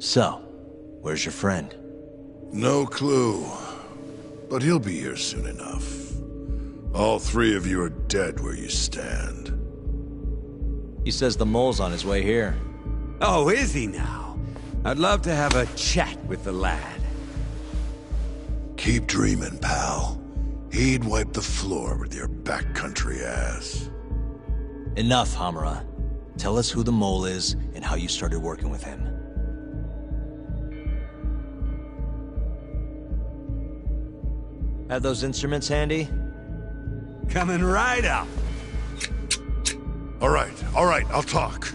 So, where's your friend? No clue. But he'll be here soon enough. All three of you are dead where you stand. He says the mole's on his way here. Oh, is he now? I'd love to have a chat with the lad. Keep dreaming, pal. He'd wipe the floor with your backcountry ass. Enough, Hamura. Tell us who the mole is and how you started working with him. Have those instruments handy? Coming right up. All right, I'll talk.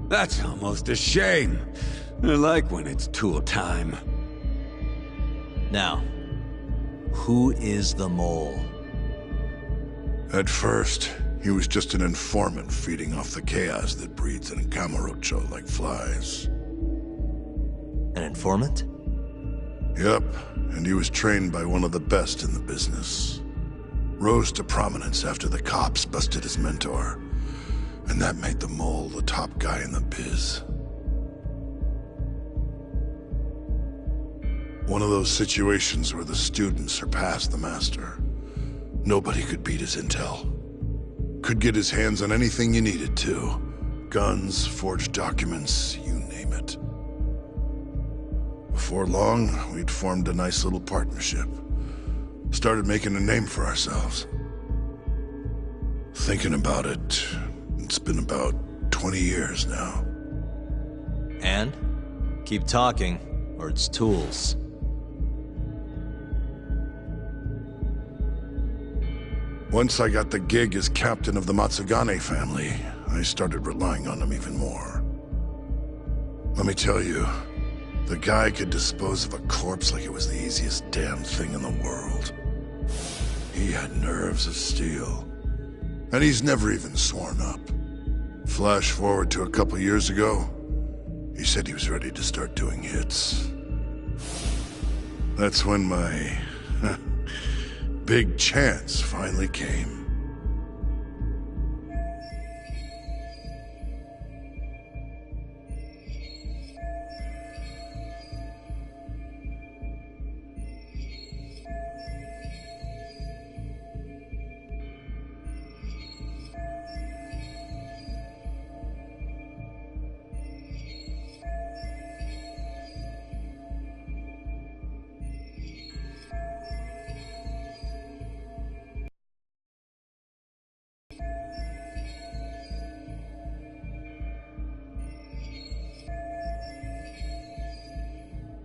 That's almost a shame. I like when it's tool time. Now, who is the mole? At first, he was just an informant feeding off the chaos that breeds in Kamurocho like flies. An informant? Yep, and he was trained by one of the best in the business. Rose to prominence after the cops busted his mentor. And that made the mole the top guy in the biz. One of those situations where the student surpassed the master. Nobody could beat his intel. Could get his hands on anything you needed to. Guns, forged documents, you name it. Before long, we'd formed a nice little partnership. Started making a name for ourselves. Thinking about it, it's been about 20 years now. And? Keep talking, or it's tools. Once I got the gig as captain of the Matsugane family, I started relying on him even more. Let me tell you, the guy could dispose of a corpse like it was the easiest damn thing in the world. He had nerves of steel. And he's never even sworn up. Flash forward to a couple years ago, he said he was ready to start doing hits. That's when my big chance finally came.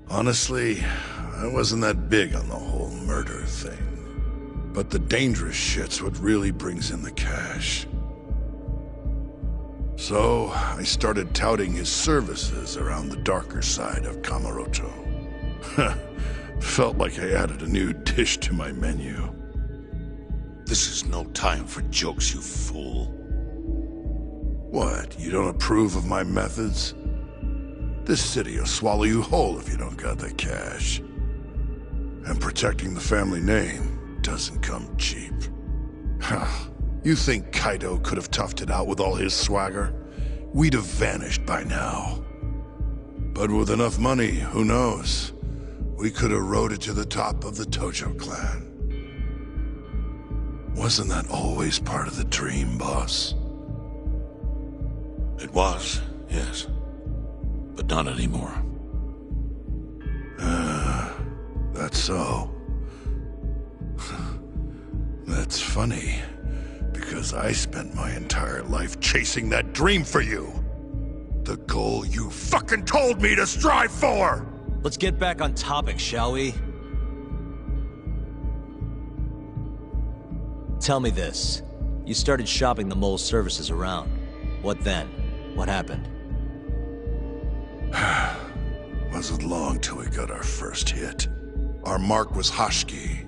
Honestly, I wasn't that big on the whole murder thing. But the dangerous shit's what really brings in the cash. So, I started touting his services around the darker side of Kamurocho. Felt like I added a new dish to my menu. This is no time for jokes, you fool. What, you don't approve of my methods? This city will swallow you whole if you don't got the cash. And protecting the family name doesn't come cheap. You think Kaido could have toughed it out with all his swagger? We'd have vanished by now. But with enough money, who knows? We could have rode it to the top of the Tojo clan. Wasn't that always part of the dream, boss? It was, yes. But not anymore. That's so. That's funny, because I spent my entire life chasing that dream for you. The goal you fucking told me to strive for! Let's get back on topic, shall we? Tell me this. You started shopping the mole's services around. What then? What happened? Wasn't long till we got our first hit. Our mark was Hashiki,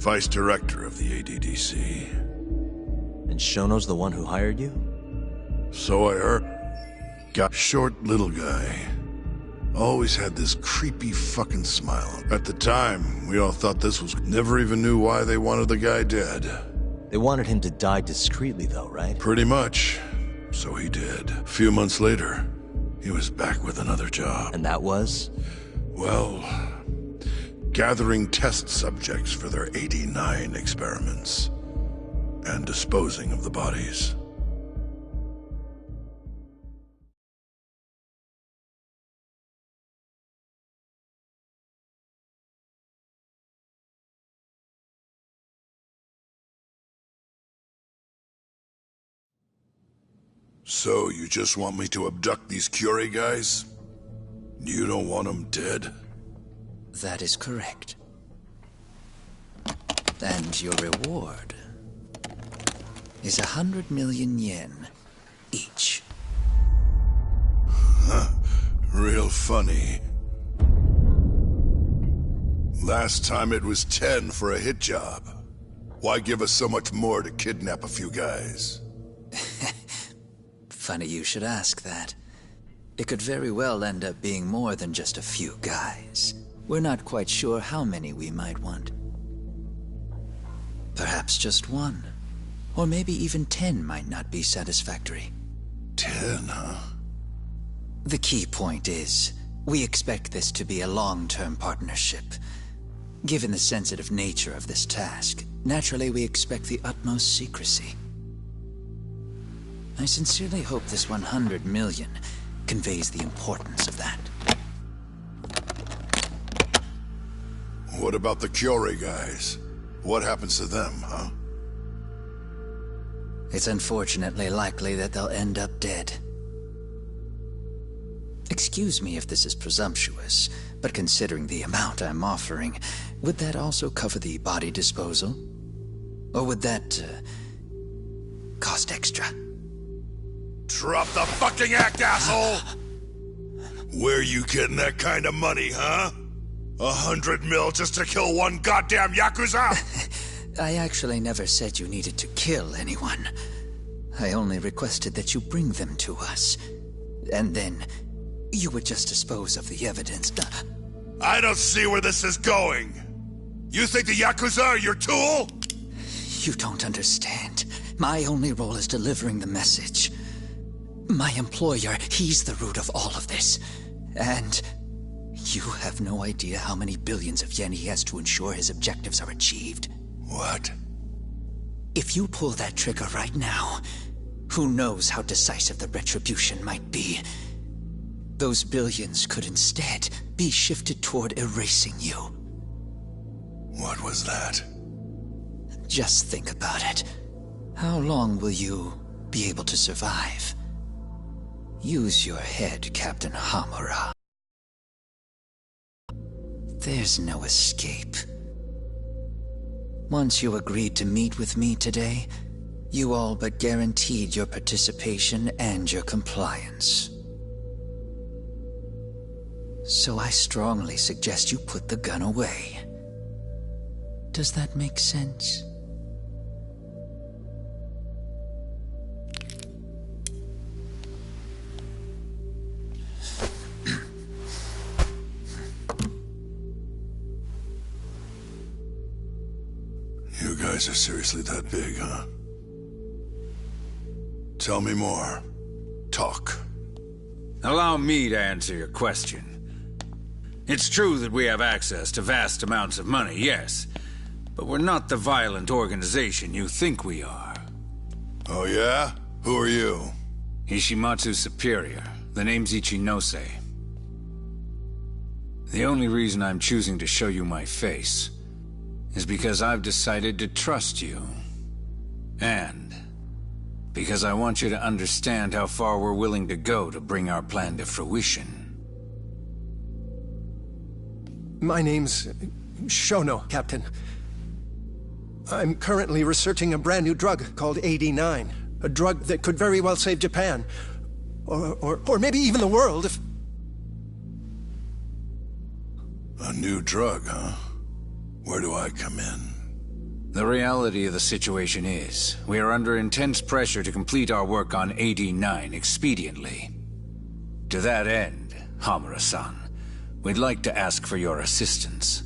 vice director of the ADDC. And Shono's the one who hired you? So I heard. Got short little guy. Always had this creepy fucking smile. At the time, we all thought this was... Never even knew why they wanted the guy dead. They wanted him to die discreetly though, right? Pretty much. So he did. A few months later, He was back with another job. And that was? Well, gathering test subjects for their 89 experiments. And disposing of the bodies. So, you just want me to abduct these Curie guys? You don't want them dead? That is correct. And your reward is 100 million yen each. Real funny. Last time it was 10 for a hit job. Why give us so much more to kidnap a few guys? Funny you should ask that. It could very well end up being more than just a few guys. We're not quite sure how many we might want. Perhaps just one. Or maybe even 10 might not be satisfactory. 10, huh? The key point is, we expect this to be a long-term partnership. Given the sensitive nature of this task, naturally we expect the utmost secrecy. I sincerely hope this 100 million conveys the importance of that. What about the Curie guys? What happens to them, huh? It's unfortunately likely that they'll end up dead. Excuse me if this is presumptuous, but considering the amount I'm offering, would that also cover the body disposal? Or would that, cost extra? Drop the fucking act, asshole! Where you getting that kind of money, huh? 100 mil just to kill one goddamn Yakuza? I actually never said you needed to kill anyone. I only requested that you bring them to us. And then, you would just dispose of the evidence. I don't see where this is going. You think the Yakuza are your tool? You don't understand. My only role is delivering the message. My employer, he's the root of all of this. And you have no idea how many billions of yen he has to ensure his objectives are achieved. What? If you pull that trigger right now, who knows how decisive the retribution might be. Those billions could instead be shifted toward erasing you. What was that? Just think about it. How long will you be able to survive? Use your head, Captain Hamura. There's no escape. Once you agreed to meet with me today, you all but guaranteed your participation and your compliance. So I strongly suggest you put the gun away. Does that make sense? You guys are seriously that big, huh? Tell me more. Talk. Allow me to answer your question. It's true that we have access to vast amounts of money, yes. But we're not the violent organization you think we are. Oh yeah? Who are you? Ishimatsu's superior. The name's Ichinose. The only reason I'm choosing to show you my face is because I've decided to trust you. And because I want you to understand how far we're willing to go to bring our plan to fruition. My name's Shono, Captain. I'm currently researching a brand new drug called 89. A drug that could very well save Japan. Or maybe even the world if... A new drug, huh? Where do I come in? The reality of the situation is, we are under intense pressure to complete our work on 89 expediently. To that end, Hamura-san, we'd like to ask for your assistance.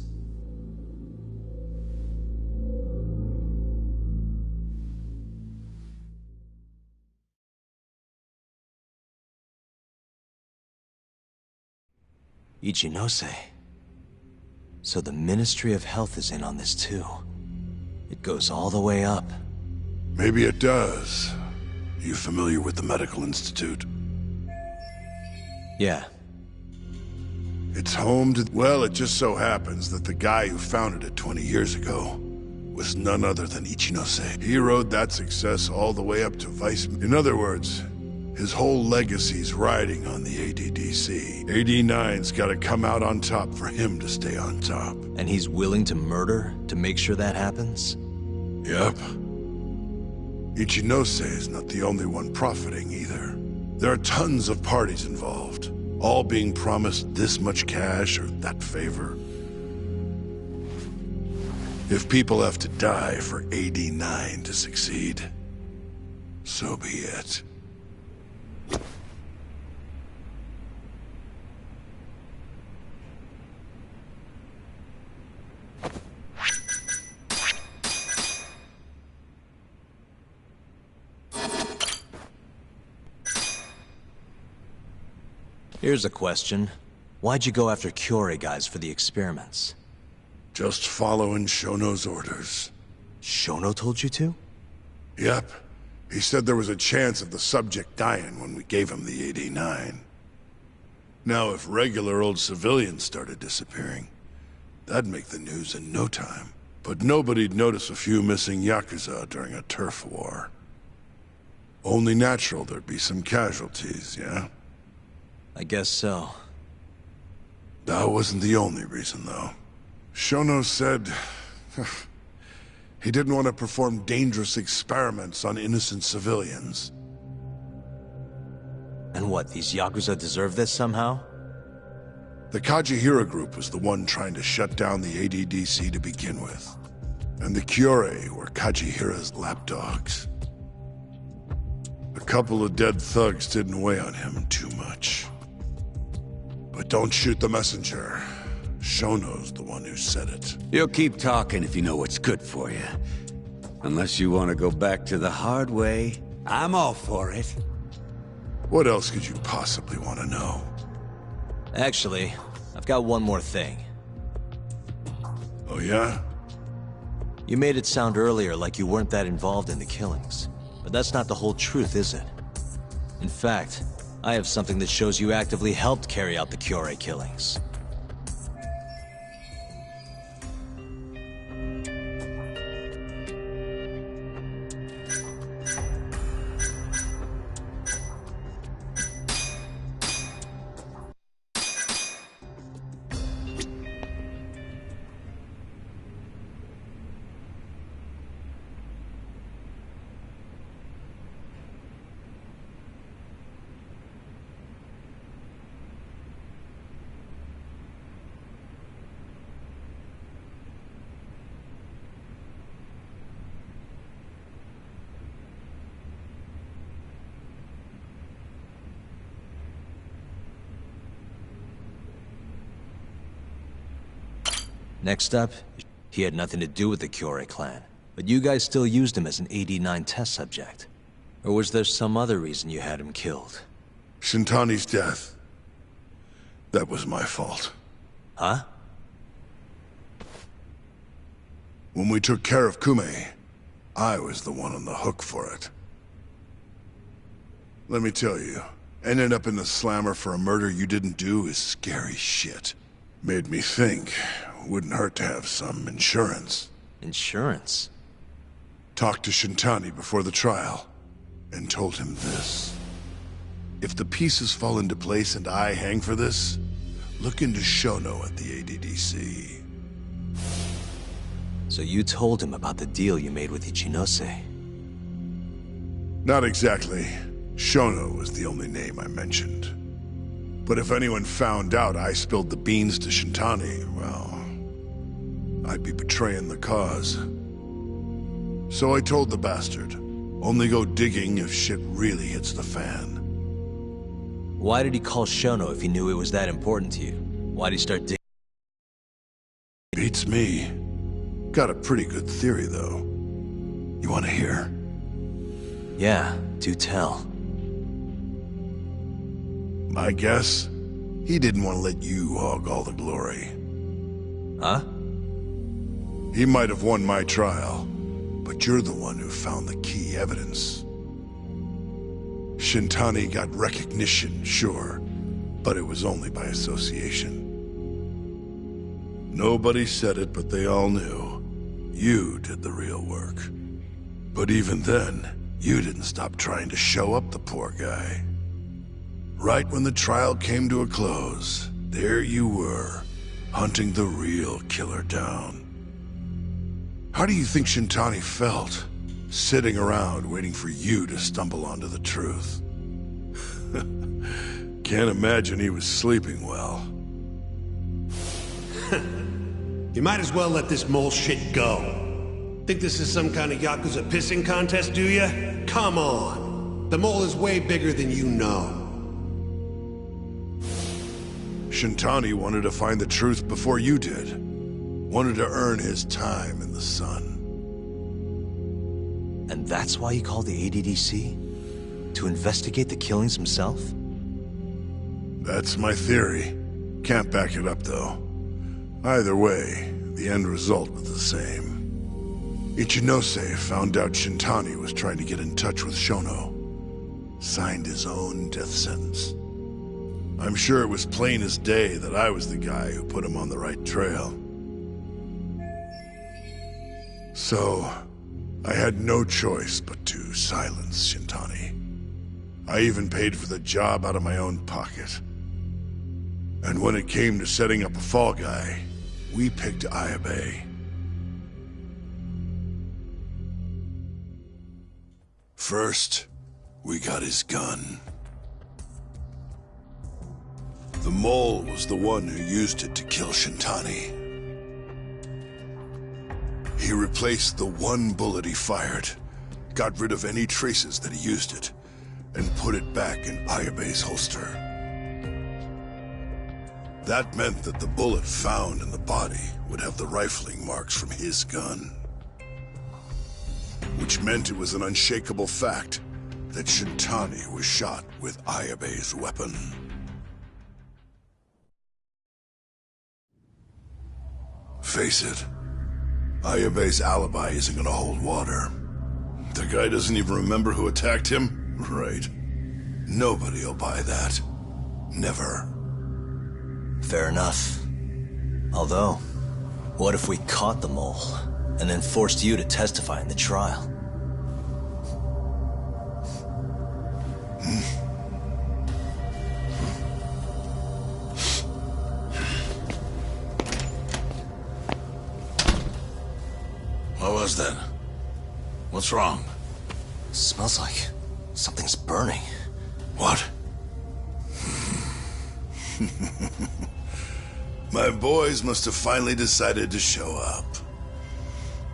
Ichinose. So the Ministry of Health is in on this too. It goes all the way up. Maybe it does. You familiar with the Medical Institute? Yeah. It's home to... Well, it just so happens that the guy who founded it 20 years ago was none other than Ichinose. He rode that success all the way up to vice... In other words, his whole legacy's riding on the ADDC. AD9's gotta come out on top for him to stay on top. And he's willing to murder to make sure that happens? Yep. Ichinose is not the only one profiting either. There are tons of parties involved, all being promised this much cash or that favor. If people have to die for AD9 to succeed, so be it. Here's a question. Why'd you go after Kyorei guys for the experiments? Just following Shono's orders. Shono told you to? Yep. He said there was a chance of the subject dying when we gave him the AD9. Now, if regular old civilians started disappearing, that'd make the news in no time. But nobody'd notice a few missing Yakuza during a turf war. Only natural there'd be some casualties, yeah? I guess so. That wasn't the only reason, though. Shono said... he didn't want to perform dangerous experiments on innocent civilians. And what, these Yakuza deserve this somehow? The Kajihira group was the one trying to shut down the ADDC to begin with. And the Kyorei were Kajihira's lapdogs. A couple of dead thugs didn't weigh on him too much. But don't shoot the messenger. Shono's the one who said it. You'll keep talking if you know what's good for you. Unless you want to go back to the hard way, I'm all for it. What else could you possibly want to know? Actually, I've got one more thing. Oh yeah? You made it sound earlier like you weren't that involved in the killings. But that's not the whole truth, is it? In fact, I have something that shows you actively helped carry out the Kyorei killings. Next up, he had nothing to do with the Kyorei clan, but you guys still used him as an AD9 test subject. Or was there some other reason you had him killed? Shintani's death. That was my fault. Huh? When we took care of Kume, I was the one on the hook for it. Let me tell you, ending up in the slammer for a murder you didn't do is scary shit. Made me think, wouldn't hurt to have some insurance. Insurance? Talked to Shintani before the trial, and told him this. If the pieces fall into place and I hang for this, look into Shono at the ADDC. So you told him about the deal you made with Ichinose? Not exactly. Shono was the only name I mentioned. But if anyone found out I spilled the beans to Shintani, well, I'd be betraying the cause. So I told the bastard, only go digging if shit really hits the fan. Why did he call Shono if he knew it was that important to you? Why'd he start digging? Beats me. Got a pretty good theory, though. You want to hear? Yeah, do tell. My guess? He didn't want to let you hog all the glory. Huh? He might have won my trial, but you're the one who found the key evidence. Shintani got recognition, sure, but it was only by association. Nobody said it, but they all knew. You did the real work. But even then, you didn't stop trying to show up the poor guy. Right when the trial came to a close, there you were, hunting the real killer down. How do you think Shintani felt, sitting around waiting for you to stumble onto the truth? Can't imagine he was sleeping well. You might as well let this mole shit go. Think this is some kind of Yakuza pissing contest, do ya? Come on. The mole is way bigger than you know. Shintani wanted to find the truth before you did. Wanted to earn his time in the sun. And that's why he called the ADDC? To investigate the killings himself? That's my theory. Can't back it up, though. Either way, the end result was the same. Ichinose found out Shintani was trying to get in touch with Shono. Signed his own death sentence. I'm sure it was plain as day that I was the guy who put him on the right trail. So, I had no choice but to silence Shintani. I even paid for the job out of my own pocket. And when it came to setting up a fall guy, we picked Ayabe. First, we got his gun. The mole was the one who used it to kill Shintani. He replaced the one bullet he fired, got rid of any traces that he used it, and put it back in Ayabe's holster. That meant that the bullet found in the body would have the rifling marks from his gun. Which meant it was an unshakable fact that Shintani was shot with Ayabe's weapon. Face it, Ayabe's alibi isn't gonna hold water. The guy doesn't even remember who attacked him? Right. Nobody'll buy that. Never. Fair enough. Although, what if we caught the mole, and then forced you to testify in the trial? What was that? What's wrong? Smells like something's burning. What? My boys must have finally decided to show up.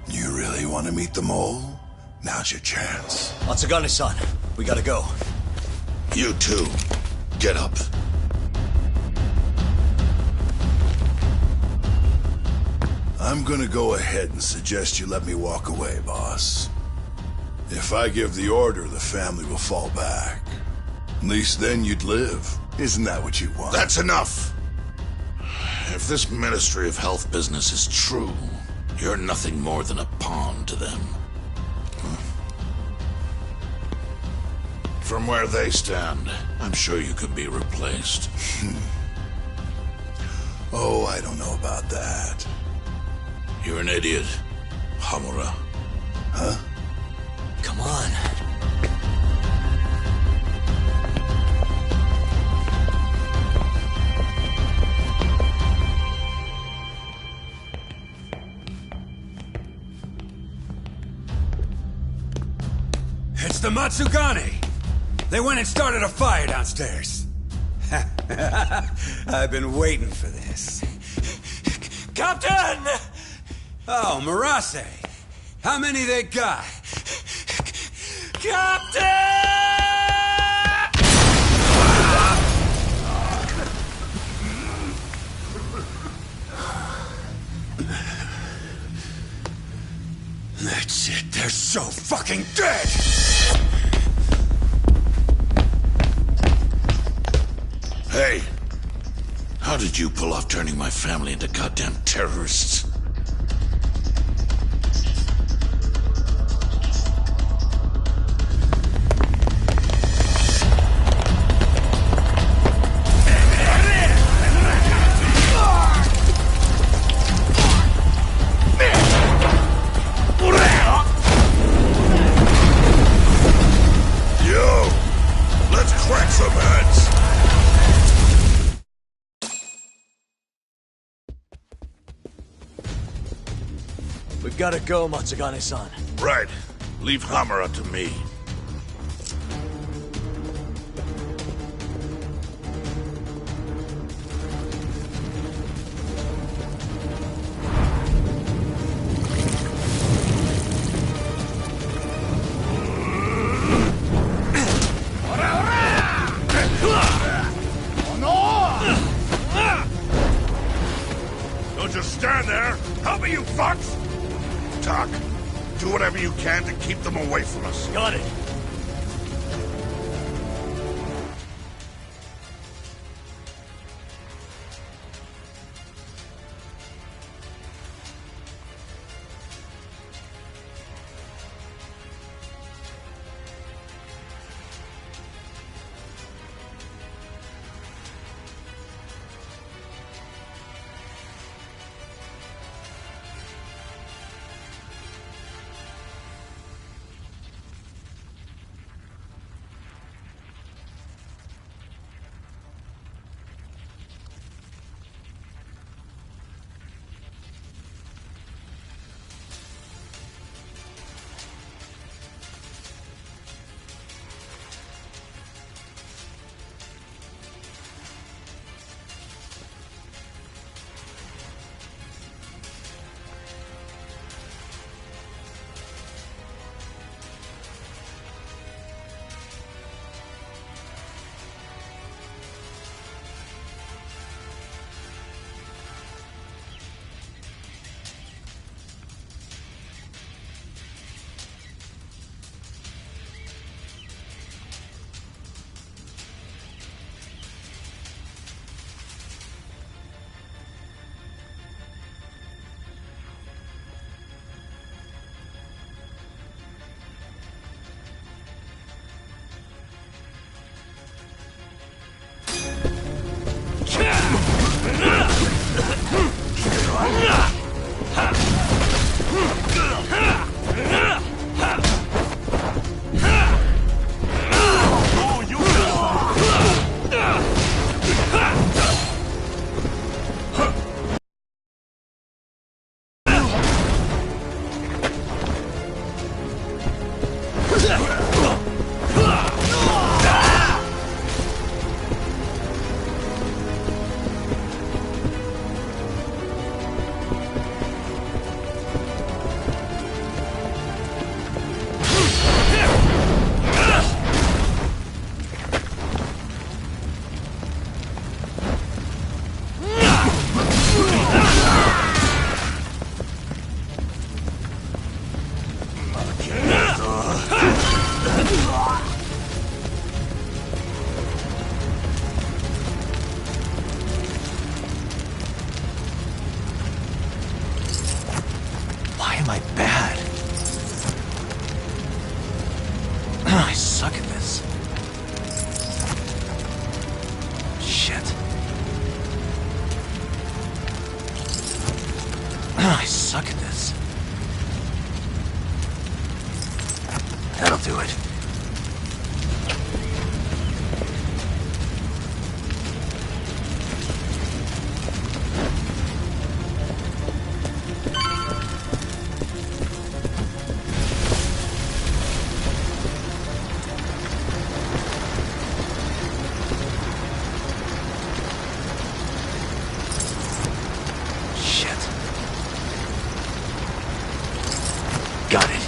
You really want to meet the mole? Now's your chance. Matsugane-san, we gotta go. You too. Get up. I'm gonna go ahead and suggest you let me walk away, boss. If I give the order, the family will fall back. At least then you'd live. Isn't that what you want? That's enough! If this Ministry of Health business is true, you're nothing more than a pawn to them. From where they stand, I'm sure you could be replaced. Oh, I don't know about that. You're an idiot, Hamura. Huh? Come on. It's the Matsugane! They went and started a fire downstairs. I've been waiting for this. Captain! Oh, Murase. How many they got? Captain! That's it. They're so fucking dead! Hey, How did you pull off turning my family into goddamn terrorists? We've gotta go, Matsugane-san. Right. Leave Hamura to me. Don't just stand there! Help me, you fucks! Talk. Do whatever you can to keep them away from us. Got it. Why am I bad? I suck at this. Shit. I suck at this. That'll do it. Got it.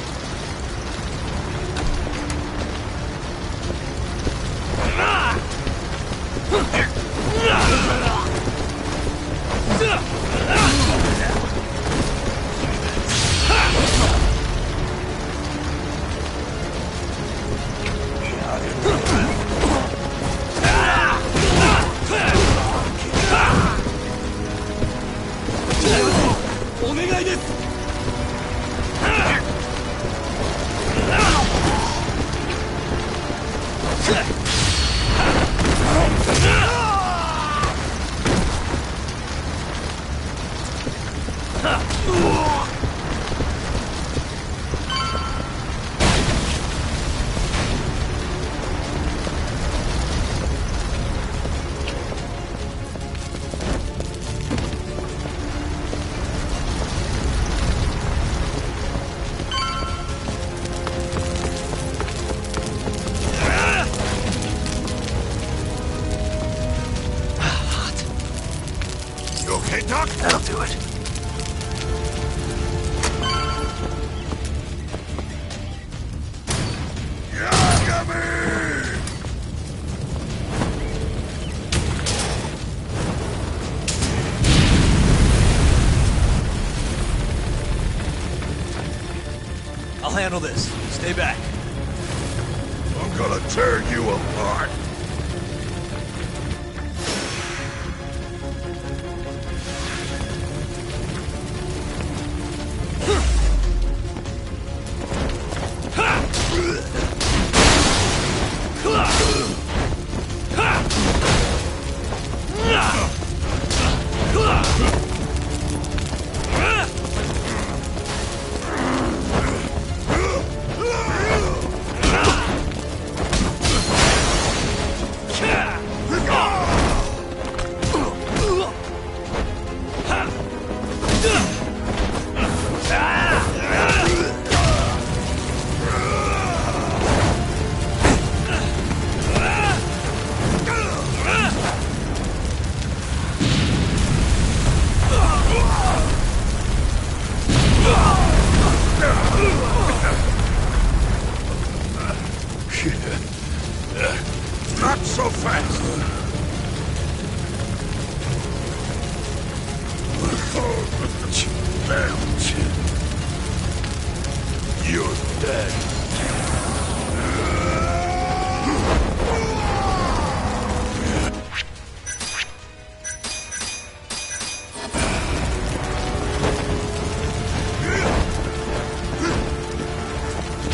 That'll do it. I'll handle this. Stay back. I'm gonna tear you apart. Not so fast! You're dead.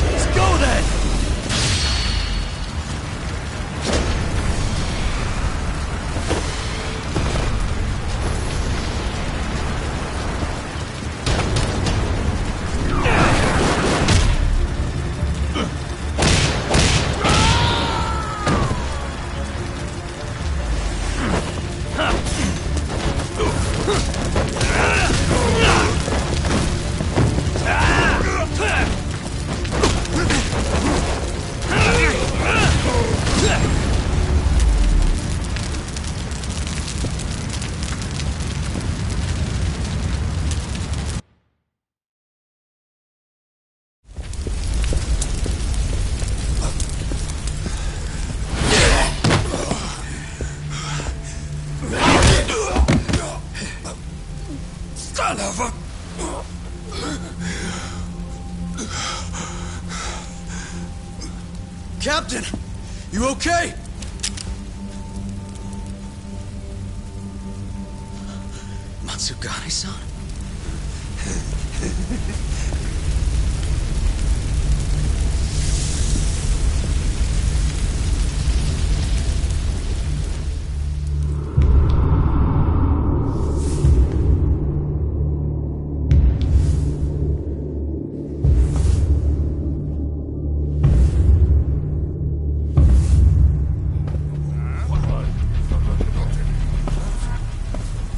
Let's go then! Son of a... Captain! You okay? Matsugane-san?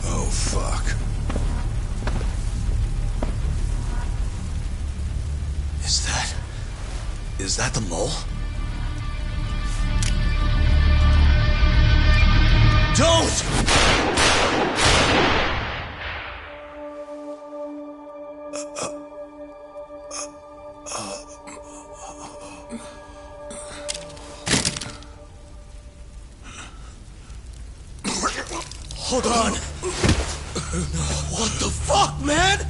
Oh, fuck. Is that the mole? Don't! Hold on. What the fuck, man?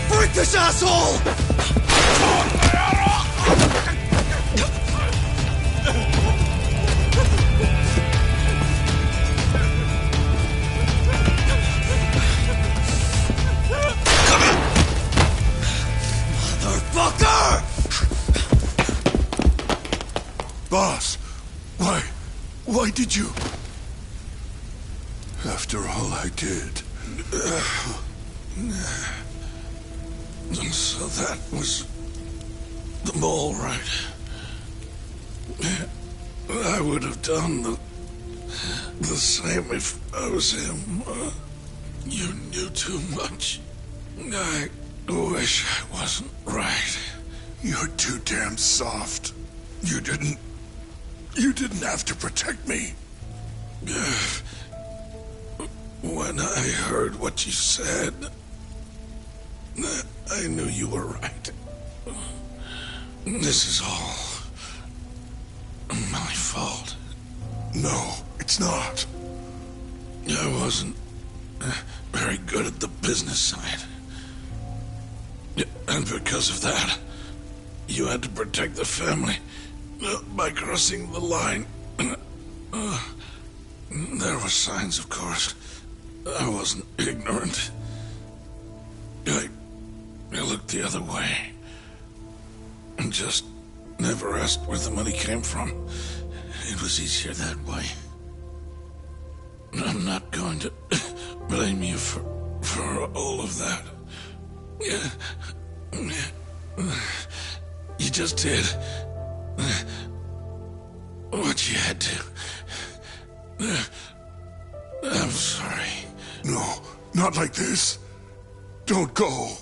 Break this asshole! Boss, why did you... After all I did... So that was the mole, right? I would have done the same if I was him. You knew too much. I wish I wasn't right. You're too damn soft. You didn't have to protect me. When I heard what you said, I knew you were right. This is all my fault. No, it's not. I wasn't very good at the business side. And because of that, you had to protect the family by crossing the line. There were signs, of course. I wasn't ignorant. I looked the other way and just never asked where the money came from. It was easier that way. I'm not going to blame you for all of that. You just did what you had to. I'm sorry. No, not like this. Don't go.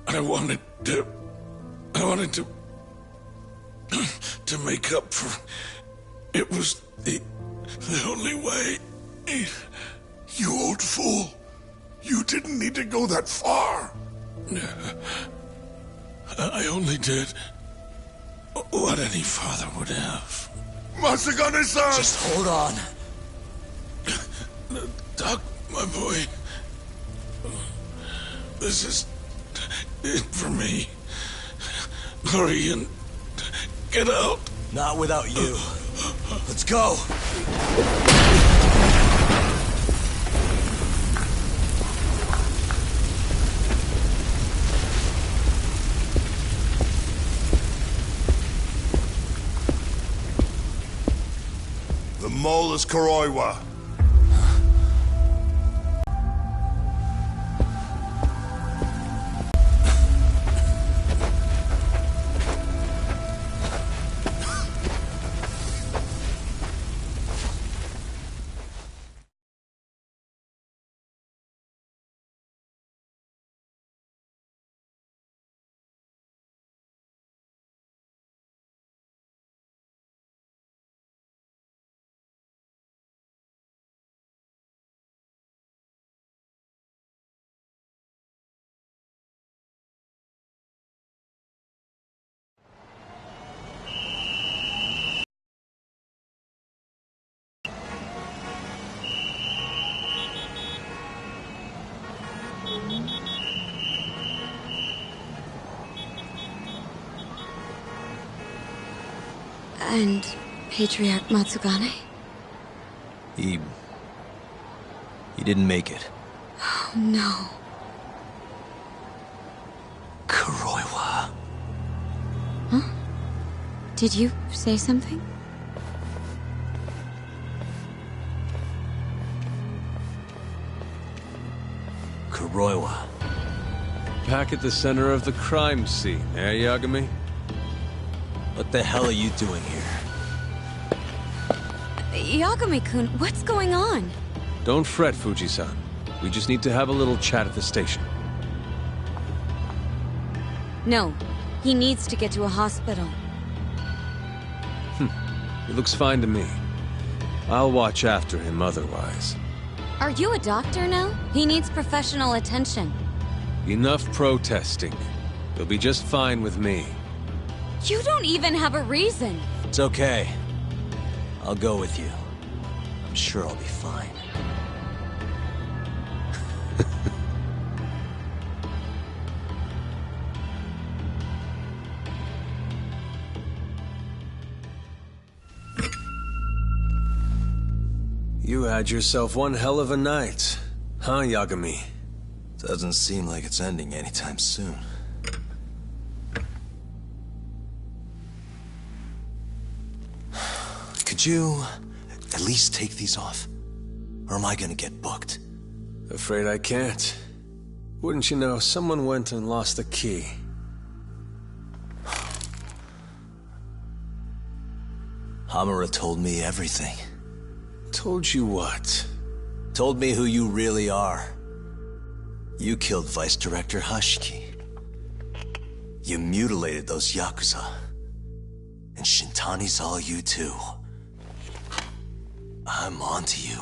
I wanted to make up for... It was the only way. You old fool. You didn't need to go that far. I only did what any father would have. Masagane-san! Just hold on. Doc, my boy. This is it for me. Hurry and get out. Not without you. Let's go! The mole is Kuroiwa. And Patriarch Matsugane? He didn't make it. Oh, no. Kuroiwa. Huh? Did you say something? Kuroiwa. Back at the center of the crime scene, eh, Yagami? What the hell are you doing here? Yagami-kun, what's going on? Don't fret, Fuji-san. We just need to have a little chat at the station. No, he needs to get to a hospital. He looks fine to me. I'll watch after him otherwise. Are you a doctor now? He needs professional attention. Enough protesting. He'll be just fine with me. You don't even have a reason. It's okay. I'll go with you. I'm sure I'll be fine. had yourself one hell of a night, huh, Yagami? Doesn't seem like it's ending anytime soon. Could you at least take these off? Or am I gonna get booked? Afraid I can't. Wouldn't you know, someone went and lost the key. Hamura told me everything. Told you what? Told me who you really are. You killed Vice Director Hashiki. You mutilated those Yakuza. And Shintani's all you too. I'm onto you.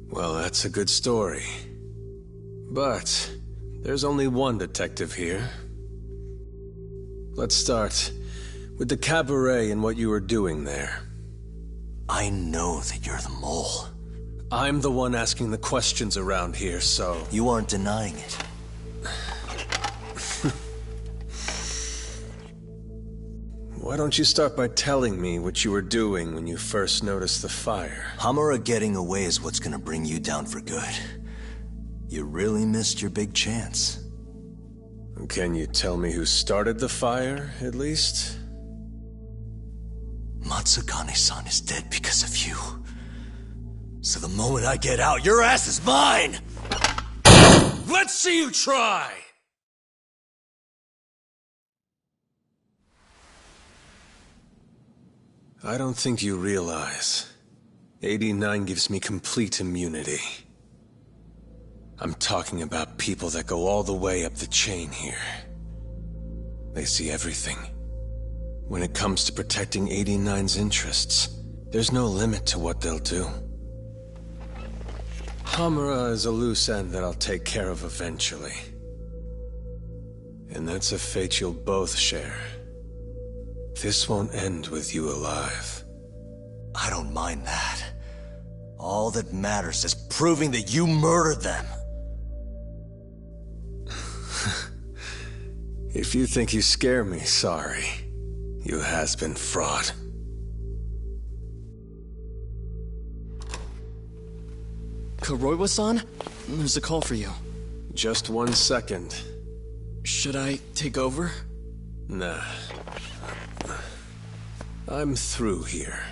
Well, that's a good story. But there's only one detective here. Let's start with the cabaret and what you were doing there. I know that you're the mole. I'm the one asking the questions around here, so... You aren't denying it. Why don't you start by telling me what you were doing when you first noticed the fire? Hamura getting away is what's gonna bring you down for good. You really missed your big chance. Can you tell me who started the fire, at least? Matsugane-san is dead because of you. So the moment I get out, your ass is mine! Let's see you try! I don't think you realize. 89 gives me complete immunity. I'm talking about people that go all the way up the chain here. They see everything. When it comes to protecting 89's interests, there's no limit to what they'll do. Hamura is a loose end that I'll take care of eventually. And that's a fate you'll both share. This won't end with you alive. I don't mind that. All that matters is proving that you murdered them. If you think you scare me, sorry. You has-been fraud. Kuroiwa-san? There's a call for you. Just 1 second. Should I take over? Nah. I'm through here.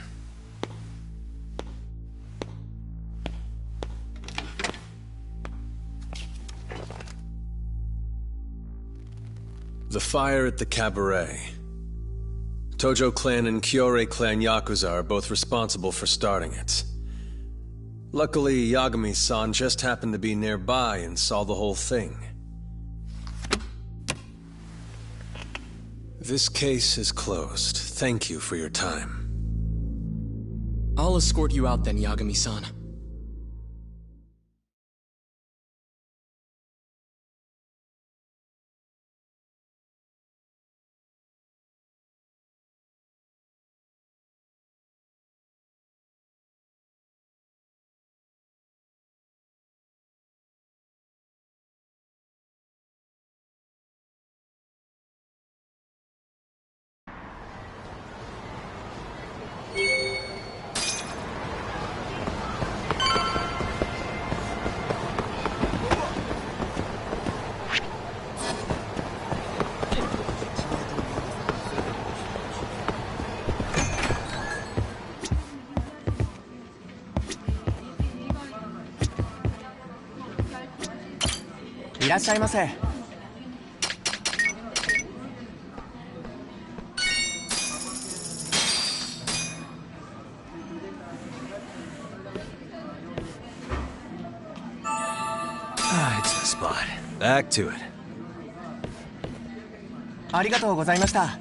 The fire at the cabaret. Tojo clan and Kyorei clan Yakuza are both responsible for starting it. Luckily, Yagami-san just happened to be nearby and saw the whole thing. This case is closed. Thank you for your time. I'll escort you out then, Yagami-san.いらっしゃいませ。It's the spot. Back to it. ありがとうございました。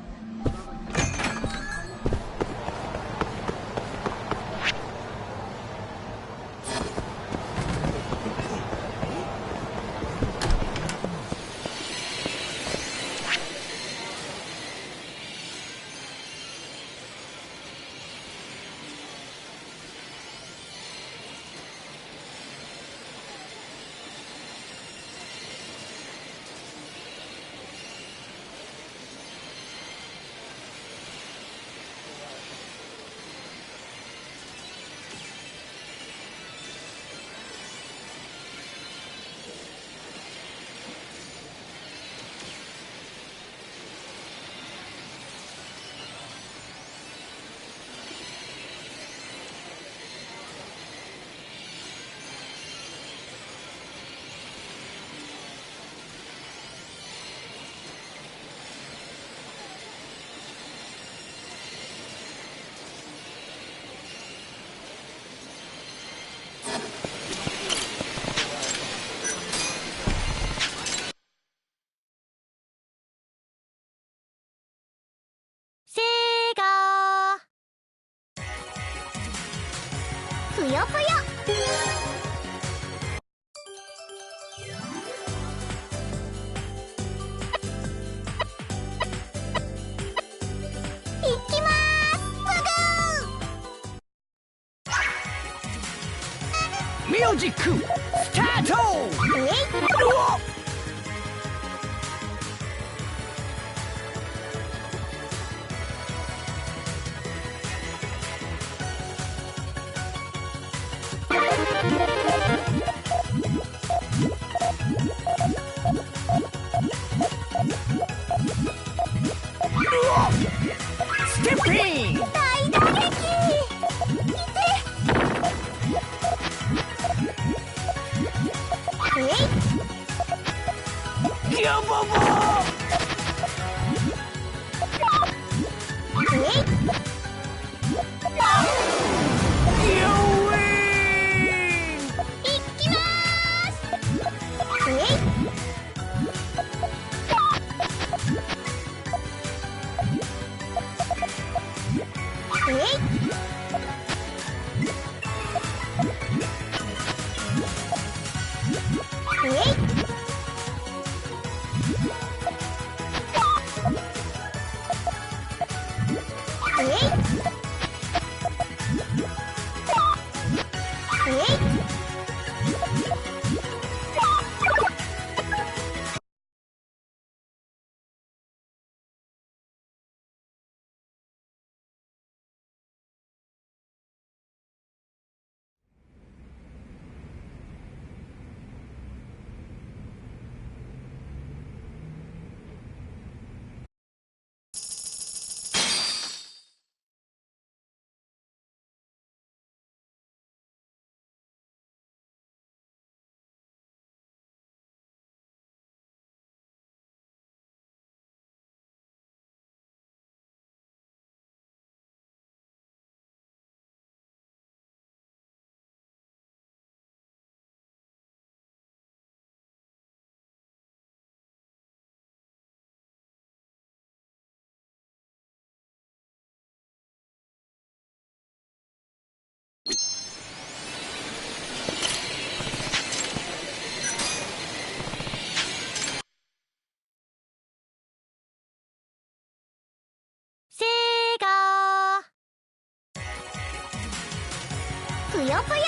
ぷよぷよ。いきまーす。ミュージックスタート。ステップイン。大打撃。ギャボボ。せーがー。ぷよぷよ。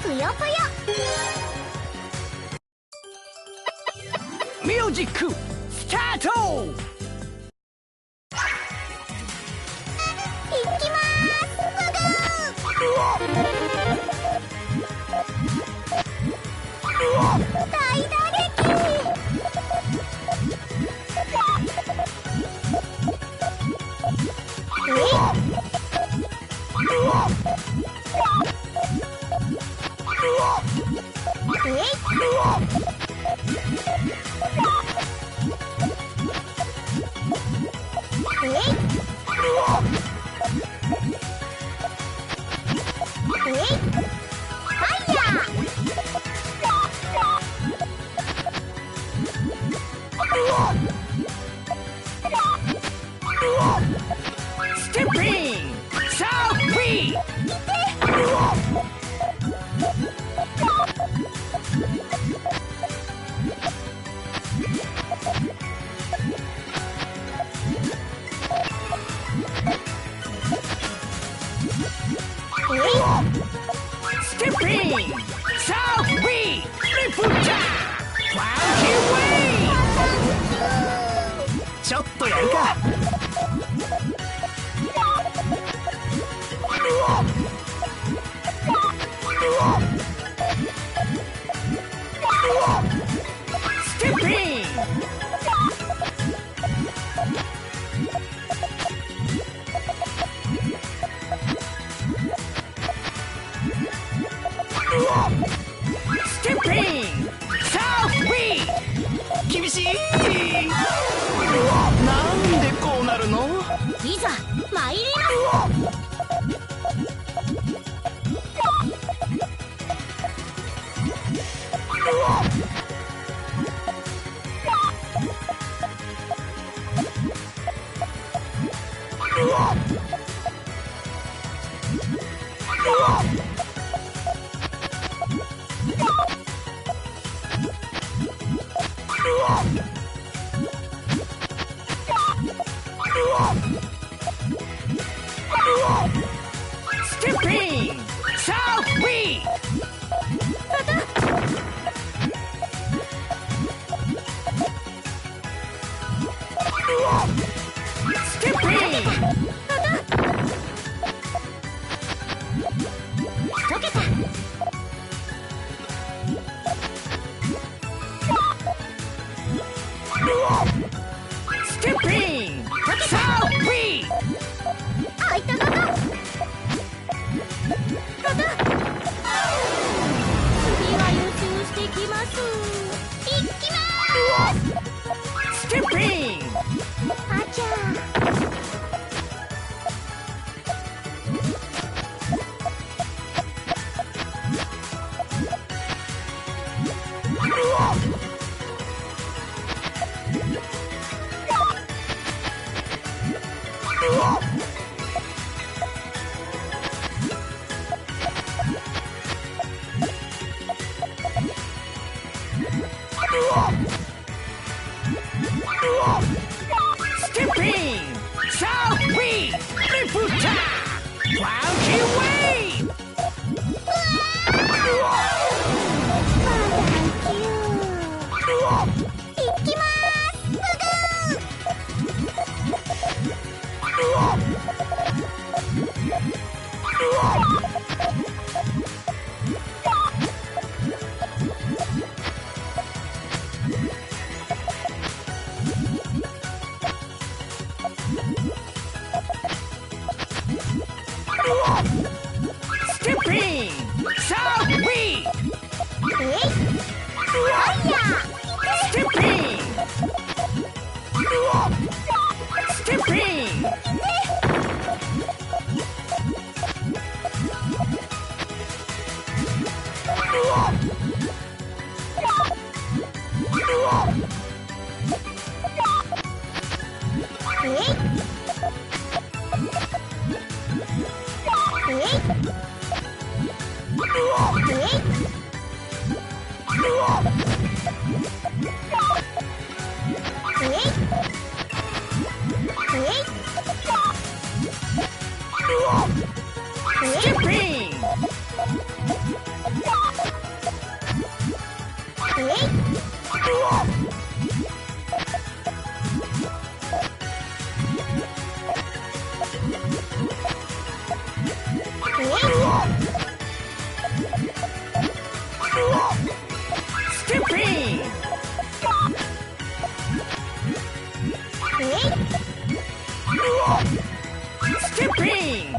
ぷよぷよ。ミュージックスタート。いきまーす。大打撃。ステップイン。サーフィー。ステップイン。サーフィー。リフター。ファンキーウェイ。ちょっとやるか。ステップイン。Skipping! South we! Skipping! 溶けた Skipping! South we! あ、いたたた次は予習してきますいきまーす Skipping! あちゃSkipping! South we! Liputa! Cloudy wave! いきまーすSkipping! South we! えいあいや Skipping! Skipping! Skipping! Skipping! Skipping!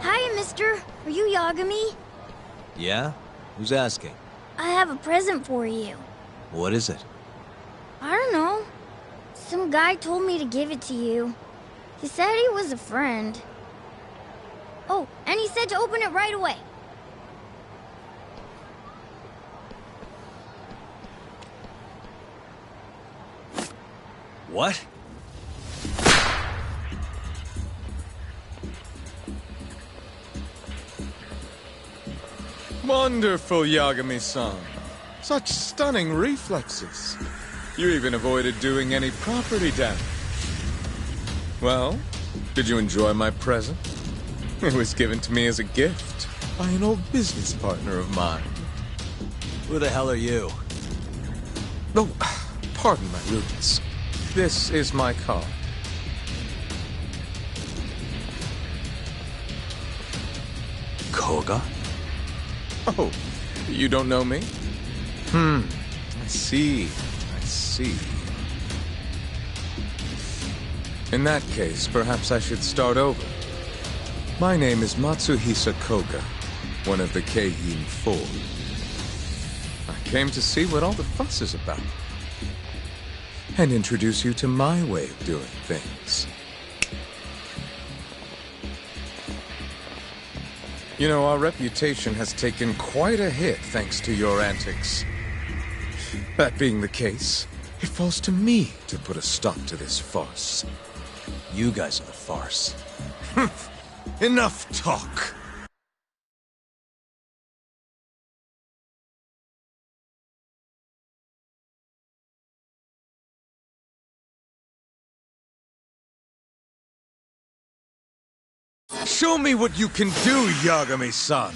Hi, mister. Are you Yagami? Yeah? Who's asking? I have a present for you. What is it? I don't know. Some guy told me to give it to you. He said he was a friend. Oh, and he said to open it right away. What? Wonderful, Yagami-san. Such stunning reflexes. You even avoided doing any property damage. Well, did you enjoy my present? It was given to me as a gift by an old business partner of mine. Who the hell are you? Oh, pardon my rudeness. This is my card. Koga? Oh, you don't know me? I see. In that case, perhaps I should start over. My name is Matsuhisa Koga, one of the Keihin Four. I came to see what all the fuss is about, and introduce you to my way of doing things. You know, our reputation has taken quite a hit thanks to your antics. That being the case, it falls to me to put a stop to this farce. You guys are the farce. Enough talk! Show me what you can do, Yagami-san!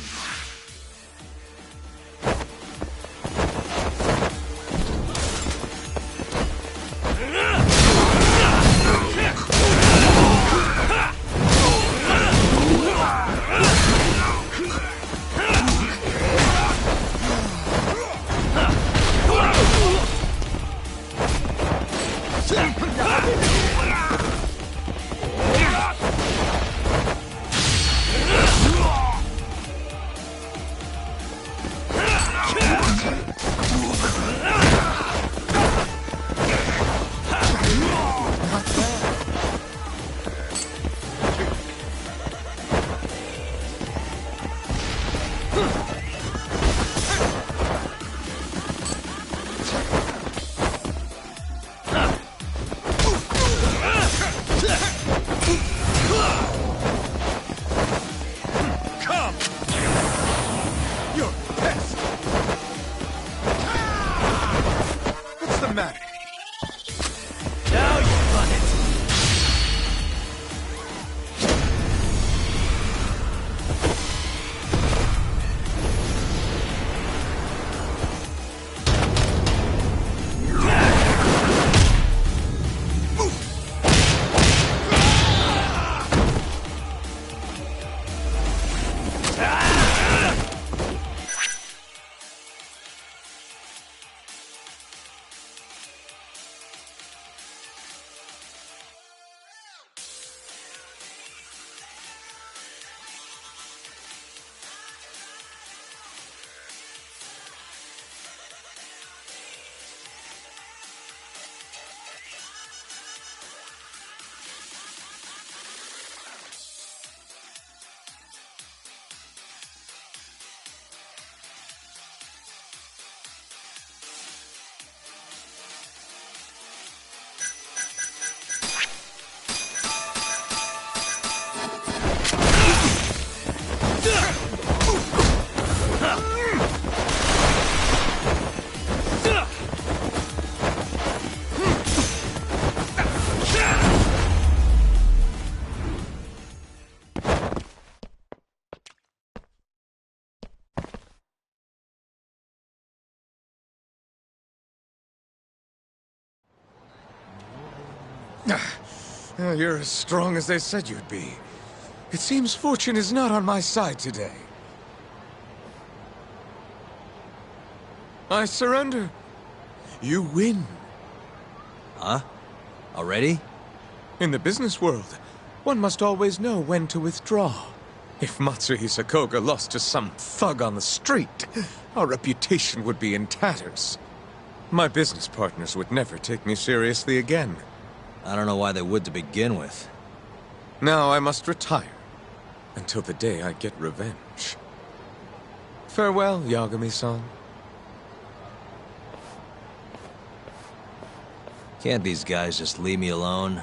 You're as strong as they said you'd be. It seems fortune is not on my side today. I surrender. You win. Huh? Already? In the business world, one must always know when to withdraw. If Matsuhisa Koga lost to some thug on the street, our reputation would be in tatters. My business partners would never take me seriously again. I don't know why they would to begin with. Now I must retire until the day I get revenge. Farewell, Yagami-san. Can't these guys just leave me alone?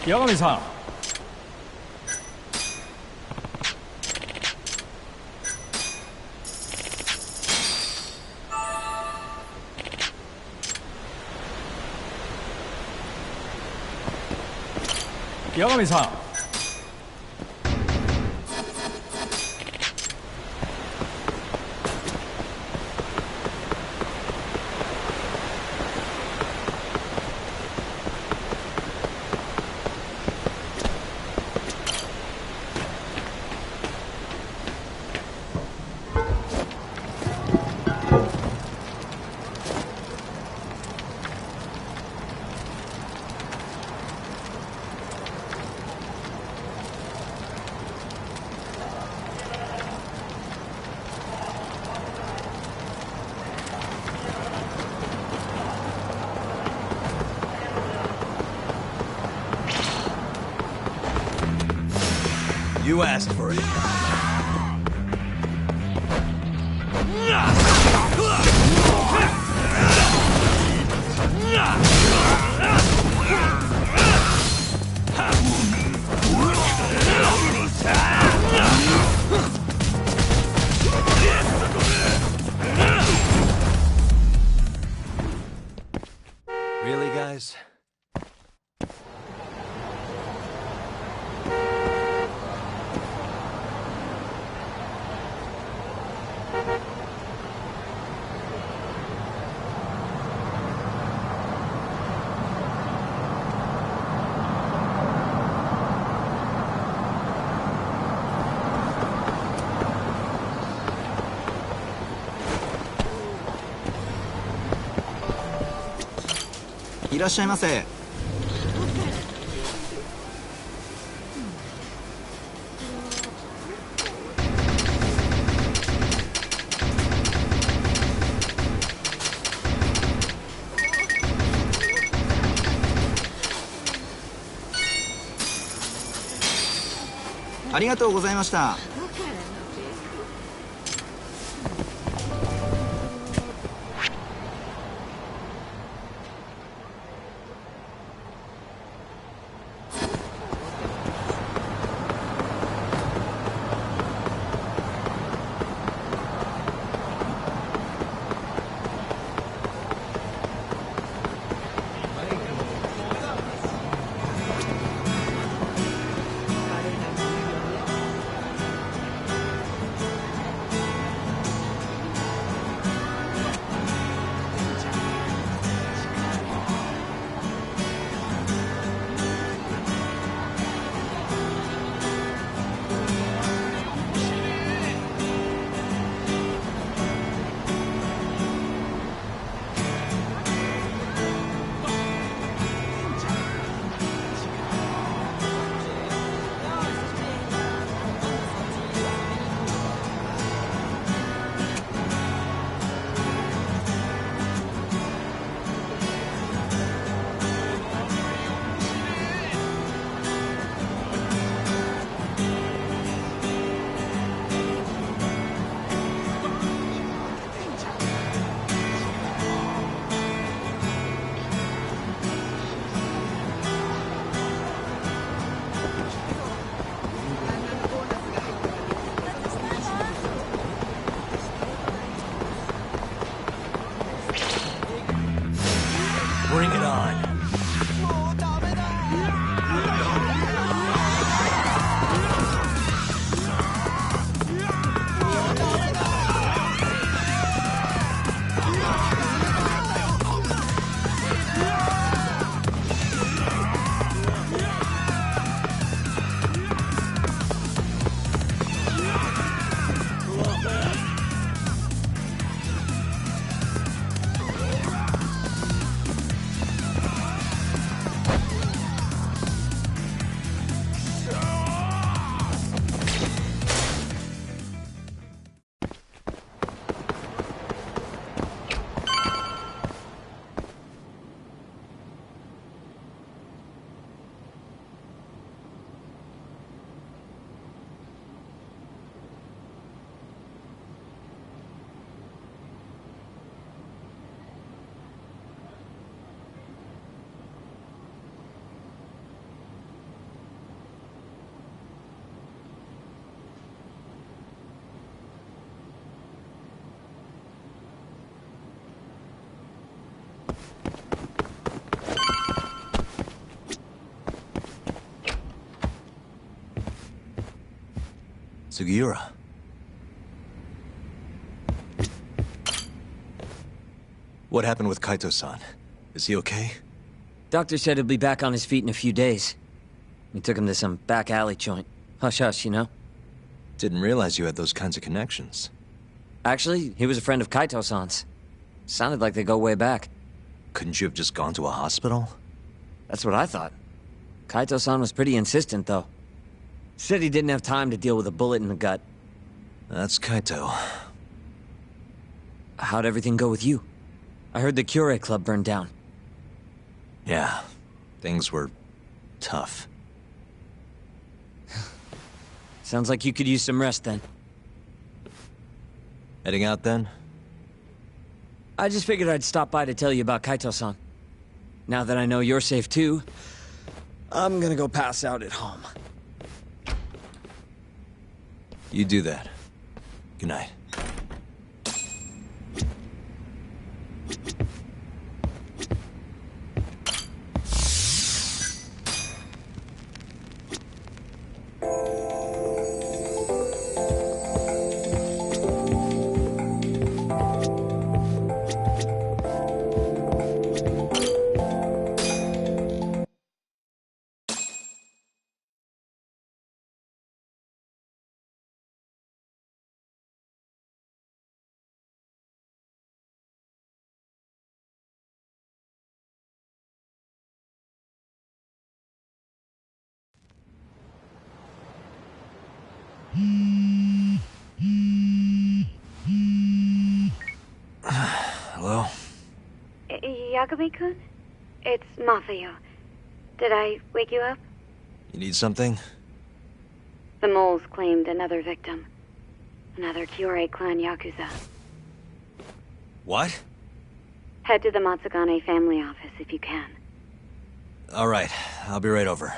Yagami-san. Yagami-san. You asked for it. Really, guys?いらっしゃいませ。ありがとうございました。Sugiura. What happened with Kaito-san? Is he okay? Doctor said he'll be back on his feet in a few days. We took him to some back alley joint. Hush-hush, you know? Didn't realize you had those kinds of connections. Actually, he was a friend of Kaito-san's. Sounded like they go way back. Couldn't you have just gone to a hospital? That's what I thought. Kaito-san was pretty insistent, though. Said he didn't have time to deal with a bullet in the gut. That's Kaito. How'd everything go with you? I heard the Kyorei Club burned down. Yeah, things were tough. Sounds like you could use some rest then. Heading out then? I just figured I'd stop by to tell you about Kaito-san. Now that I know you're safe too, I'm gonna go pass out at home. You do that. Good night. Hello? Yagami-kun? It's Mafuyu. Did I wake you up? You need something? The moles claimed another victim. Another Kyorei clan Yakuza. What? Head to the Matsugane family office if you can. All right, I'll be right over.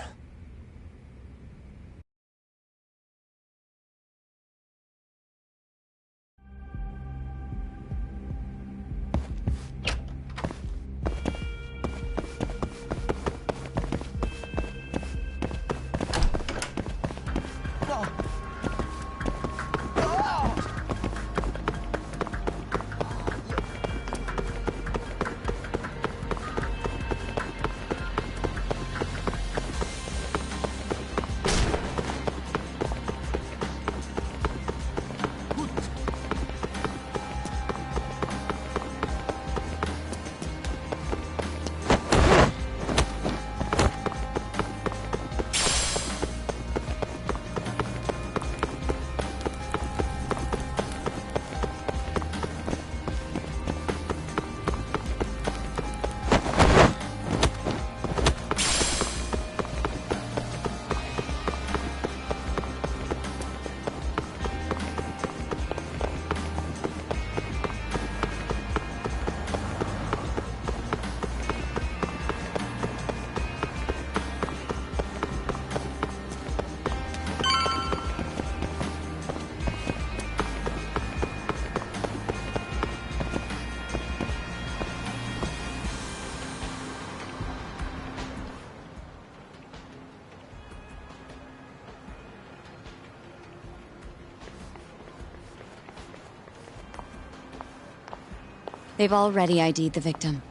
They've already ID'd the victim.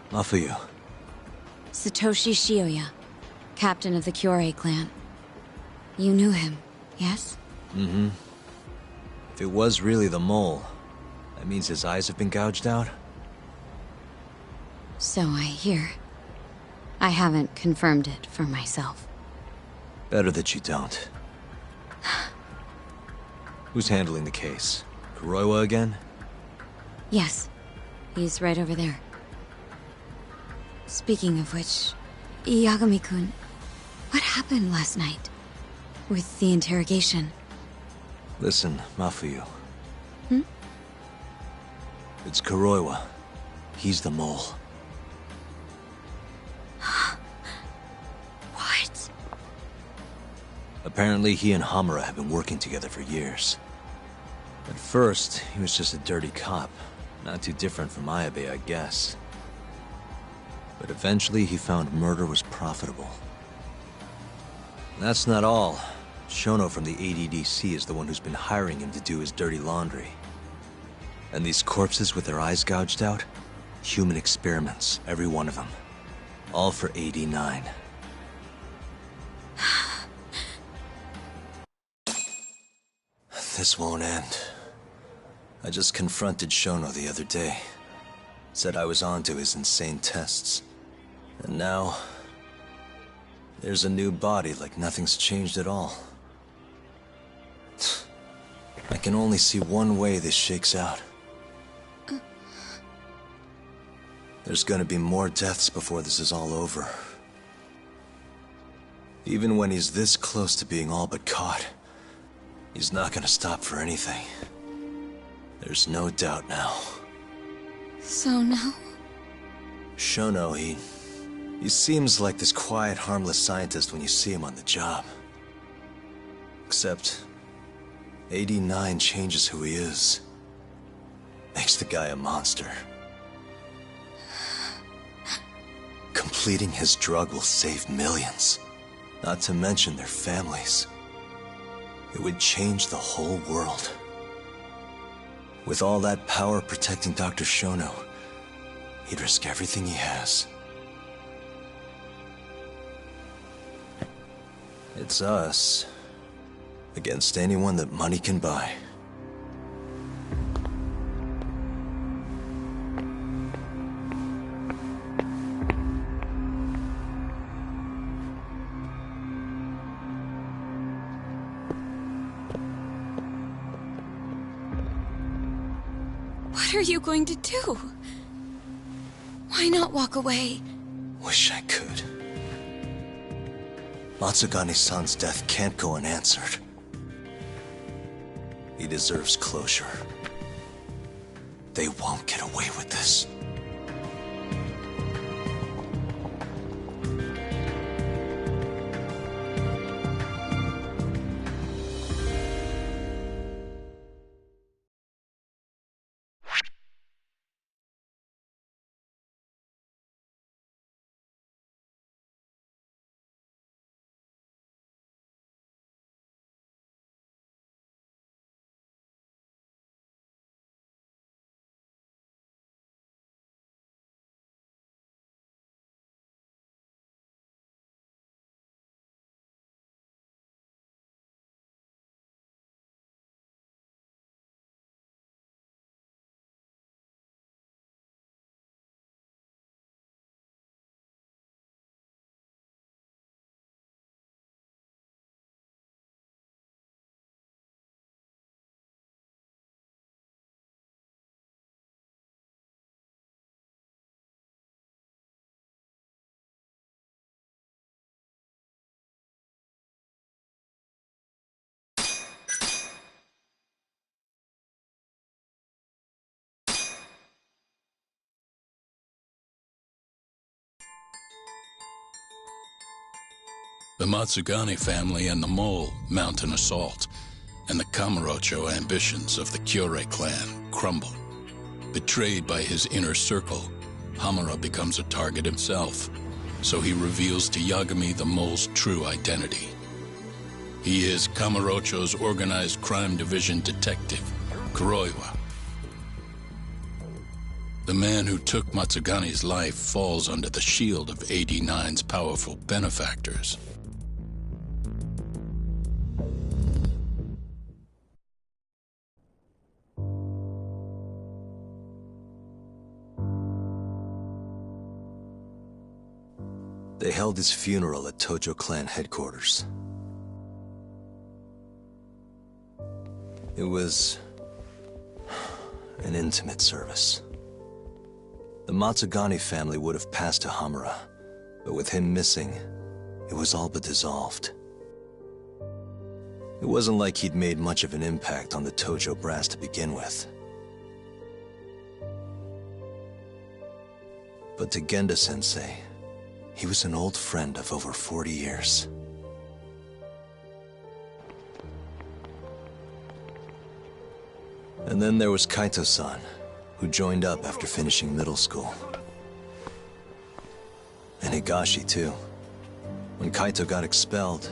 Mafuyu. Satoshi Shioya, captain of the Kyorei clan. You knew him, yes? Mm-hmm. If it was really the mole, that means his eyes have been gouged out? So I hear. I haven't confirmed it for myself. Better that you don't. Who's handling the case? Kuroiwa again? Yes. He's right over there. Speaking of which, Yagami-kun, what happened last night? With the interrogation? Listen, Mafuyu. Hmm? It's Kuroiwa. He's the mole. What? Apparently he and Hamura have been working together for years. At first, he was just a dirty cop. Not too different from Ayabe, I guess. But eventually he found murder was profitable. That's not all. Shono from the ADDC is the one who's been hiring him to do his dirty laundry. And these corpses with their eyes gouged out? Human experiments, every one of them. All for 89. This won't end. I just confronted Shono the other day. Said I was onto his insane tests. And now... there's a new body like nothing's changed at all. I can only see one way this shakes out. There's gonna be more deaths before this is all over. Even when he's this close to being all but caught, he's not gonna stop for anything. There's no doubt now. So now? Shono, he seems like this quiet, harmless scientist when you see him on the job. Except, 89 changes who he is. Makes the guy a monster. Completing his drug will save millions, not to mention their families. It would change the whole world. With all that power protecting Dr. Shono, he'd risk everything he has. It's us against anyone that money can buy. What are you going to do? Why not walk away? Wish I could. Matsugane-san's death can't go unanswered. He deserves closure. They won't get away with this. The Matsugane family and the Mole mount an assault, and the Kamurocho ambitions of the Kyorei clan crumble. Betrayed by his inner circle, Hamura becomes a target himself, so he reveals to Yagami the Mole's true identity. He is Kamurocho's organized crime division detective, Kuroiwa. The man who took Matsugane's life falls under the shield of 89's powerful benefactors. They held his funeral at Tojo clan headquarters. It was an intimate service. The Matsugane family would have passed to Hamura, but with him missing, it was all but dissolved. It wasn't like he'd made much of an impact on the Tojo brass to begin with. But to Genda-sensei, he was an old friend of over 40 years. And then there was Kaito-san, who joined up after finishing middle school. And Higashi, too. When Kaito got expelled,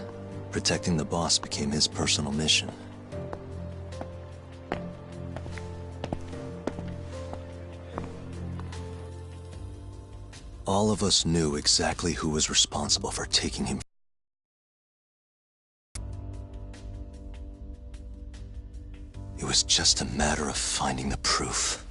Protecting the boss became his personal mission. All of us knew exactly who was responsible for taking him. It was just a matter of finding the proof.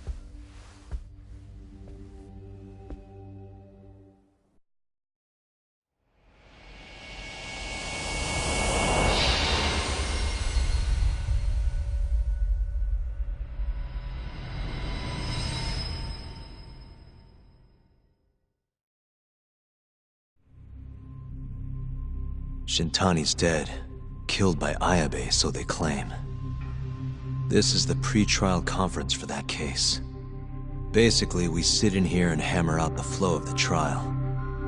Shintani's dead, killed by Ayabe, so they claim. This is the pre-trial conference for that case. Basically, we sit in here and hammer out the flow of the trial.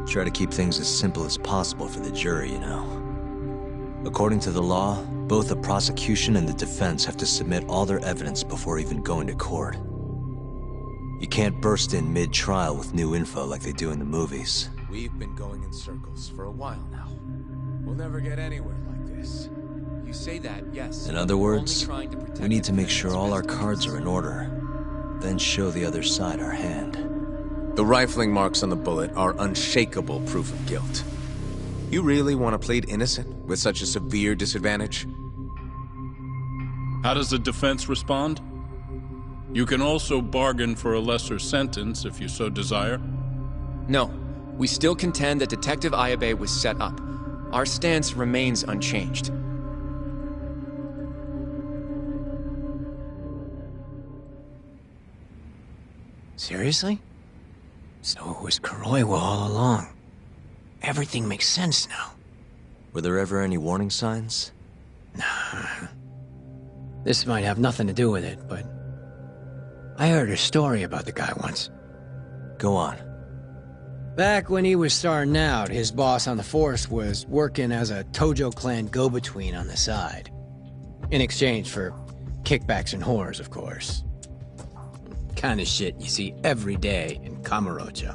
Try to keep things as simple as possible for the jury, you know. According to the law, both the prosecution and the defense have to submit all their evidence before even going to court. You can't burst in mid-trial with new info like they do in the movies. We've been going in circles for a while now. We'll never get anywhere like this. You say that, yes. In other words, we need to make sure all our cards are in order, then show the other side our hand. The rifling marks on the bullet are unshakable proof of guilt. You really want to plead innocent with such a severe disadvantage? How does the defense respond? You can also bargain for a lesser sentence if you so desire. No, we still contend that Detective Ayabe was set up. Our stance remains unchanged. Seriously? So it was Kuroiwa all along. Everything makes sense now. Were there ever any warning signs? Nah. This might have nothing to do with it, but I heard a story about the guy once. Go on. Back when he was starting out, his boss on the force was working as a Tojo clan go-between on the side. In exchange for kickbacks and whores, of course. Kind of shit you see every day in Kamurocho.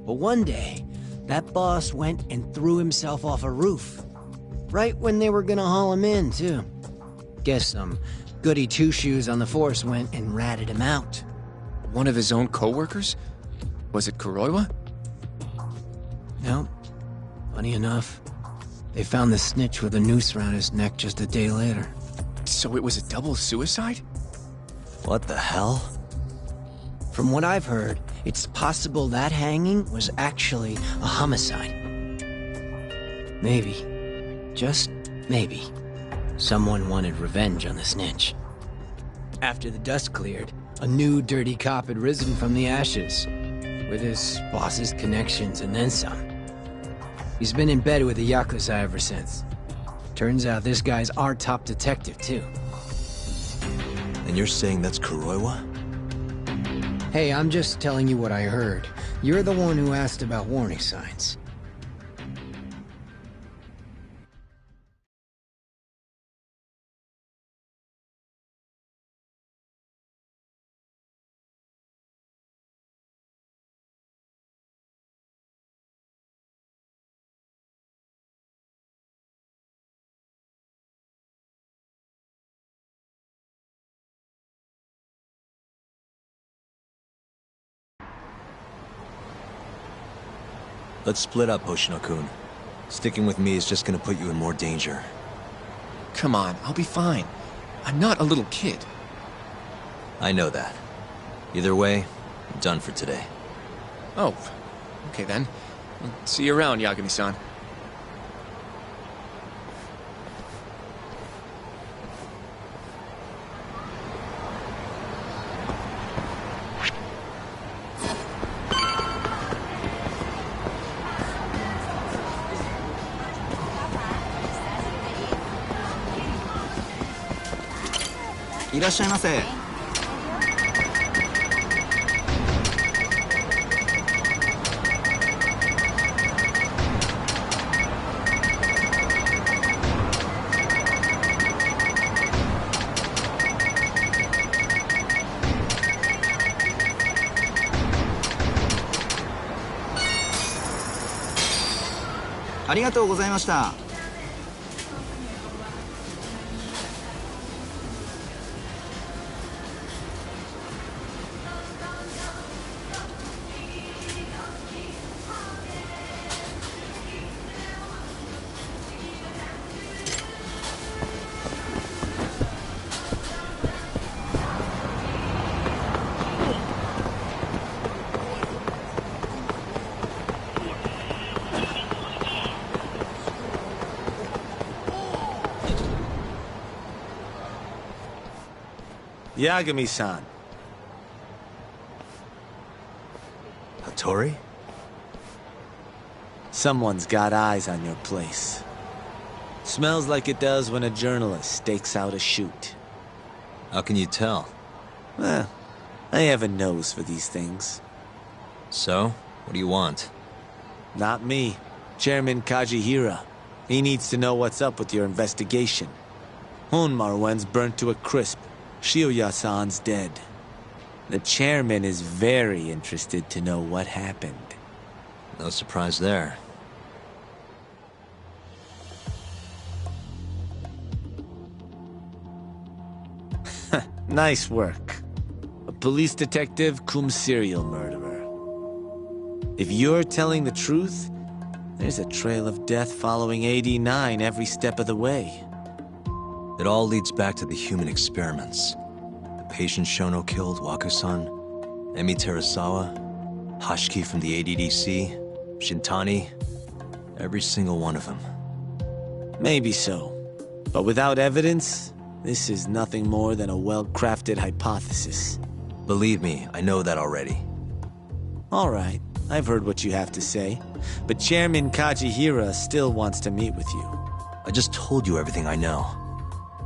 But one day, that boss went and threw himself off a roof. Right when they were gonna haul him in, too. Guess some goody two-shoes on the force went and ratted him out. One of his own co-workers? Was it Kuroiwa? No. Funny enough, they found the snitch with a noose around his neck just a day later. So it was a double suicide? What the hell? From what I've heard, it's possible that hanging was actually a homicide. Maybe, just maybe, someone wanted revenge on the snitch. After the dust cleared, a new dirty cop had risen from the ashes, with his boss's connections and then some. He's been in bed with the Yakuza ever since. Turns out this guy's our top detective, too. And you're saying that's Kuroiwa? Hey, I'm just telling you what I heard. You're the one who asked about warning signs. Let's split up, Hoshino-kun. Sticking with me is just gonna put you in more danger. Come on, I'll be fine. I'm not a little kid. I know that. Either way, I'm done for today. Oh, okay then. See you around, Yagami-san.いらっしゃいませ。ありがとうございました。Yagami-san. Hattori? Someone's got eyes on your place. Smells like it does when a journalist stakes out a shoot. How can you tell? Well, I have a nose for these things. So, what do you want? Not me. Chairman Kajihira. He needs to know what's up with your investigation. Honmarwen's burnt to a crisp. Shioya-san's dead. The chairman is very interested to know what happened. No surprise there. Nice work. A police detective cum serial murderer. If you're telling the truth, there's a trail of death following AD9 every step of the way. It all leads back to the human experiments. The patient Shono killed, Waku-san, Emi Terasawa, Hashiki from the ADDC, Shintani, every single one of them. Maybe so. But without evidence, this is nothing more than a well-crafted hypothesis. Believe me, I know that already. All right, I've heard what you have to say. But Chairman Kajihira still wants to meet with you. I just told you everything I know.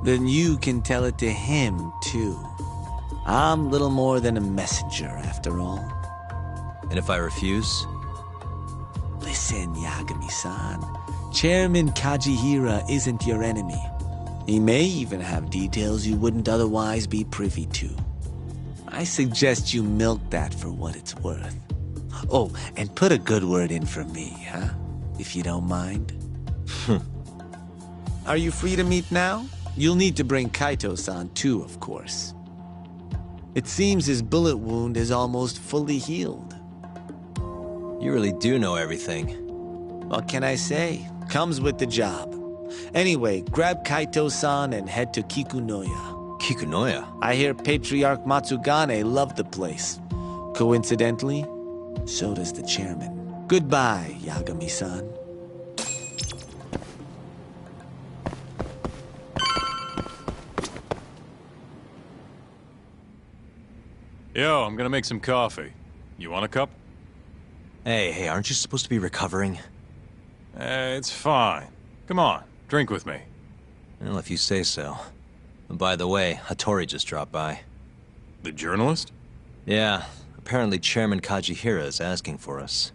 Then you can tell it to him, too. I'm little more than a messenger, after all. And if I refuse? Listen, Yagami-san. Chairman Kajihira isn't your enemy. He may even have details you wouldn't otherwise be privy to. I suggest you milk that for what it's worth. Oh, and put a good word in for me, huh? If you don't mind. Are you free to meet now? You'll need to bring Kaito-san too, of course. It seems his bullet wound is almost fully healed. You really do know everything. What can I say? Comes with the job. Anyway, grab Kaito-san and head to Kikunoya. Kikunoya? I hear Patriarch Matsugane loved the place. Coincidentally, so does the chairman. Goodbye, Yagami-san. Yo, I'm gonna make some coffee. You want a cup? Hey, aren't you supposed to be recovering? It's fine. Come on, drink with me. Well, if you say so. And by the way, Hattori just dropped by. The journalist? Yeah, apparently Chairman Kajihira is asking for us.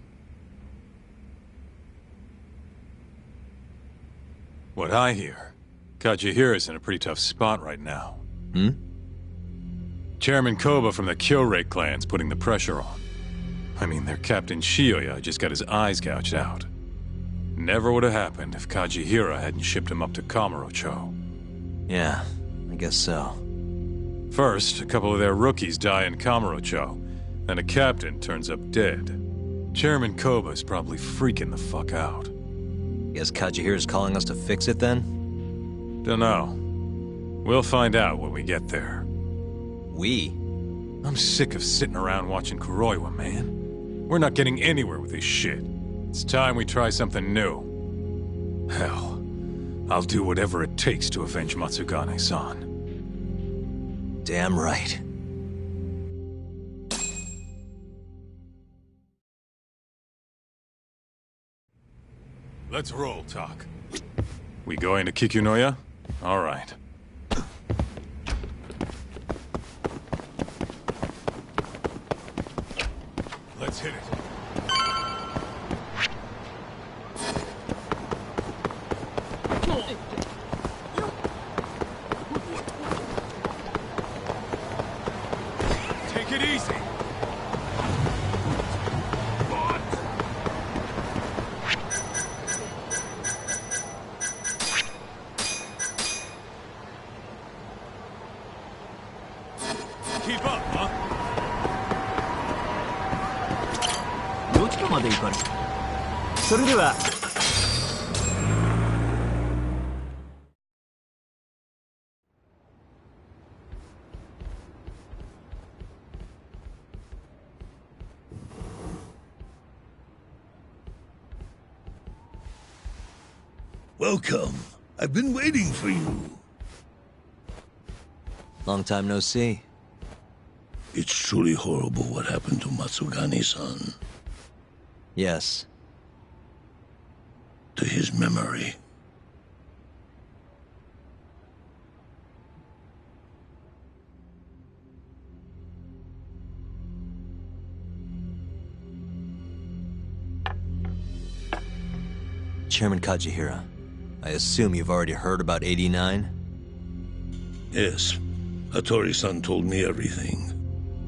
What I hear, Kajihira's in a pretty tough spot right now. Hmm? Chairman Koba from the Kyorei clan's putting the pressure on. I mean, their Captain Shioya just got his eyes gouged out. Never would have happened if Kajihira hadn't shipped him up to Kamurocho. Yeah, I guess so. First, a couple of their rookies die in Kamurocho, then a captain turns up dead. Chairman Koba's probably freaking the fuck out. Guess Kajihira's calling us to fix it then? Dunno. We'll find out when we get there. We? I'm sick of sitting around watching Kuroiwa, man. We're not getting anywhere with this shit. It's time we try something new. Hell, I'll do whatever it takes to avenge Matsugane-san. Damn right. Let's roll, Tak. We going to Kikunoya? All right. Let's hit it. Take it easy. Keep up, huh? どちらまで行かれる？それでは。Welcome. I've been waiting for you. Long time no see. It's truly horrible what happened to Matsugane-san. Yes. To his memory. Chairman Kajihira, I assume you've already heard about 89? Yes. Hattori-san told me everything.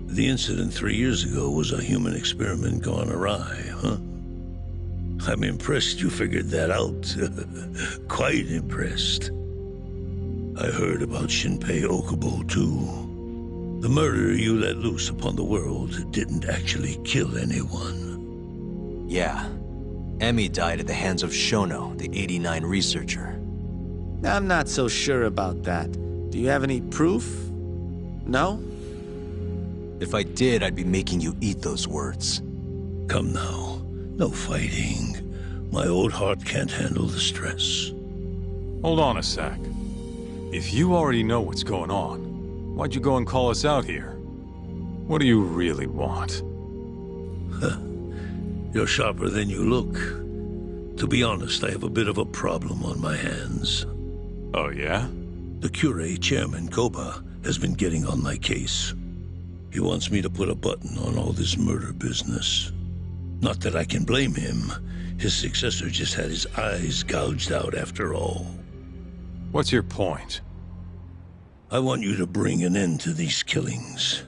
The incident 3 years ago was a human experiment gone awry, huh? I'm impressed you figured that out. Quite impressed. I heard about Shinpei Okubo, too. The murder you let loose upon the world didn't actually kill anyone. Yeah. Emi died at the hands of Shono, the 89 researcher. I'm not so sure about that. Do you have any proof? No? If I did, I'd be making you eat those words. Come now. No fighting. My old heart can't handle the stress. Hold on a sec. If you already know what's going on, why'd you go and call us out here? What do you really want? You're sharper than you look. To be honest, I have a bit of a problem on my hands. Oh, yeah? The Cure, Chairman Koba, has been getting on my case. He wants me to put a button on all this murder business. Not that I can blame him. His successor just had his eyes gouged out after all. What's your point? I want you to bring an end to these killings.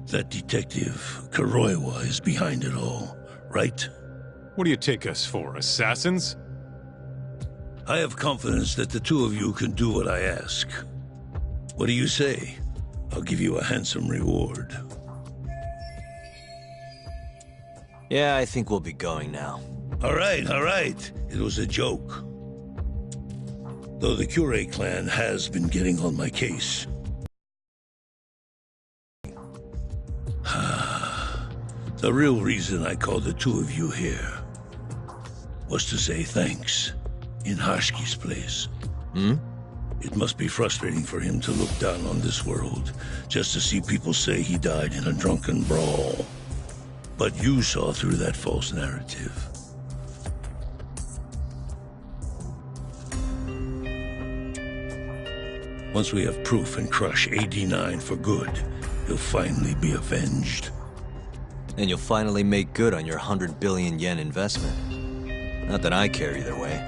That detective, Kuroiwa, is behind it all, right? What do you take us for, assassins? I have confidence that the two of you can do what I ask. What do you say? I'll give you a handsome reward. Yeah, I think we'll be going now. All right. It was a joke. Though the Cure clan has been getting on my case. The real reason I called the two of you here was to say thanks in Hashki's place. It must be frustrating for him to look down on this world just to see people say he died in a drunken brawl. But you saw through that false narrative. Once we have proof and crush AD9 for good, he'll finally be avenged. And you'll finally make good on your 100 billion yen investment. Not that I care either way.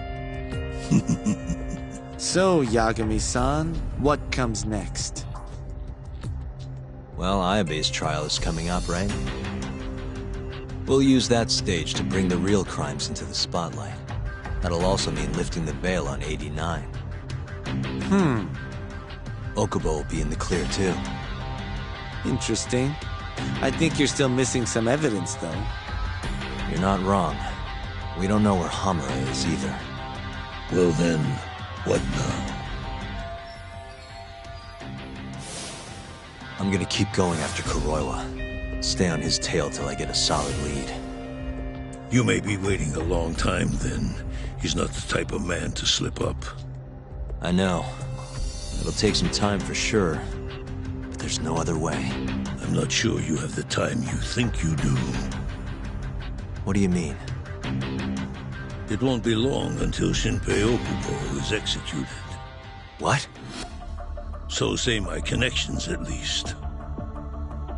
So, Yagami-san, what comes next? Well, Ayabe's trial is coming up, right? We'll use that stage to bring the real crimes into the spotlight. That'll also mean lifting the veil on 89. Okubo will be in the clear, too. Interesting. I think you're still missing some evidence, though. You're not wrong. We don't know where Hamura is, either. Well then, what now? I'm gonna keep going after Kuroiwa. Stay on his tail till I get a solid lead. You may be waiting a long time, then. He's not the type of man to slip up. I know. It'll take some time for sure. But there's no other way. I'm not sure you have the time you think you do. What do you mean? It won't be long until Shinpei Okubo is executed. What? So say my connections, at least.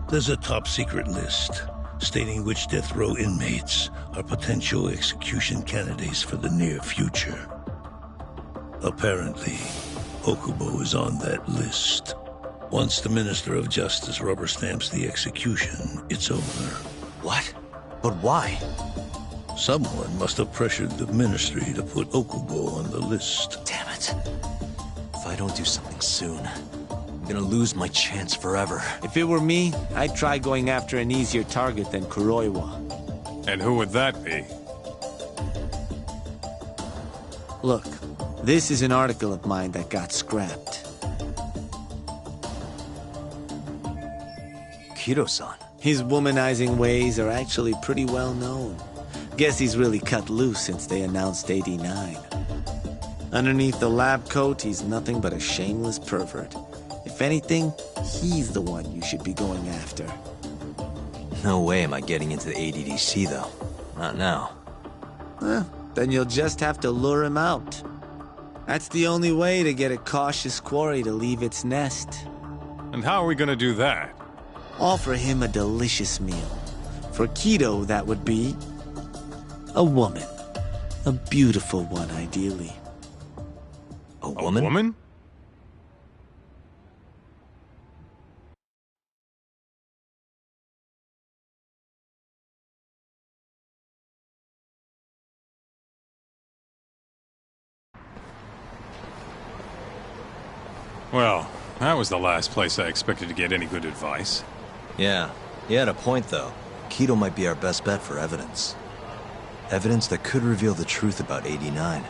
There's a top-secret list stating which death row inmates are potential execution candidates for the near future. Apparently, Okubo is on that list. Once the Minister of Justice rubber stamps the execution, it's over. What? But why? Someone must have pressured the Ministry to put Okubo on the list. Damn it. If I don't do something soon, I'm gonna lose my chance forever. If it were me, I'd try going after an easier target than Kuroiwa. And who would that be? Look, this is an article of mine that got scrapped. Kido-san. His womanizing ways are actually pretty well known. Guess he's really cut loose since they announced 89. Underneath the lab coat, he's nothing but a shameless pervert. If If anything, he's the one you should be going after. No way am I getting into the ADDC, though. Not now. Then you'll just have to lure him out. That's the only way to get a cautious quarry to leave its nest. And how are we gonna do that? Offer him a delicious meal. For Kido, that would be a woman. A beautiful one, ideally. A woman? A woman? Well, that was the last place I expected to get any good advice. Yeah, he had a point, though. Kido might be our best bet for evidence. Evidence that could reveal the truth about 89.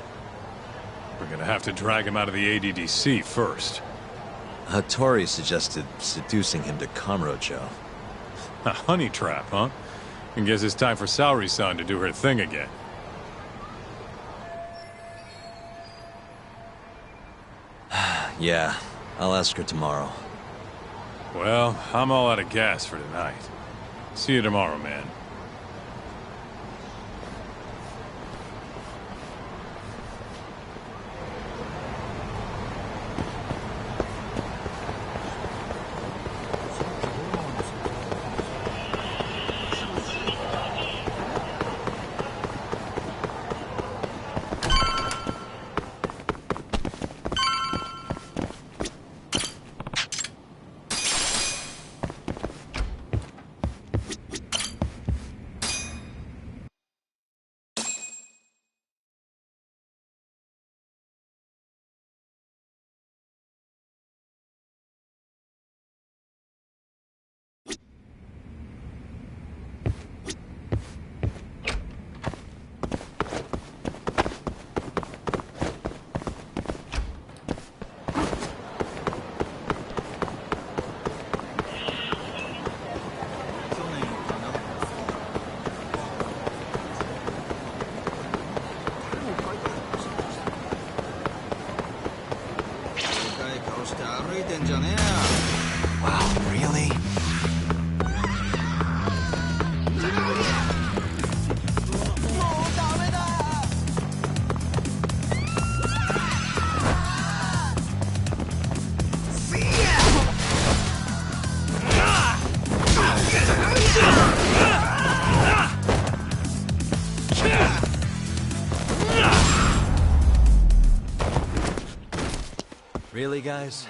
We're gonna have to drag him out of the ADDC first. Hattori suggested seducing him to Kamurocho. A honey trap, huh? I guess it's time for Saori-san to do her thing again. Yeah, I'll ask her tomorrow. Well, I'm all out of gas for tonight. See you tomorrow, man. Wow, really? Really, guys?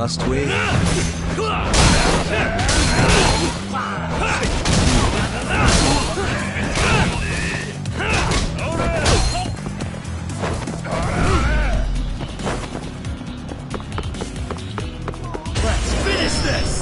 Must we? Let's finish this!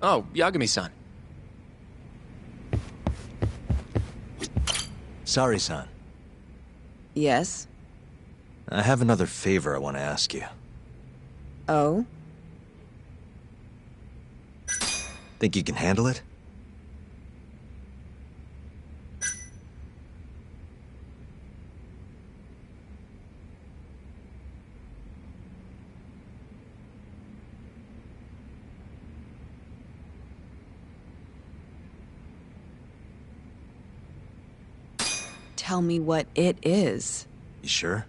Oh, Yagami-san. Sorry-san. Yes? I have another favor I want to ask you. Oh? Think you can handle it? Tell me what it is. You sure?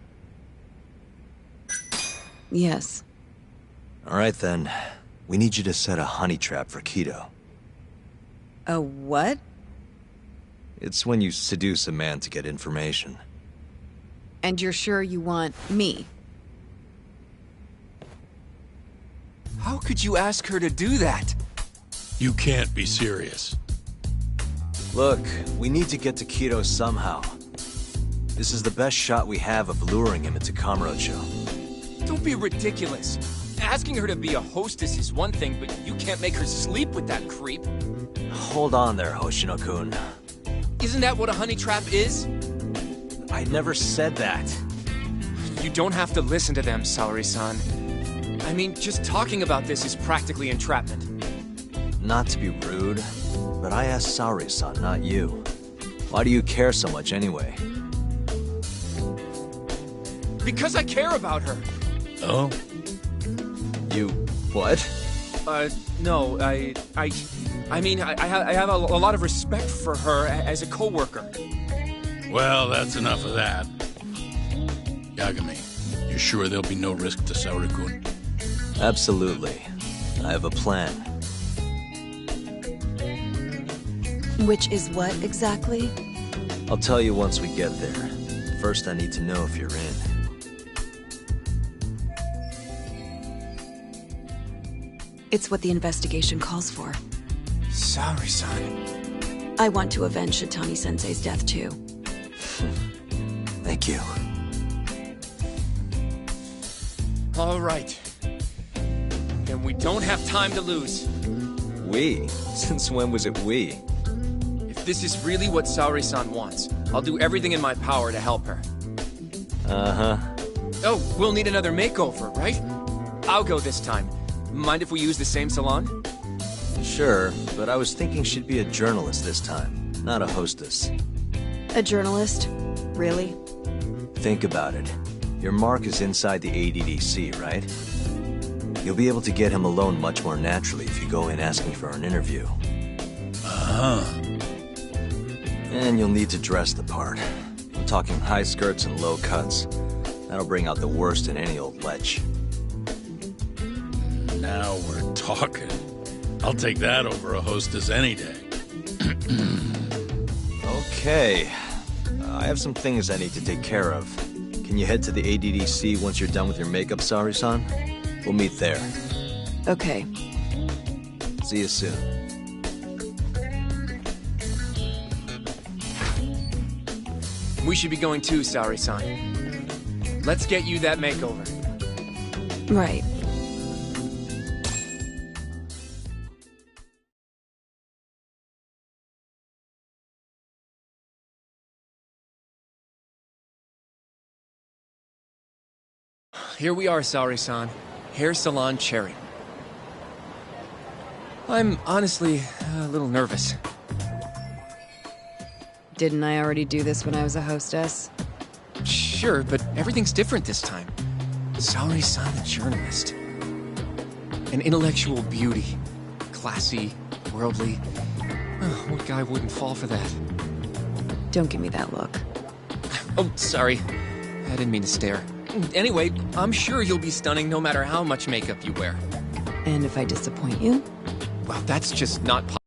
Yes. All right then. We need you to set a honey trap for Kido. A what? It's when you seduce a man to get information. And you're sure you want me? How could you ask her to do that? You can't be serious. Look, we need to get to Kido somehow. This is the best shot we have of luring him into Kamurocho. Don't be ridiculous. Asking her to be a hostess is one thing, but you can't make her sleep with that creep. Hold on there, Hoshino-kun. Isn't that what a honey trap is? I never said that. You don't have to listen to them, Saori-san. I mean, just talking about this is practically entrapment. Not to be rude, but I asked Saori-san, not you. Why do you care so much anyway? Because I care about her. Oh? You... what? No, I mean, I have a lot of respect for her as a co-worker. Well, that's enough of that. Yagami, you sure there'll be no risk to Saori-kun? Absolutely. I have a plan. Which is what, exactly? I'll tell you once we get there. First, I need to know if you're in. It's what the investigation calls for. Saori-san. I want to avenge Shitani-sensei's death, too. Thank you. All right. Then we don't have time to lose. We? Since when was it we? If this is really what Saori-san wants, I'll do everything in my power to help her. Uh-huh. Oh, we'll need another makeover, right? I'll go this time. Mind if we use the same salon? Sure, but I was thinking she'd be a journalist this time, not a hostess. A journalist? Really? Think about it. Your mark is inside the ADDC, right? You'll be able to get him alone much more naturally if you go in asking for an interview. Uh-huh. And you'll need to dress the part. I'm talking high skirts and low cuts. That'll bring out the worst in any old lech. Now we're talking. I'll take that over a hostess any day. Okay. I have some things I need to take care of. Can you head to the ADDC once you're done with your makeup, Saori-san? We'll meet there. Okay. See you soon. We should be going too, Saori-san. Let's get you that makeover. Right. Here we are, Saori-san. Hair Salon Cherry. I'm honestly a little nervous. Didn't I already do this when I was a hostess? Sure, but everything's different this time. Saori-san, a journalist. An intellectual beauty. Classy, worldly. Oh, what guy wouldn't fall for that? Don't give me that look. Oh, sorry. I didn't mean to stare. Anyway, I'm sure you'll be stunning no matter how much makeup you wear. And if I disappoint you? Well, that's just not possible.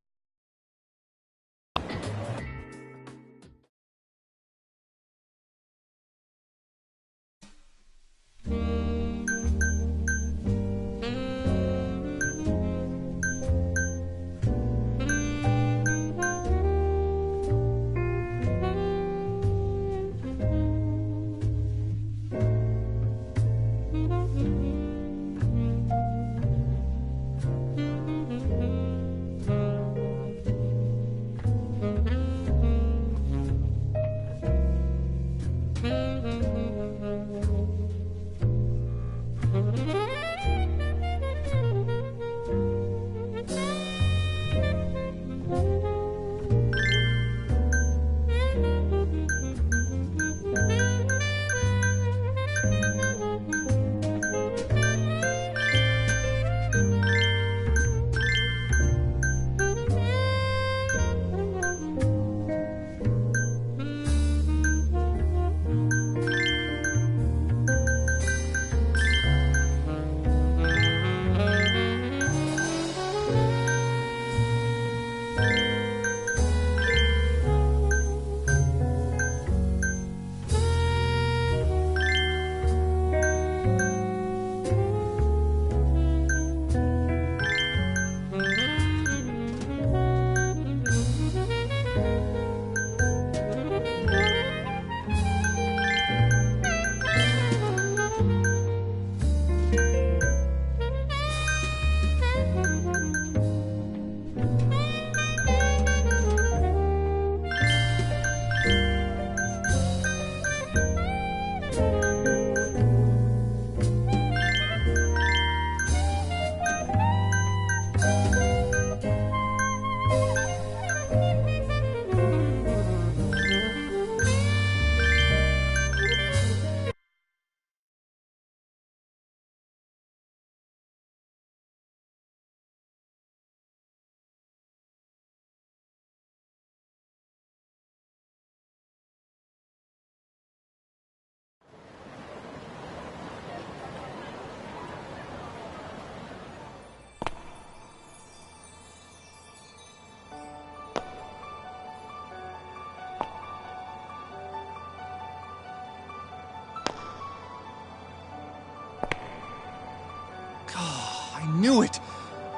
knew it!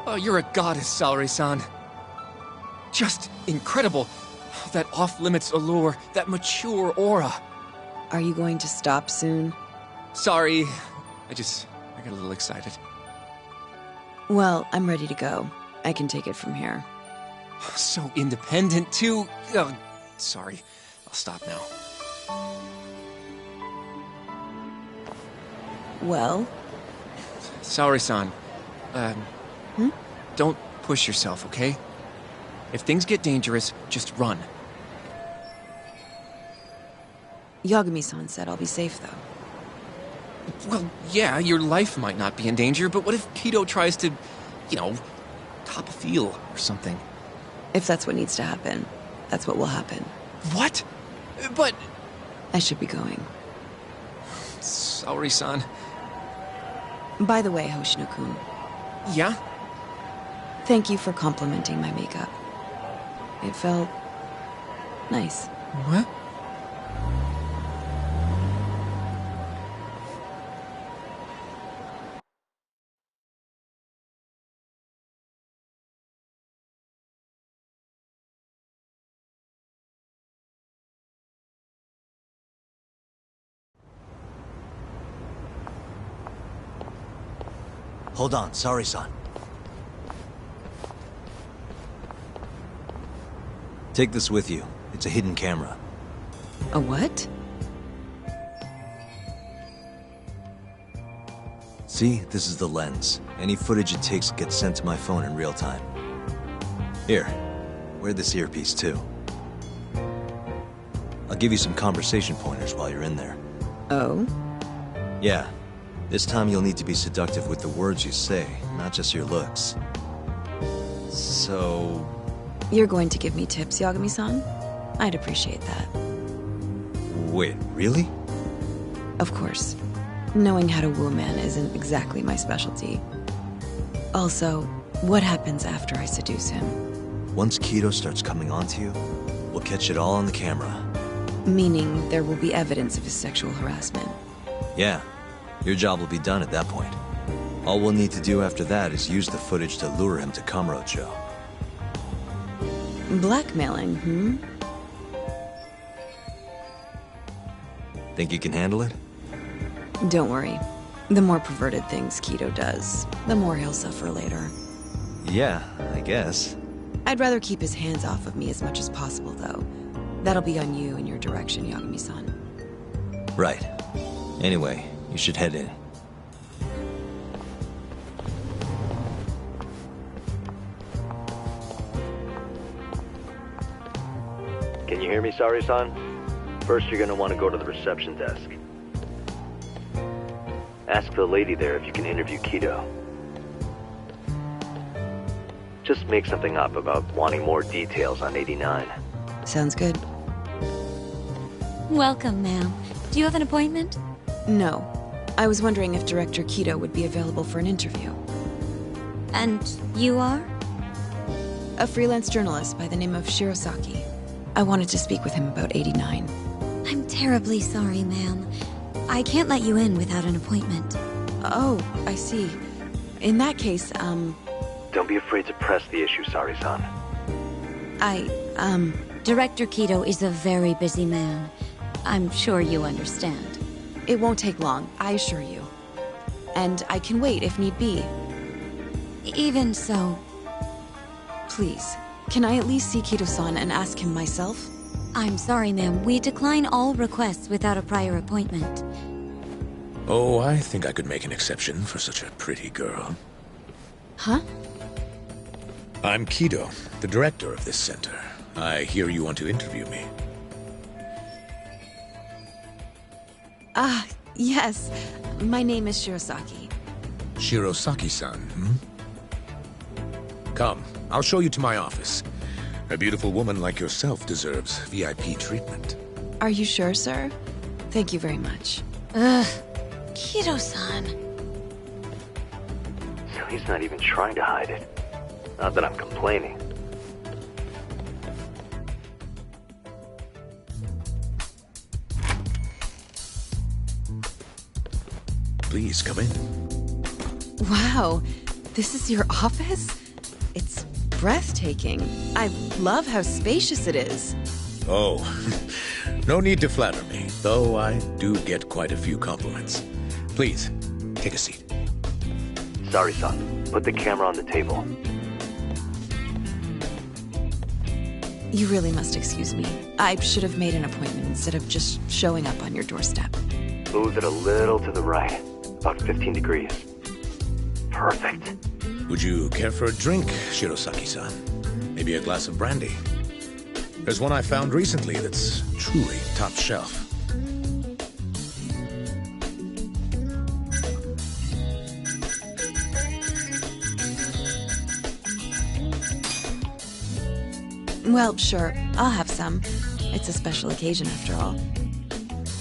Oh, you're a goddess, Saori-san. Just incredible. That off-limits allure, that mature aura. Are you going to stop soon? Sorry. I got a little excited. Well, I'm ready to go. I can take it from here. So independent, too. Oh, sorry. I'll stop now. Well? Saori-san, don't push yourself, okay? If things get dangerous, just run. Yagami-san said I'll be safe, though. Well, yeah, your life might not be in danger, but what if Kido tries to, top a field or something? If that's what needs to happen, that's what will happen. What? But... I should be going. Saori-san. By the way, Hoshino-kun. Yeah? Thank you for complimenting my makeup. It felt... nice. What? Hold on, Saori-san. Take this with you. It's a hidden camera. A what? See, this is the lens. Any footage it takes gets sent to my phone in real time. Here, wear this earpiece too. I'll give you some conversation pointers while you're in there. Oh? Yeah. This time you'll need to be seductive with the words you say, not just your looks. So... You're going to give me tips, Yagami-san? I'd appreciate that. Wait, really? Of course. Knowing how to woo a man isn't exactly my specialty. Also, what happens after I seduce him? Once Kido starts coming onto you, we'll catch it all on the camera. Meaning there will be evidence of his sexual harassment. Yeah. Your job will be done at that point. All we'll need to do after that is use the footage to lure him to Kamurocho. Blackmailing, Think you can handle it? Don't worry. The more perverted things Kido does, the more he'll suffer later. Yeah, I guess. I'd rather keep his hands off of me as much as possible, though. That'll be on you and your direction, Yagami-san. Right. Anyway, you should head in. Can you hear me, Saori-san? First, you're gonna want to go to the reception desk. Ask the lady there if you can interview Kido. Just make something up about wanting more details on 89. Sounds good. Welcome, ma'am. Do you have an appointment? No. I was wondering if Director Kido would be available for an interview. And you are? A freelance journalist by the name of Shirosaki. I wanted to speak with him about 89. I'm terribly sorry, ma'am. I can't let you in without an appointment. Oh, I see. In that case, Don't be afraid to press the issue, Saori-san. Director Kido is a very busy man. I'm sure you understand. It won't take long, I assure you. And I can wait if need be. Even so... Please, can I at least see Kido-san and ask him myself? I'm sorry, ma'am. We decline all requests without a prior appointment. Oh, I think I could make an exception for such a pretty girl. Huh? I'm Kido, the director of this center. I hear you want to interview me. Ah, yes. My name is Shirosaki. Shirosaki-san, Come, I'll show you to my office. A beautiful woman like yourself deserves VIP treatment. Are you sure, sir? Thank you very much. Ugh. Kido-san. So he's not even trying to hide it. Not that I'm complaining. Please, come in. Wow. This is your office? It's breathtaking. I love how spacious it is. Oh, no need to flatter me, though I do get quite a few compliments. Please, take a seat. Sorry, son. Put the camera on the table. You really must excuse me. I should have made an appointment instead of just showing up on your doorstep. Move it a little to the right. About 15 degrees. Perfect. Would you care for a drink, Shirosaki-san? Maybe a glass of brandy? There's one I found recently that's truly top shelf. Well, sure. I'll have some. It's a special occasion after all.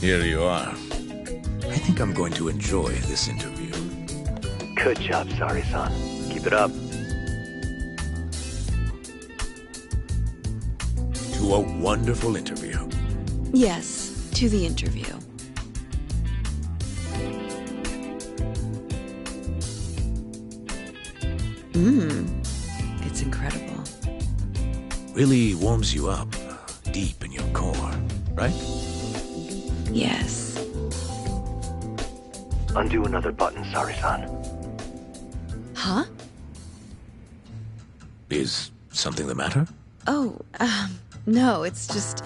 Here you are. I think I'm going to enjoy this interview. Good job, Sari-san. Keep it up. To a wonderful interview. Yes, to the interview. It's incredible. Really warms you up deep in your core, right? Yes. Undo another button, Sari-san. Huh? Is something the matter? Oh, no, it's just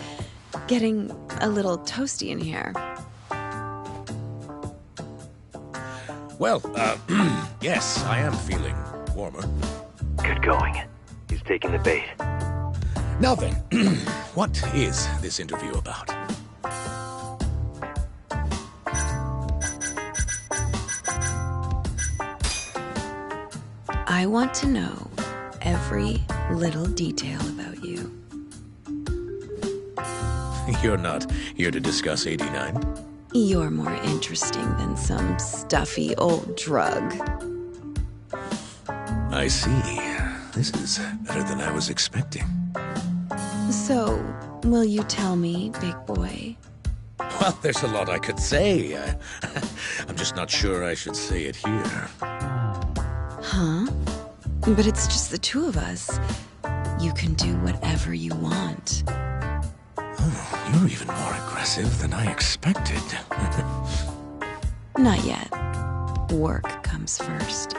getting a little toasty in here. Well, yes, I am feeling warmer. Good going. He's taking the bait. Now then, what is this interview about? I want to know every little detail about you. You're not here to discuss 89? You're more interesting than some stuffy old drug. I see. This is better than I was expecting. So, will you tell me, big boy? Well, there's a lot I could say. I'm just not sure I should say it here. Huh? But it's just the two of us. You can do whatever you want. Oh, you're even more aggressive than I expected. Not yet. Work comes first.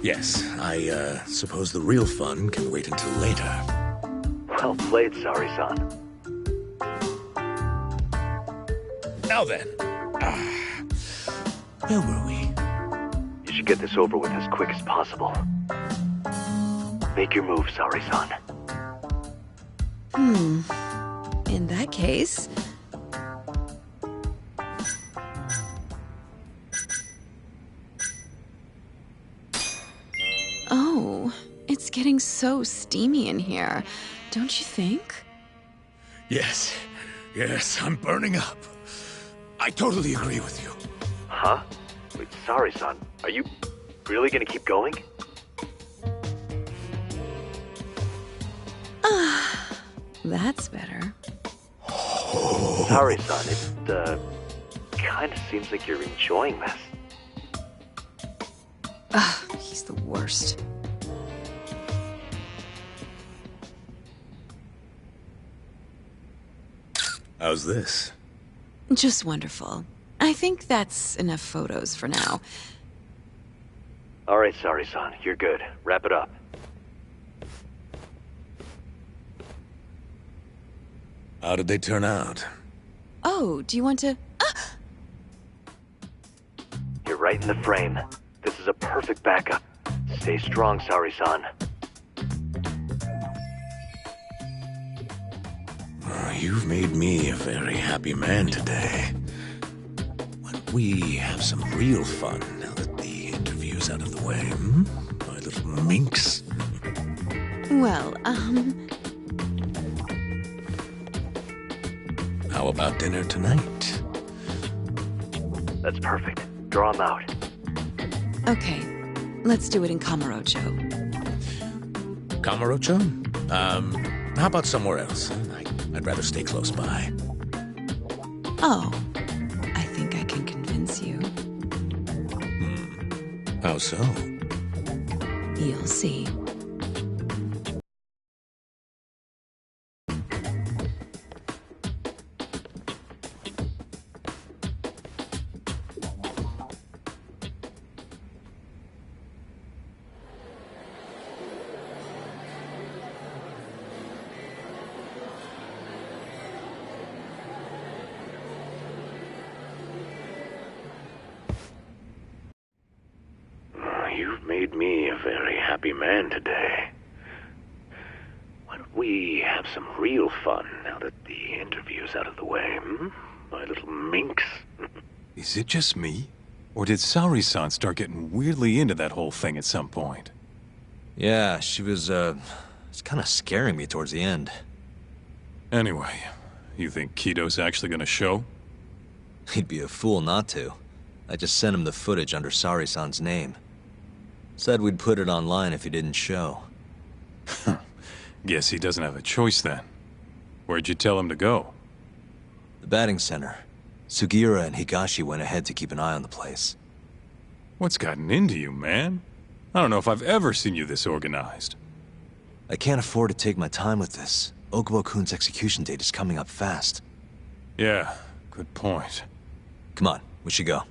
Yes, I suppose the real fun can wait until later. Well played, Sari-san. Now then. Where were we? You should get this over with as quick as possible. Make your move, Sari-san. In that case... Oh, it's getting so steamy in here, don't you think? Yes, I'm burning up. I totally agree with you. Huh? Wait, Sari-san, are you really gonna keep going? That's better. Sari-san, it, kinda seems like you're enjoying this. He's the worst. How's this? Just wonderful. I think that's enough photos for now. All right, Sari-san, you're good. Wrap it up. How did they turn out? Oh, do you want to... You're right in the frame. This is a perfect backup. Stay strong, Sari-san. You've made me a very happy man today. Why don't we have some real fun now that the interview's out of the way, my little minx? Well, How about dinner tonight? That's perfect. Draw him out. Okay, let's do it in Kamurocho. Kamurocho? How about somewhere else? I'd rather stay close by. Oh, I think I can convince you. How so? You'll see. You've made me a very happy man today. Why don't we have some real fun now that the interview's out of the way, my little minx? Is it just me? Or did Saori-san start getting weirdly into that whole thing at some point? Yeah, she was, it's kind of scaring me towards the end. Anyway, you think Kido's actually gonna show? He'd be a fool not to. I just sent him the footage under Saori-san's name. Said we'd put it online if he didn't show. Guess he doesn't have a choice then. Where'd you tell him to go? The batting center. Sugiura and Higashi went ahead to keep an eye on the place. What's gotten into you, man? I don't know if I've ever seen you this organized. I can't afford to take my time with this. Okubo-kun's execution date is coming up fast. Yeah, good point. Come on, we should go.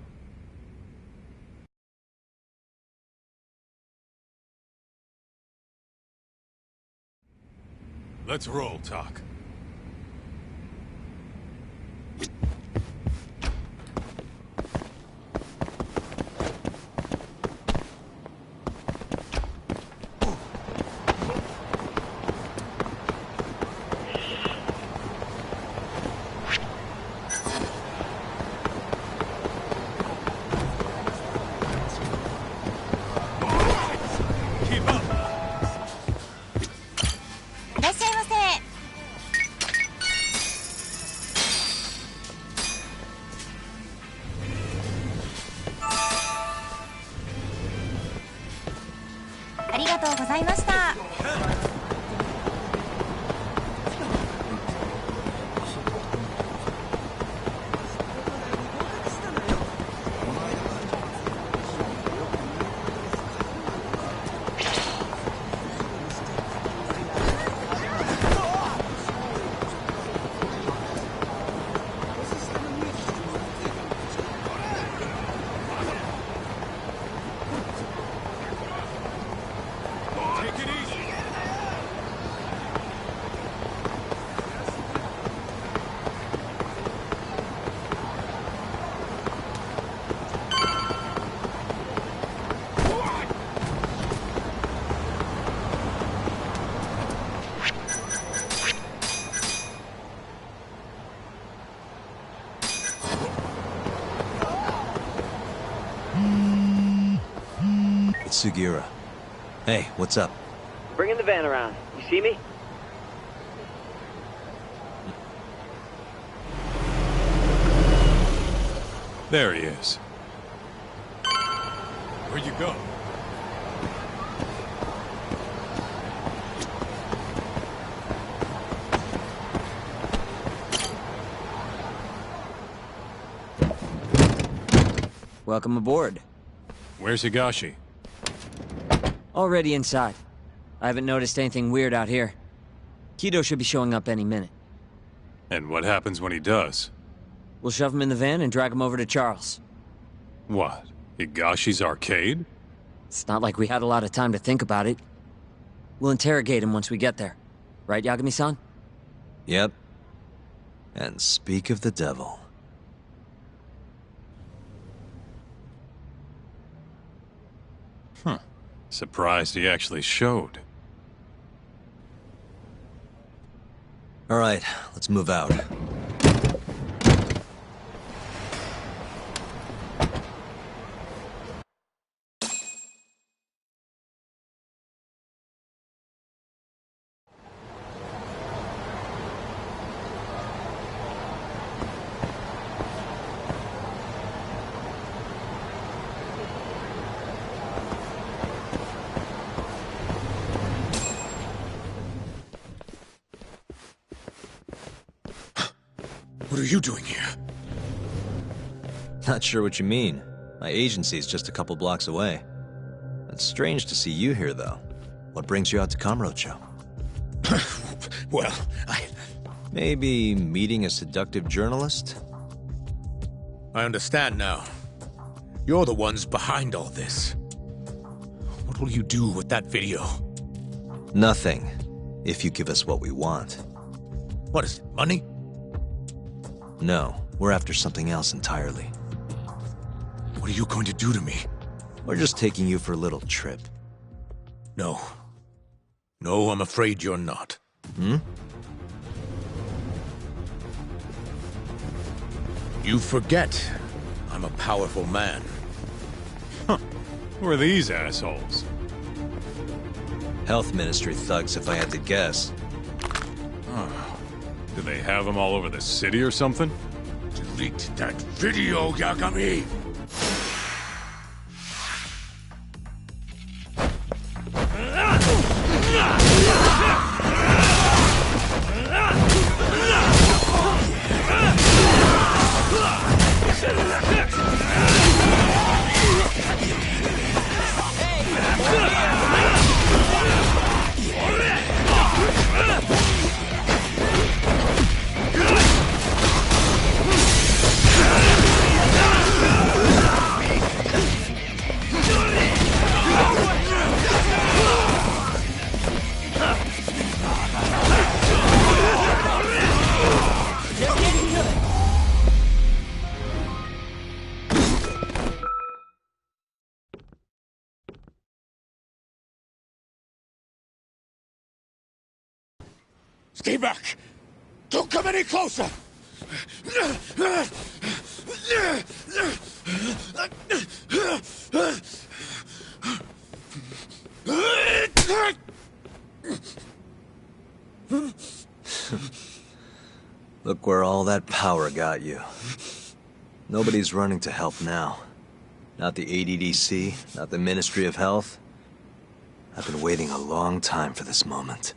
Let's roll, Talk. Sugiura. Hey, what's up? Bringing the van around. You see me? There he is. Where'd you go? Welcome aboard. Where's Higashi? Already inside. I haven't noticed anything weird out here. Kido should be showing up any minute. And what happens when he does? We'll shove him in the van and drag him over to Charles. What? Higashi's arcade? It's not like we had a lot of time to think about it. We'll interrogate him once we get there. Right, Yagami-san? Yep. And speak of the devil. Surprised he actually showed. All right, let's move out. What are you doing here? Not sure what you mean. My agency's just a couple blocks away. It's strange to see you here, though. What brings you out to Kamurocho? Well, Maybe meeting a seductive journalist? I understand now. You're the ones behind all this. What will you do with that video? Nothing, if you give us what we want. What is it, money? No, we're after something else entirely. What are you going to do to me? We're just taking you for a little trip. No. No, I'm afraid you're not. Hmm? You forget I'm a powerful man. Huh. Who are these assholes? Health Ministry thugs, if I had to guess. Oh. Do they have them all over the city or something? Delete that video, Yagami! Stay back! Don't come any closer! Look where all that power got you. Nobody's running to help now. Not the ADDC, not the Ministry of Health. I've been waiting a long time for this moment.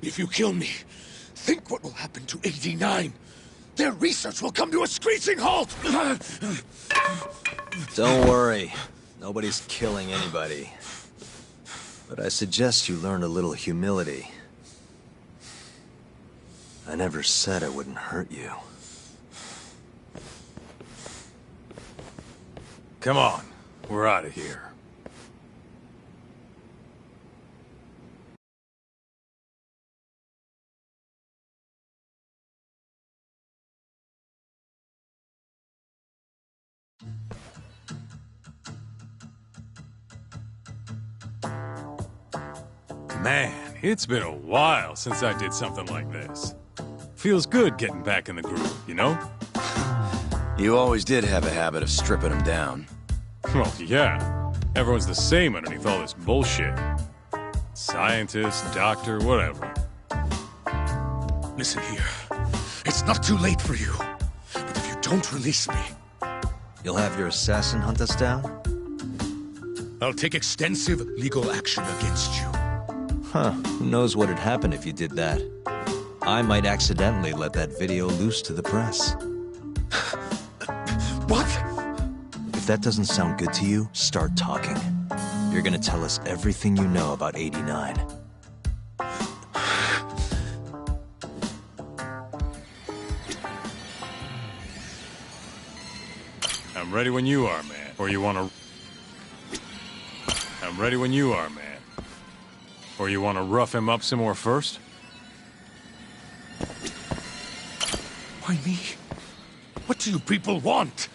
If you kill me, think what will happen to 89. Their research will come to a screeching halt! Don't worry. Nobody's killing anybody. But I suggest you learn a little humility. I never said I wouldn't hurt you. Come on, we're out of here. Man, it's been a while since I did something like this. Feels good getting back in the groove, you know? You always did have a habit of stripping them down. Well, yeah. Everyone's the same underneath all this bullshit. Scientist, doctor, whatever. Listen here. It's not too late for you. But if you don't release me... You'll have your assassin hunt us down? I'll take extensive legal action against you. Huh. Who knows what'd happen if you did that? I might accidentally let that video loose to the press. What? If that doesn't sound good to you, start talking. You're gonna tell us everything you know about 89. I'm ready when you are, man. Or you wanna... I'm ready when you are, man. Or you wanna rough him up some more first? Why me? What do you people want?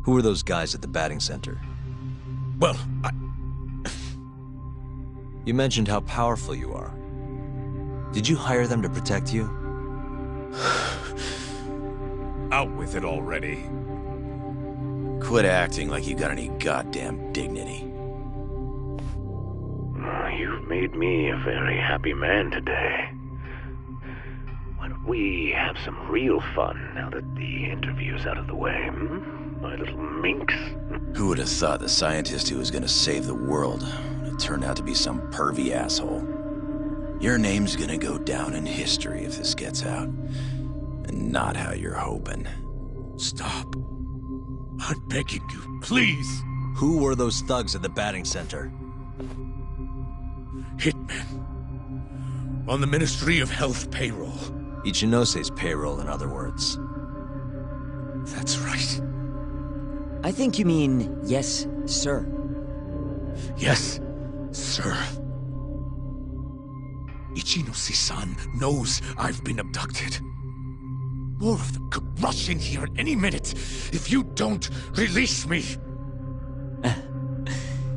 Who are those guys at the batting center? Well, You mentioned how powerful you are. Did you hire them to protect you? Out with it already. Quit acting like you got any goddamn dignity. You've made me a very happy man today. Why don't we have some real fun now that the interview's out of the way, my little minx? Who would have thought the scientist who was gonna save the world would turn out to be some pervy asshole? Your name's gonna go down in history if this gets out. And not how you're hoping. Stop. I'm begging you, please. Who were those thugs at the batting center? Hitmen. On the Ministry of Health payroll. Ichinose's payroll, in other words. That's right. I think you mean, yes, sir. Yes, sir. Ichinose-san knows I've been abducted. More of them could rush in here at any minute if you don't release me.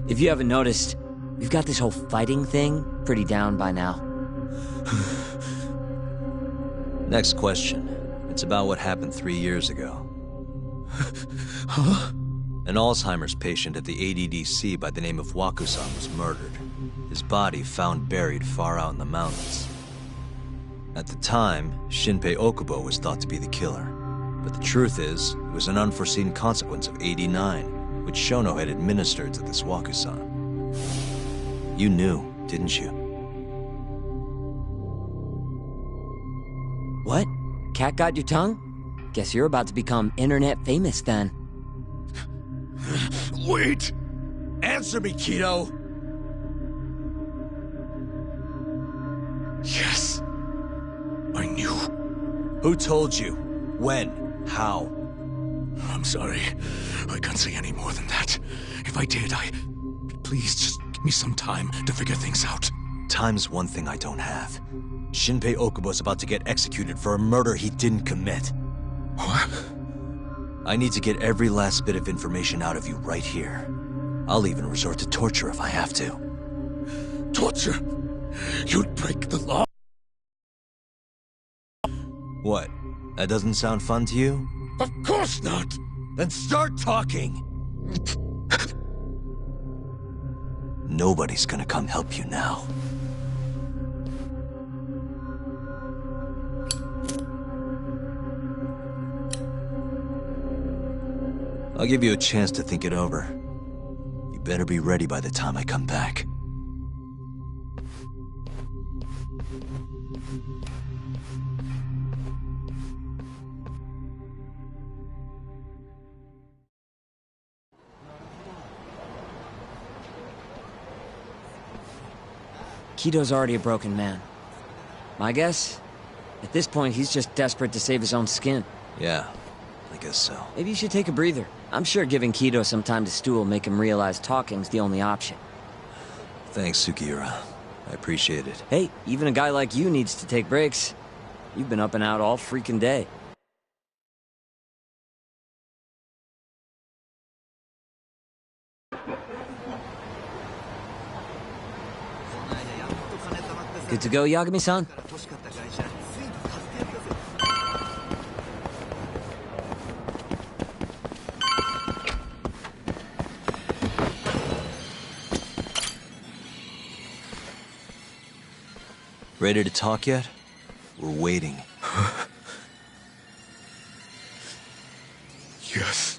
If you haven't noticed, we've got this whole fighting thing pretty down by now. Next question. It's about what happened 3 years ago. Huh? An Alzheimer's patient at the ADDC by the name of Waku-san was murdered. His body found buried far out in the mountains. At the time, Shinpei Okubo was thought to be the killer. But the truth is, it was an unforeseen consequence of 89, which Shono had administered to this Waku-san. You knew, didn't you? What? Cat got your tongue? Guess you're about to become internet famous then. Wait! Answer me, Kido! Yes. I knew. Who told you? When? How? I'm sorry. I can't say any more than that. If I did, Please, just give me some time to figure things out. Time's one thing I don't have. Shinpei Okubo's about to get executed for a murder he didn't commit. What? I need to get every last bit of information out of you right here. I'll even resort to torture if I have to. Torture? You'd break the law? What? That doesn't sound fun to you? Of course not! Then start talking! Nobody's gonna come help you now. I'll give you a chance to think it over. You better be ready by the time I come back. Kido's already a broken man. My guess? At this point, he's just desperate to save his own skin. Yeah, I guess so. Maybe you should take a breather. I'm sure giving Kido some time to stew will make him realize talking's the only option. Thanks, Sugiura. I appreciate it. Hey, even a guy like you needs to take breaks. You've been up and out all freaking day. Good to go, Yagami-san? Ready to talk yet? We're waiting. Yes.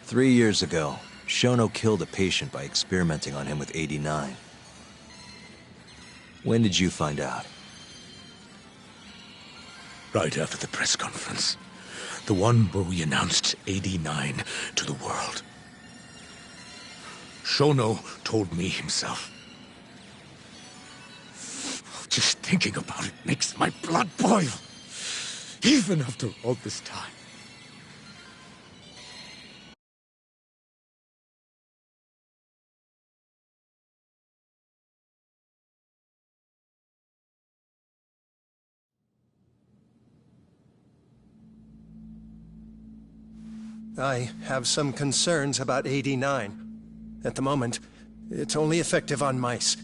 3 years ago, Shono killed a patient by experimenting on him with 89. When did you find out? Right after the press conference. The one where we announced 89 to the world. Shono told me himself. Just thinking about it makes my blood boil. Even after all this time. I have some concerns about 89. At the moment, it's only effective on mice.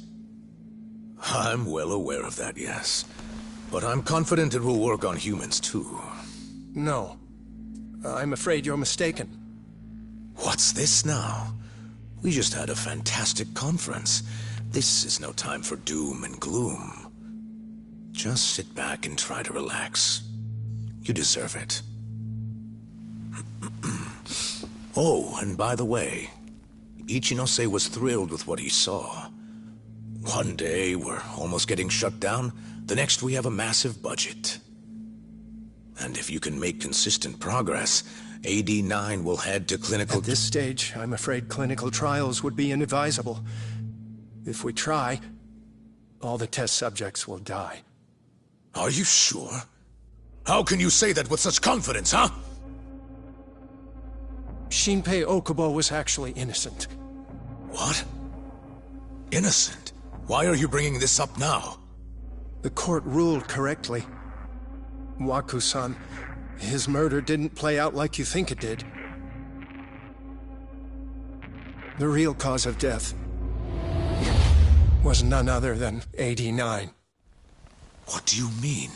I'm well aware of that, yes. But I'm confident it will work on humans, too. No. I'm afraid you're mistaken. What's this now? We just had a fantastic conference. This is no time for doom and gloom. Just sit back and try to relax. You deserve it. Oh, and by the way, Ichinose was thrilled with what he saw. One day, we're almost getting shut down. The next, we have a massive budget. And if you can make consistent progress, AD9 will head to clinical... At this stage, I'm afraid clinical trials would be inadvisable. If we try, all the test subjects will die. Are you sure? How can you say that with such confidence, huh? Shinpei Okubo was actually innocent. What? Innocent? Why are you bringing this up now? The court ruled correctly. Waku-san, his murder didn't play out like you think it did. The real cause of death was none other than AD9. What do you mean?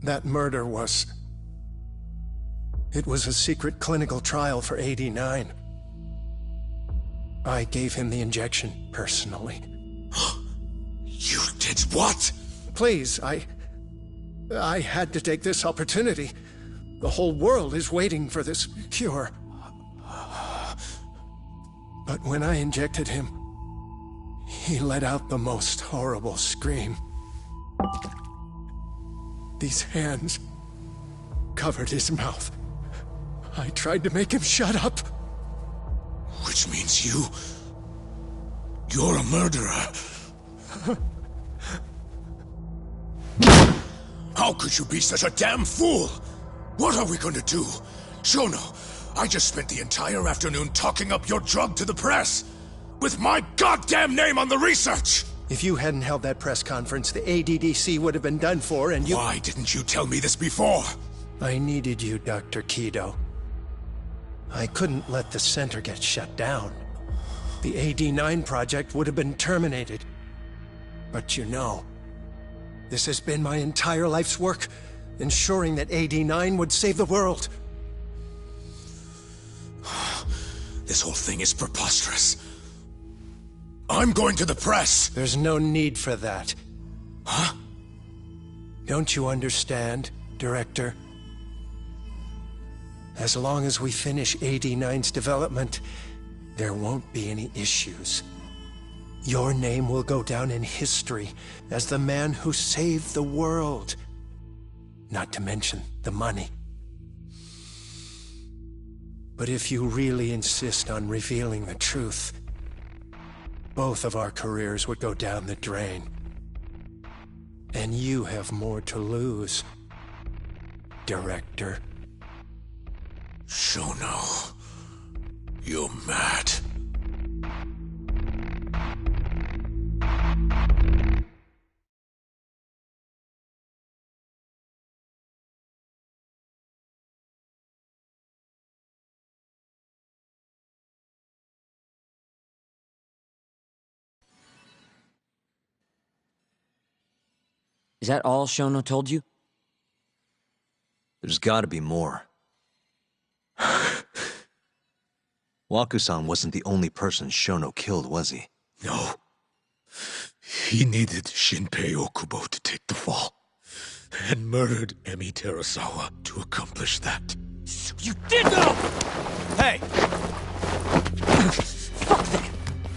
That murder was... It was a secret clinical trial for AD9. I gave him the injection, personally. You did what? Please, I had to take this opportunity. The whole world is waiting for this cure. But when I injected him, he let out the most horrible scream. These hands covered his mouth. I tried to make him shut up. Which means you're a murderer. How could you be such a damn fool? What are we going to do? Shono, I just spent the entire afternoon talking up your drug to the press, with my goddamn name on the research! If you hadn't held that press conference, the ADDC would have been done for, and you... Why didn't you tell me this before? I needed you, Dr. Kido. I couldn't let the center get shut down. The AD9 project would have been terminated. But you know, this has been my entire life's work, ensuring that AD9 would save the world. This whole thing is preposterous. I'm going to the press! There's no need for that. Huh? Don't you understand, Director? As long as we finish AD9's development, there won't be any issues. Your name will go down in history as the man who saved the world. Not to mention the money. But if you really insist on revealing the truth, both of our careers would go down the drain. And you have more to lose, Director. Shono, you're mad. Is that all Shono told you? There's gotta be more. Waku-san wasn't the only person Shono killed, was he? No. He needed Shinpei Okubo to take the fall, and murdered Emi Terasawa to accomplish that. So you did know! Hey! Fuck that!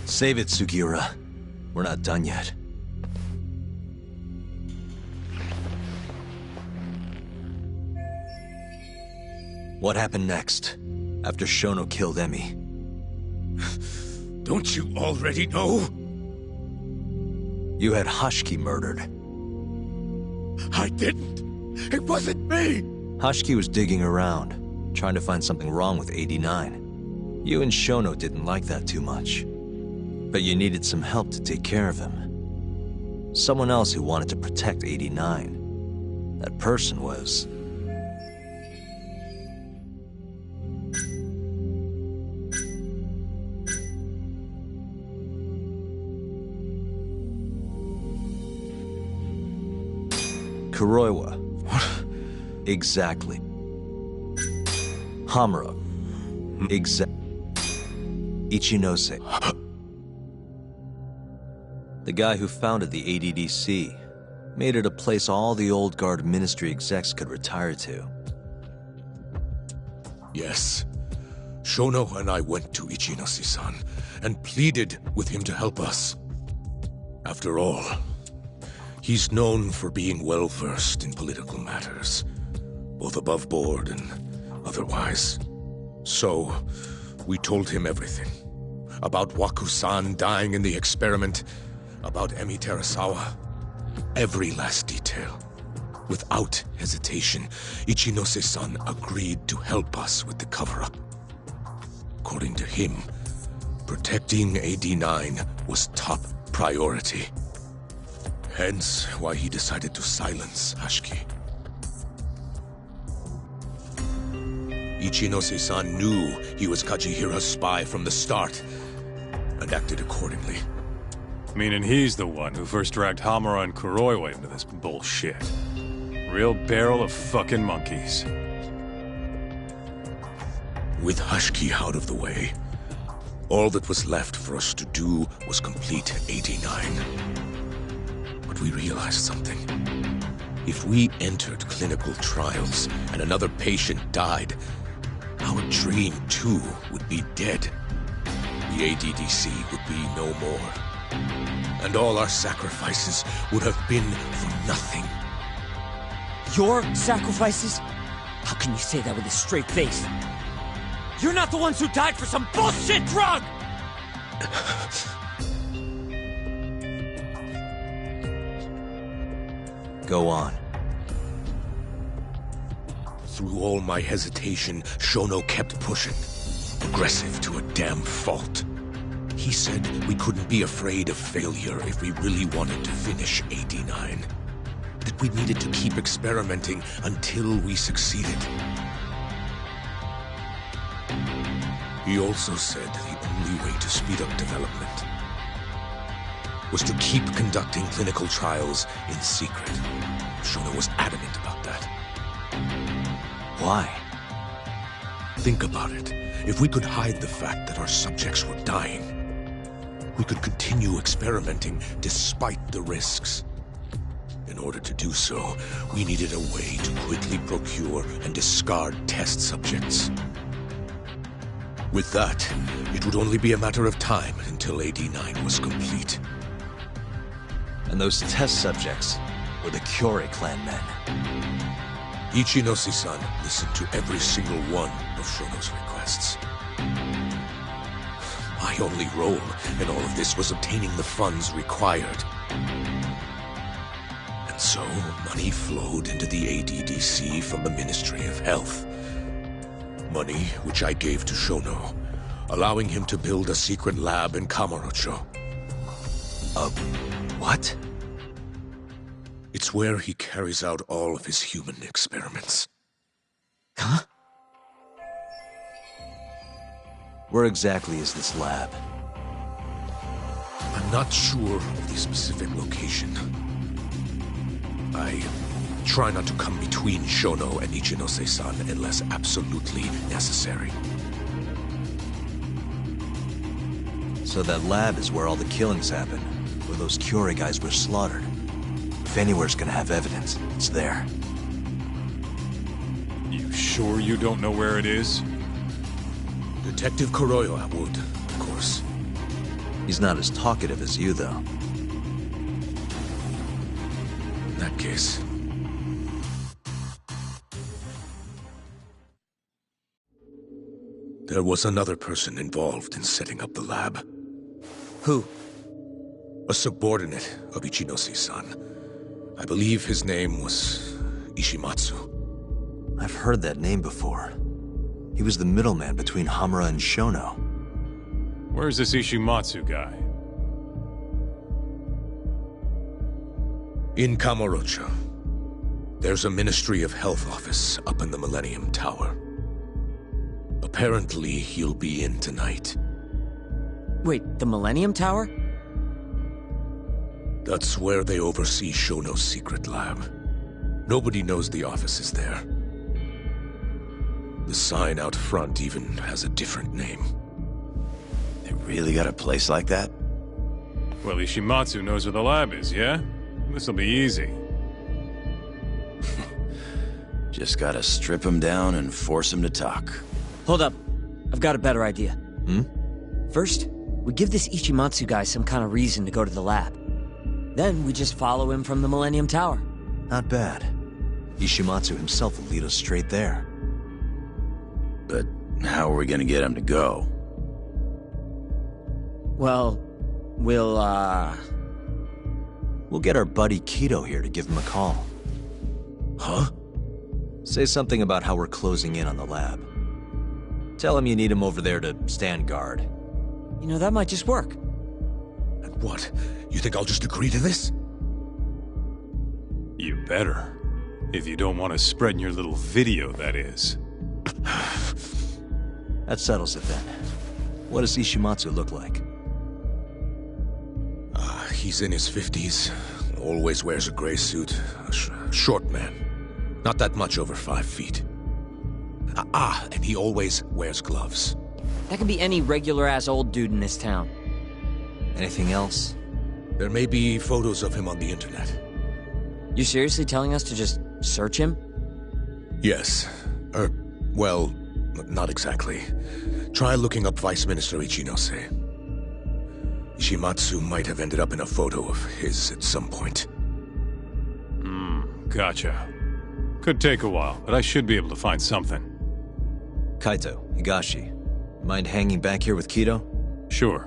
Save it, Sugiura. We're not done yet. What happened next, after Shono killed Emi? Don't you already know? You had Hashiki murdered. I didn't. It wasn't me. Hashiki was digging around, trying to find something wrong with AD9. You and Shono didn't like that too much. But you needed some help to take care of him. Someone else who wanted to protect AD9. That person was... Kuroiwa. Exactly. Hamura. Ichinose. The guy who founded the ADDC made it a place all the old guard ministry execs could retire to. Yes. Shono and I went to Ichinose-san and pleaded with him to help us. After all, He's known for being well-versed in political matters, both above board and otherwise. So, we told him everything. About Waku-san dying in the experiment, about Emi Terasawa. Every last detail. Without hesitation, Ichinose-san agreed to help us with the cover-up. According to him, protecting AD9 was top priority. Hence why he decided to silence Hashiki. Ichinose-san knew he was Kajihira's spy from the start, and acted accordingly. Meaning he's the one who first dragged Hamura and Kuroiwa into this bullshit. Real barrel of fucking monkeys. With Hashiki out of the way, all that was left for us to do was complete AD9. But we realized something. If we entered clinical trials and another patient died, our dream too would be dead. The ADDC would be no more. And all our sacrifices would have been for nothing. Your sacrifices? How can you say that with a straight face? You're not the ones who died for some bullshit drug! Go on. Through all my hesitation, Shono kept pushing. Aggressive to a damn fault. He said we couldn't be afraid of failure if we really wanted to finish AD9. That we needed to keep experimenting until we succeeded. He also said the only way to speed up development was to keep conducting clinical trials in secret. Shono was adamant about that. Why? Think about it. If we could hide the fact that our subjects were dying, we could continue experimenting despite the risks. In order to do so, we needed a way to quickly procure and discard test subjects. With that, it would only be a matter of time until AD9 was complete. And those test subjects were the Kyorei clan men. Ichinose-san listened to every single one of Shono's requests. My only role in all of this was obtaining the funds required. And so, money flowed into the ADDC from the Ministry of Health. Money which I gave to Shono, allowing him to build a secret lab in Kamurocho. What? It's where he carries out all of his human experiments. Huh? Where exactly is this lab? I'm not sure of the specific location. I try not to come between Shono and Ichinose-san unless absolutely necessary. So that lab is where all the killings happened, where those Kyorei guys were slaughtered. If anywhere's gonna have evidence, it's there. You sure you don't know where it is? Detective Kuroiwa would, of course. He's not as talkative as you, though. In that case... There was another person involved in setting up the lab. Who? A subordinate of Ichinose-san. I believe his name was Ishimatsu. I've heard that name before. He was the middleman between Hamura and Shono. Where's this Ishimatsu guy? In Kamurocho. There's a Ministry of Health office up in the Millennium Tower. Apparently, he'll be in tonight. Wait, the Millennium Tower? That's where they oversee Shono's secret lab. Nobody knows the office is there. The sign out front even has a different name. They really got a place like that? Well, Ishimatsu knows where the lab is, yeah? This'll be easy. Just gotta strip him down and force him to talk. Hold up. I've got a better idea. First, we give this Ichimatsu guy some kind of reason to go to the lab. Then we just follow him from the Millennium Tower. Not bad. Ishimatsu himself will lead us straight there. But how are we gonna get him to go? Well, we'll get our buddy Kido here to give him a call. Huh? Say something about how we're closing in on the lab. Tell him you need him over there to stand guard. You know, that might just work. And what? You think I'll just agree to this? You better. If you don't want to spread in your little video, that is. That settles it then. What does Ishimatsu look like? He's in his 50s. Always wears a gray suit. A short man. Not that much over 5 feet. And he always wears gloves. That could be any regular-ass old dude in this town. Anything else? There may be photos of him on the internet. You seriously telling us to just search him? Yes. Well, not exactly. Try looking up Vice Minister Ichinose. Ishimatsu might have ended up in a photo of his at some point. Gotcha. Could take a while, but I should be able to find something. Kaito, Higashi, mind hanging back here with Kido? Sure.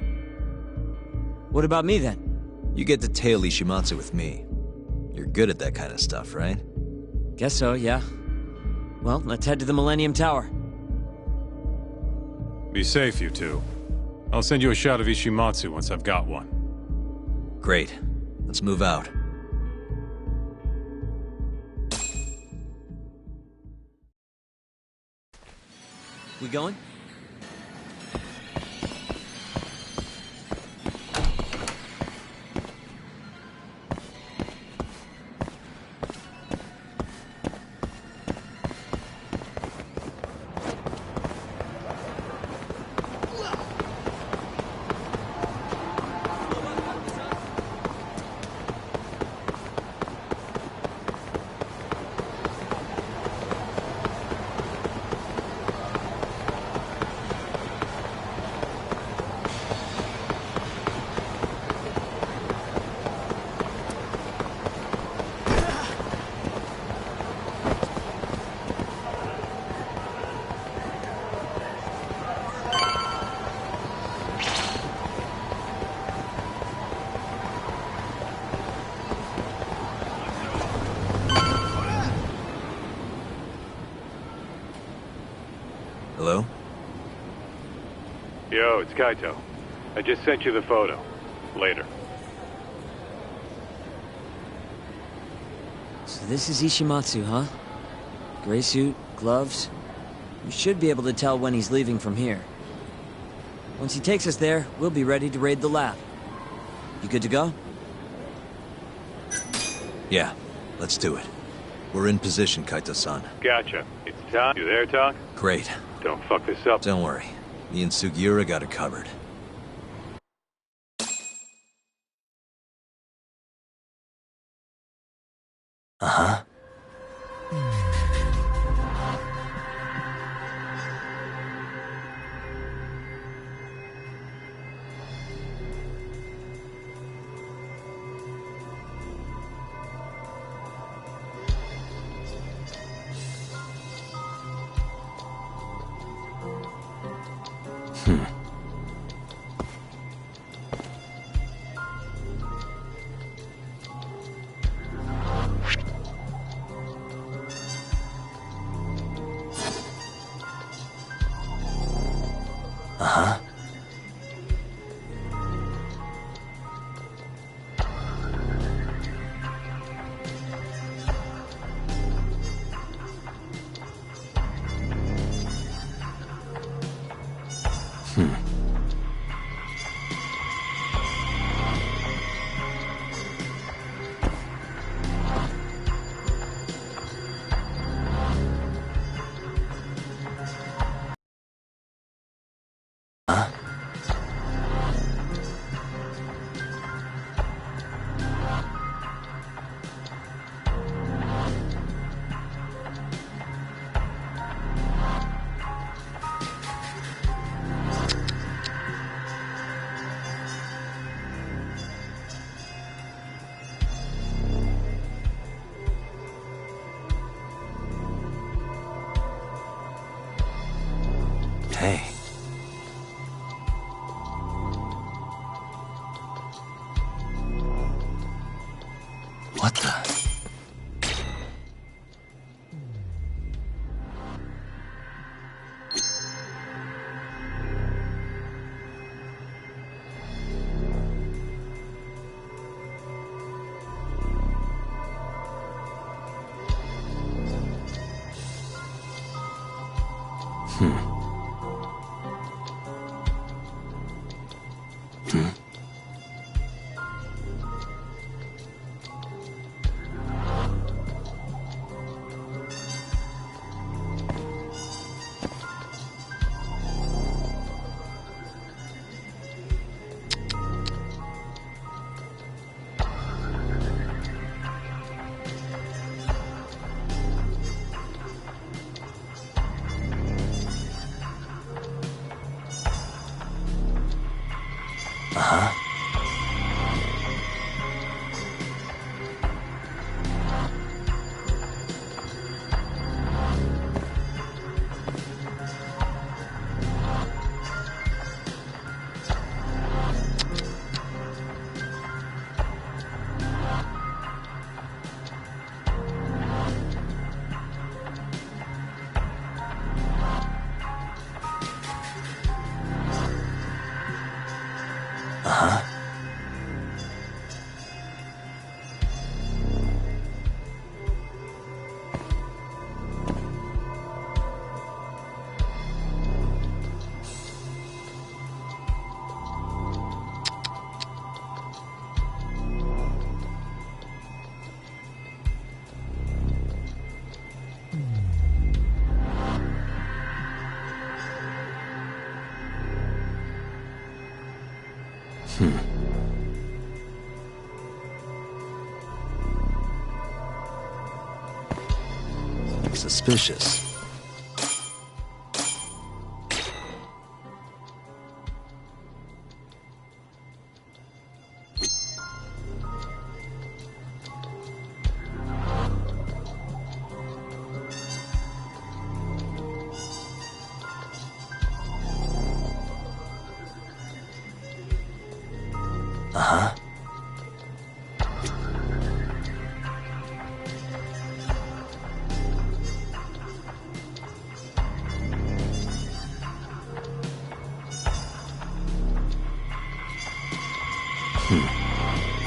What about me then? You get to tail Ishimatsu with me. You're good at that kind of stuff, right? Guess so, yeah. Well, let's head to the Millennium Tower. Be safe, you two. I'll send you a shot of Ishimatsu once I've got one. Great. Let's move out. We going? Hello? Yo, it's Kaito. I just sent you the photo. Later. So this is Ishimatsu, huh? Gray suit, gloves. We should be able to tell when he's leaving from here. Once he takes us there, we'll be ready to raid the lab. You good to go? Yeah, let's do it. We're in position, Kaito-san. Gotcha. It's time. You there, Talk? Great. Don't fuck this up. Don't worry. Me and Sugiura got it covered. Uh-huh. Uh-huh. Hmm. What the? Suspicious.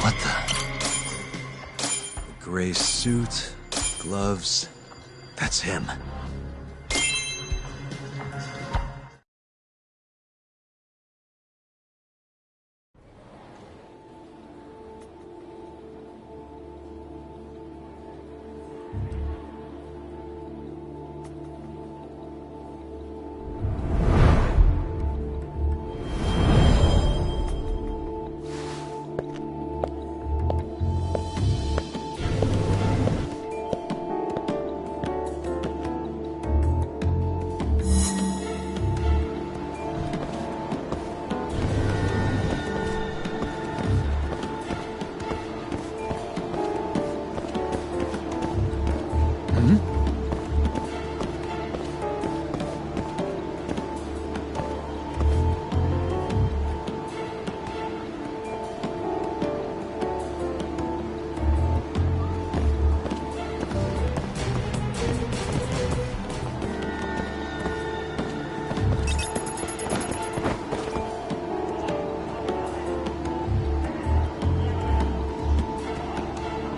What the? The gray suit, gloves. That's him.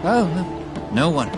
Oh, no one.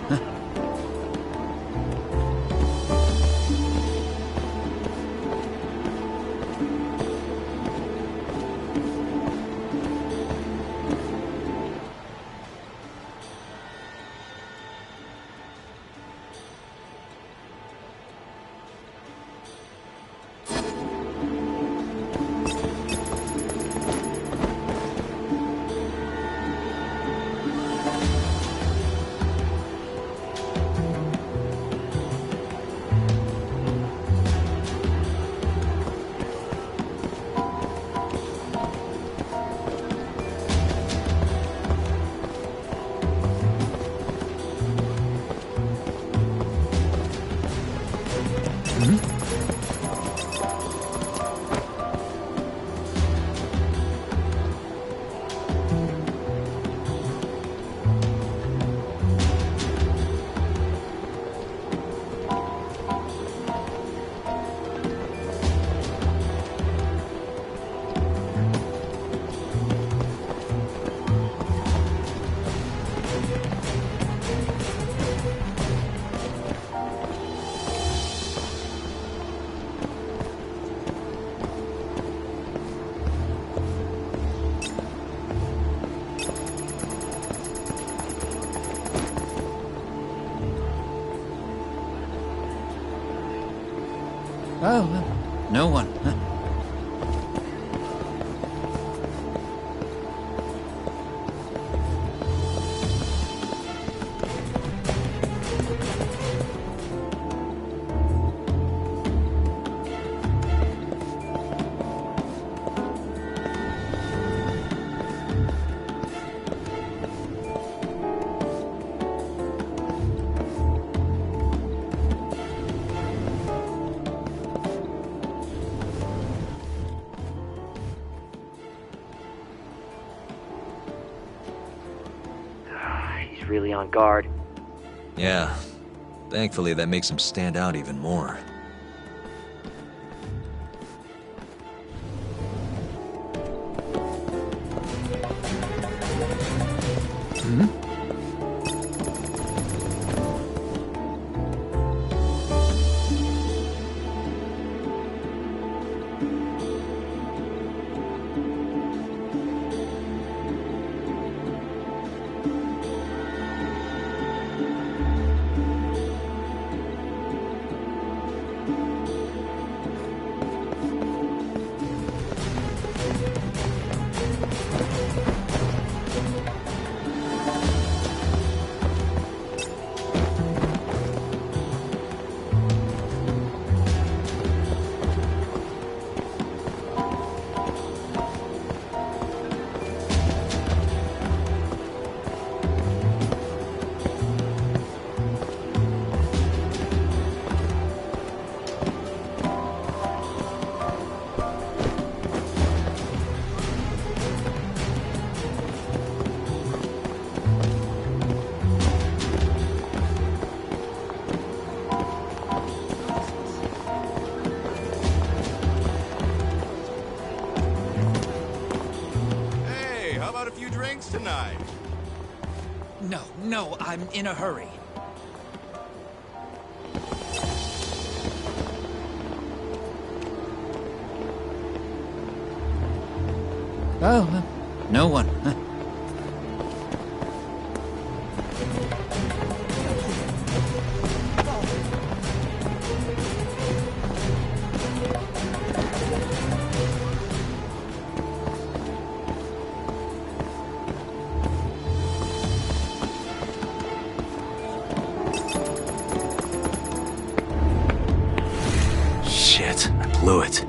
Oh, no one. Huh? He's really on guard. Yeah. Thankfully, that makes him stand out even more. Tonight. No, I'm in a hurry. Oh, no one. Huh? Shit, I blew it.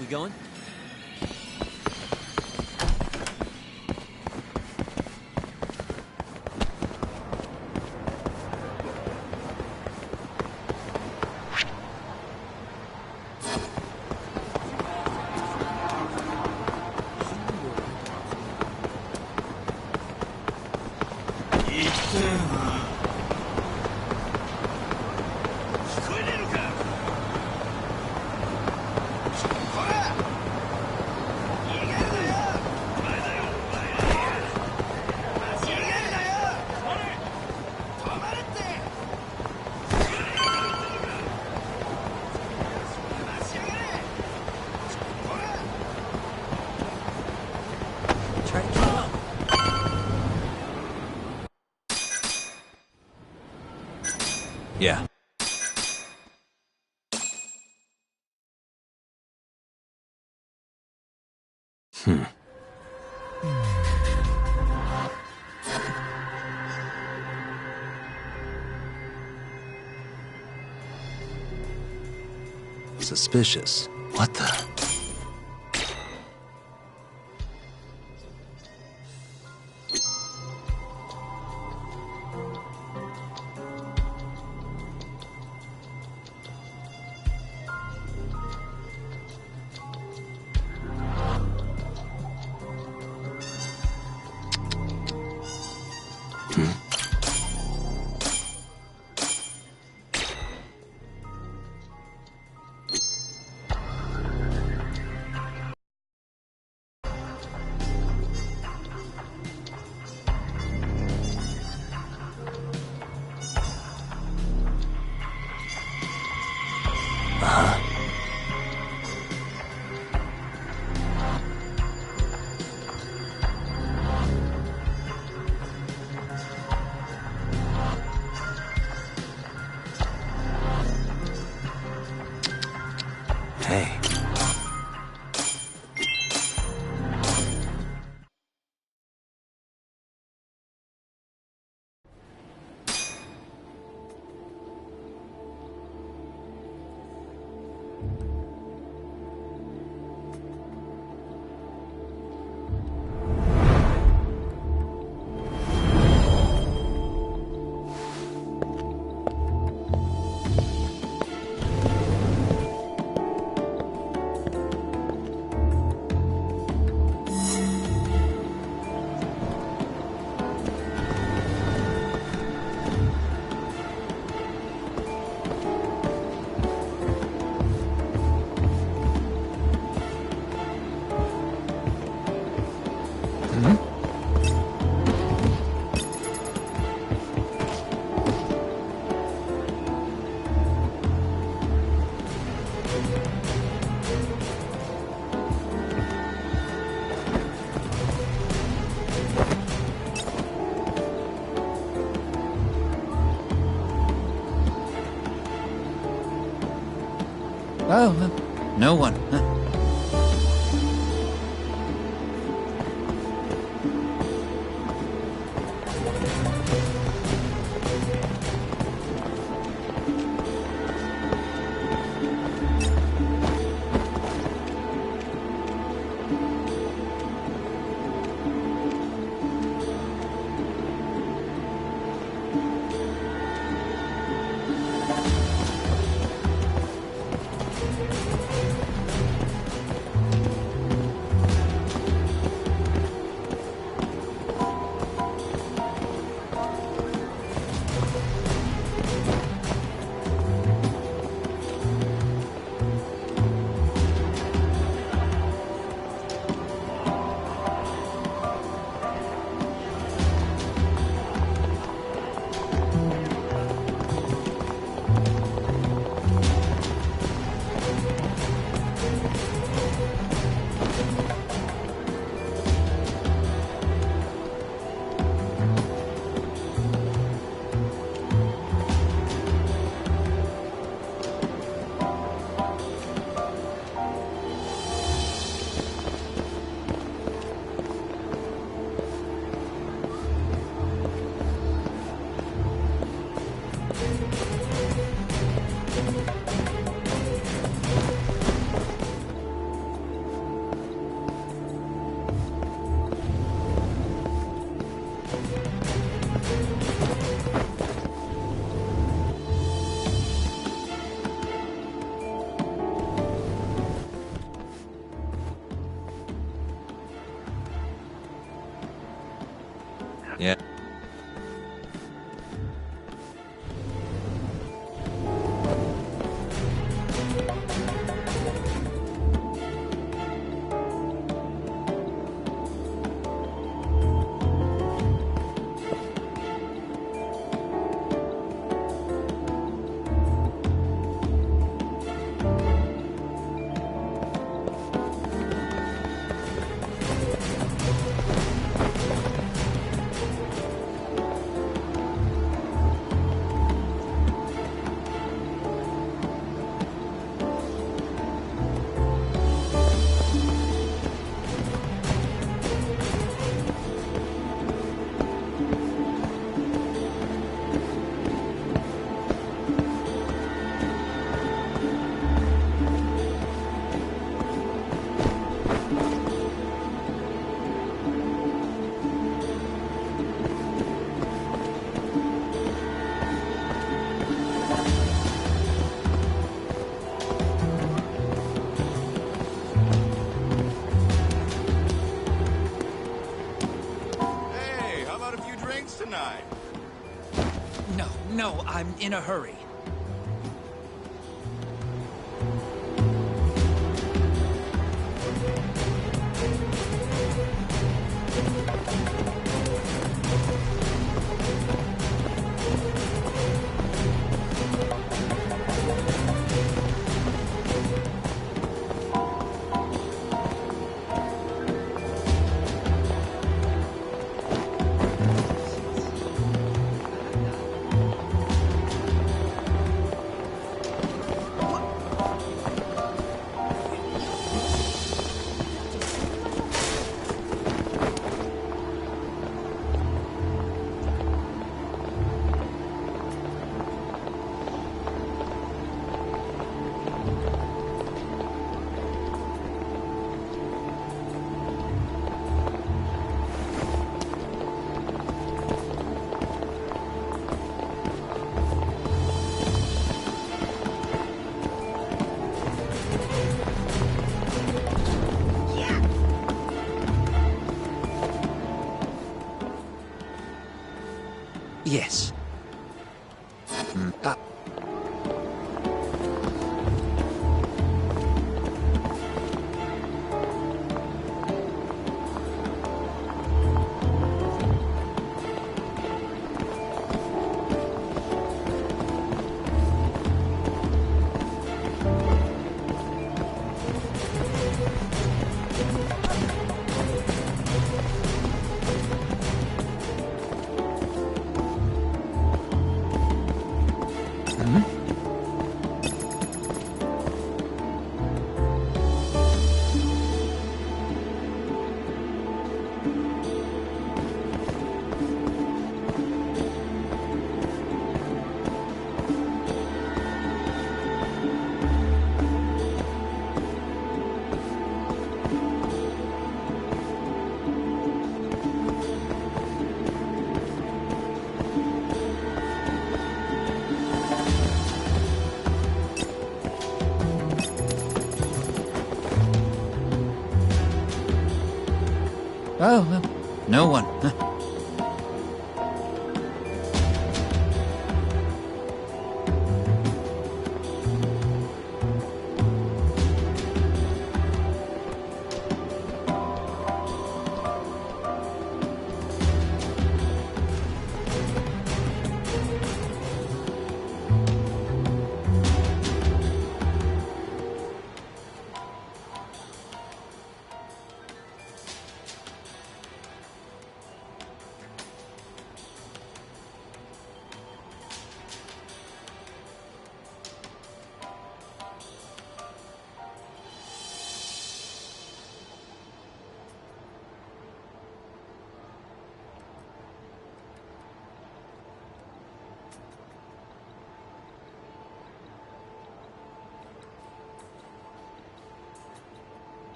We going? Yeah. Suspicious. What the? Hey. Oh, no one. Yeah. No, I'm in a hurry. Yes. Oh, well, no one.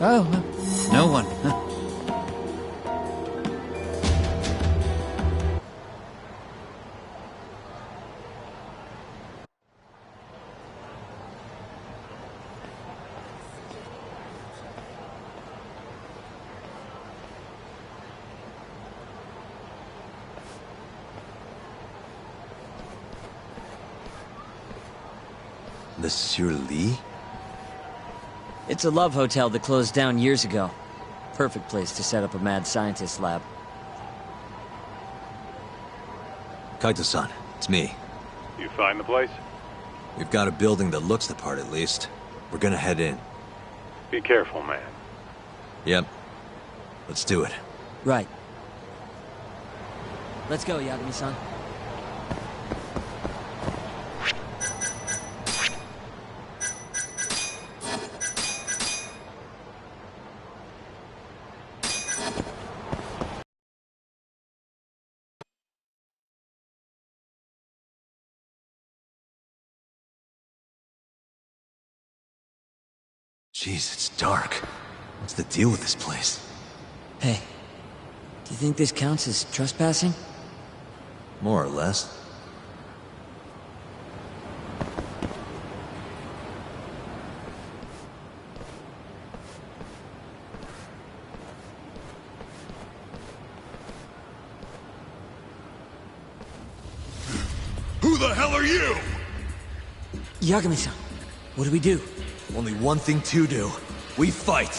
Oh, no one. Monsieur Lee? It's a love hotel that closed down years ago. Perfect place to set up a mad scientist lab. Kaito-san, it's me. You find the place? We've got a building that looks the part at least. We're gonna head in. Be careful, man. Yep. Let's do it. Right. Let's go, Yagami-san. Jeez, it's dark. What's the deal with this place? Hey, do you think this counts as trespassing? More or less. Who the hell are you? Yagami-san, what do we do? Only one thing to do. We fight!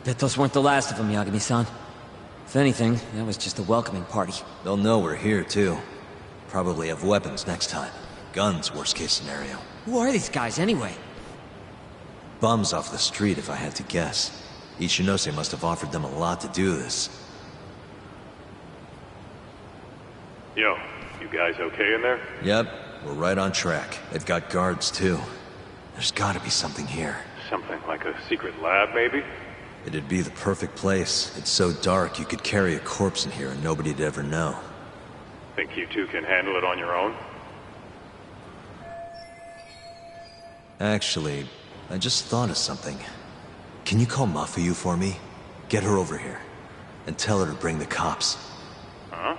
Bet those weren't the last of them, Yagami-san. If anything, that was just a welcoming party. They'll know we're here, too. Probably have weapons next time. Guns, worst case scenario. Who are these guys, anyway? Bums off the street, if I had to guess. Ichinose must have offered them a lot to do this. Yo, you guys okay in there? Yep, we're right on track. They've got guards, too. There's gotta be something here. Something like a secret lab, maybe? It'd be the perfect place. It's so dark you could carry a corpse in here and nobody'd ever know. Think you two can handle it on your own? Actually, I just thought of something. Can you call Mafuyu for me? Get her over here. And tell her to bring the cops. Huh?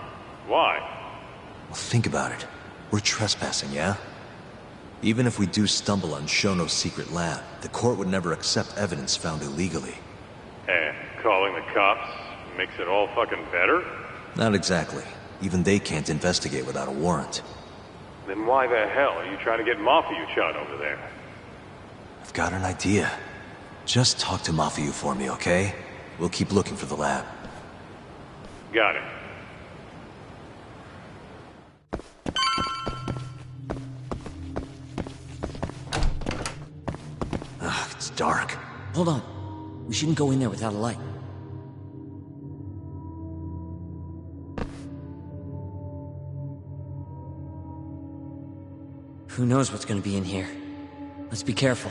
Why? Well, think about it. We're trespassing, yeah? Even if we do stumble on Shono's secret lab, the court would never accept evidence found illegally. And calling the cops makes it all fucking better? Not exactly. Even they can't investigate without a warrant. Then why the hell are you trying to get Mafuyu shot over there? I've got an idea. Just talk to Mafuyu for me, okay? We'll keep looking for the lab. Got it. Ugh, it's dark. Hold on. We shouldn't go in there without a light. Who knows what's gonna be in here? Let's be careful.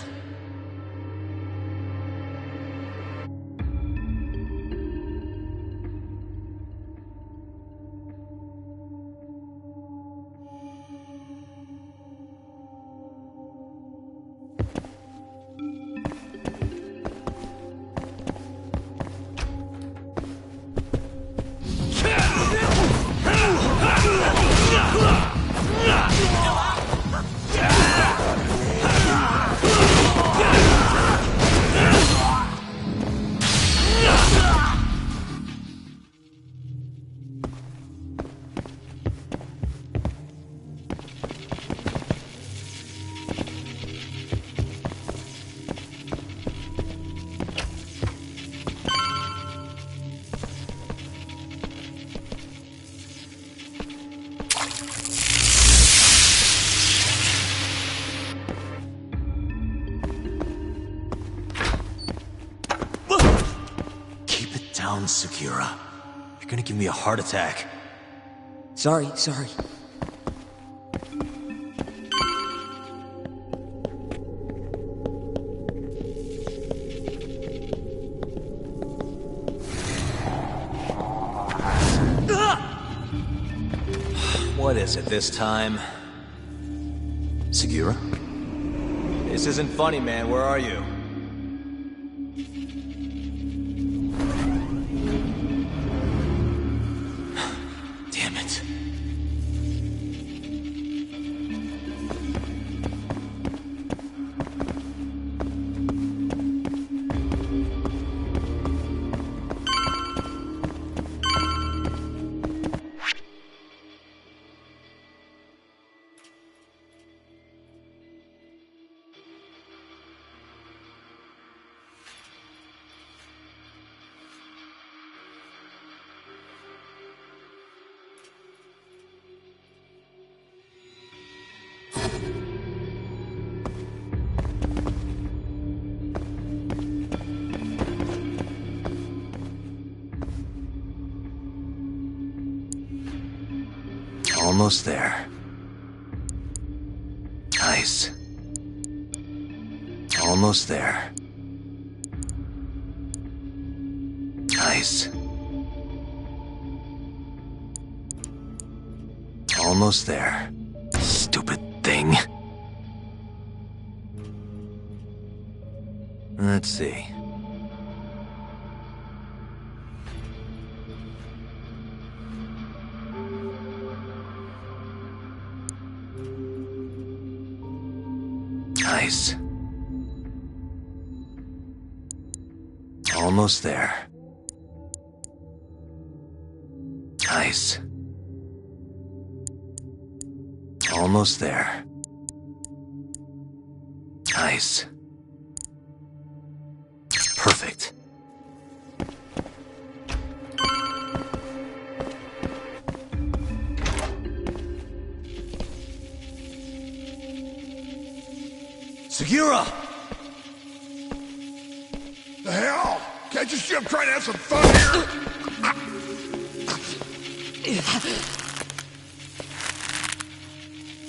down, Sekira. You're gonna give me a heart attack. Sorry. What is it this time? Sekira? This isn't funny, man. Where are you? Damn it. Almost there. Nice. Almost there. Nice. Almost there. Stupid thing. Let's see. Nice. Almost there. Nice. Almost there. Nice. Perfect. Sekira! The hell? Can't you see I'm trying to have some fun here?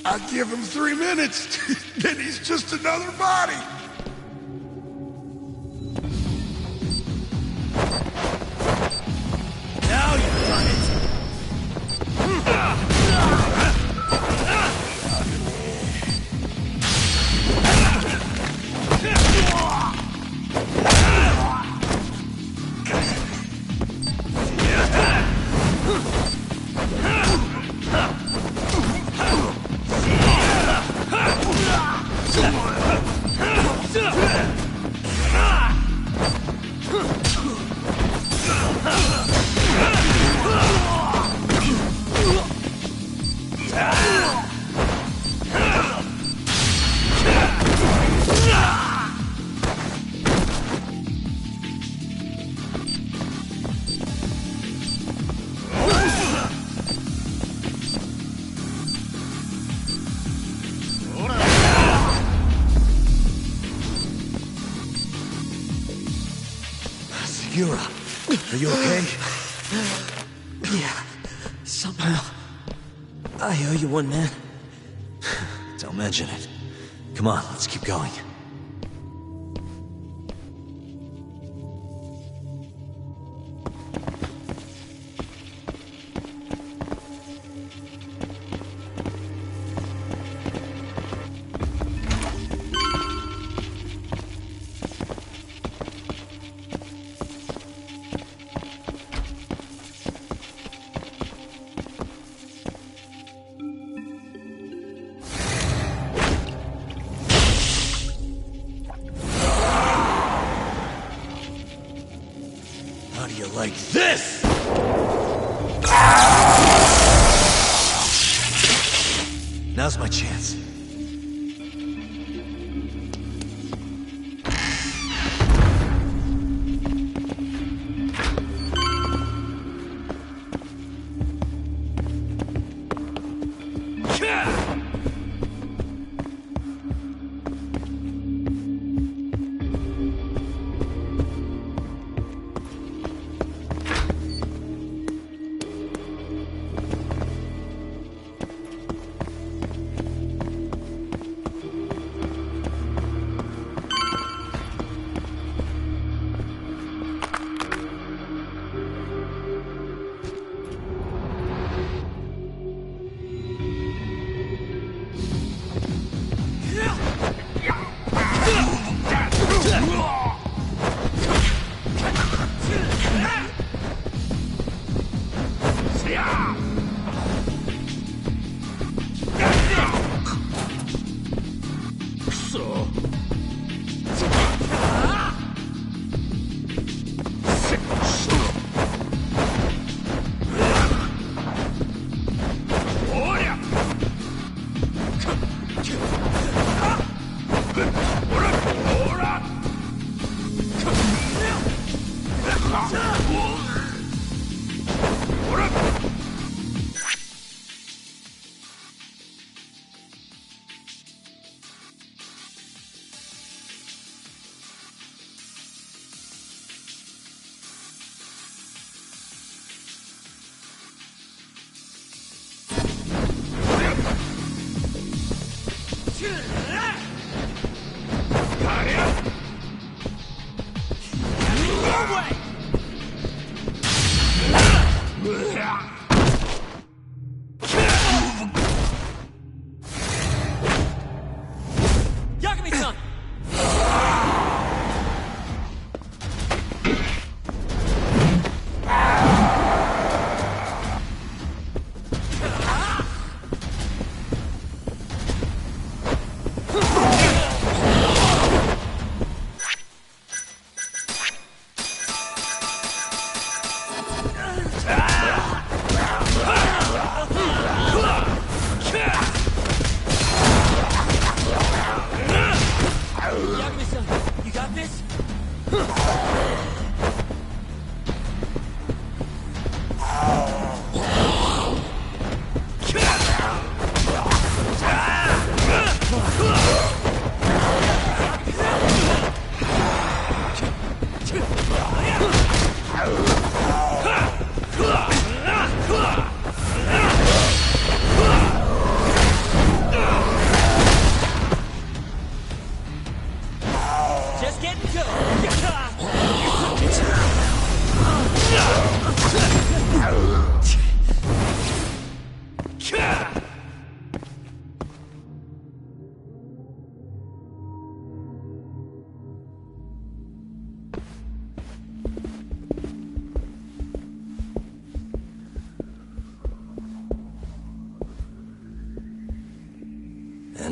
I give him 3 minutes, then he's just another body. Now you've done it! Sekira, are you okay? Yeah, somehow. I owe you one, man. Don't mention it. Come on, let's keep going. How do you like this? Now's my chance.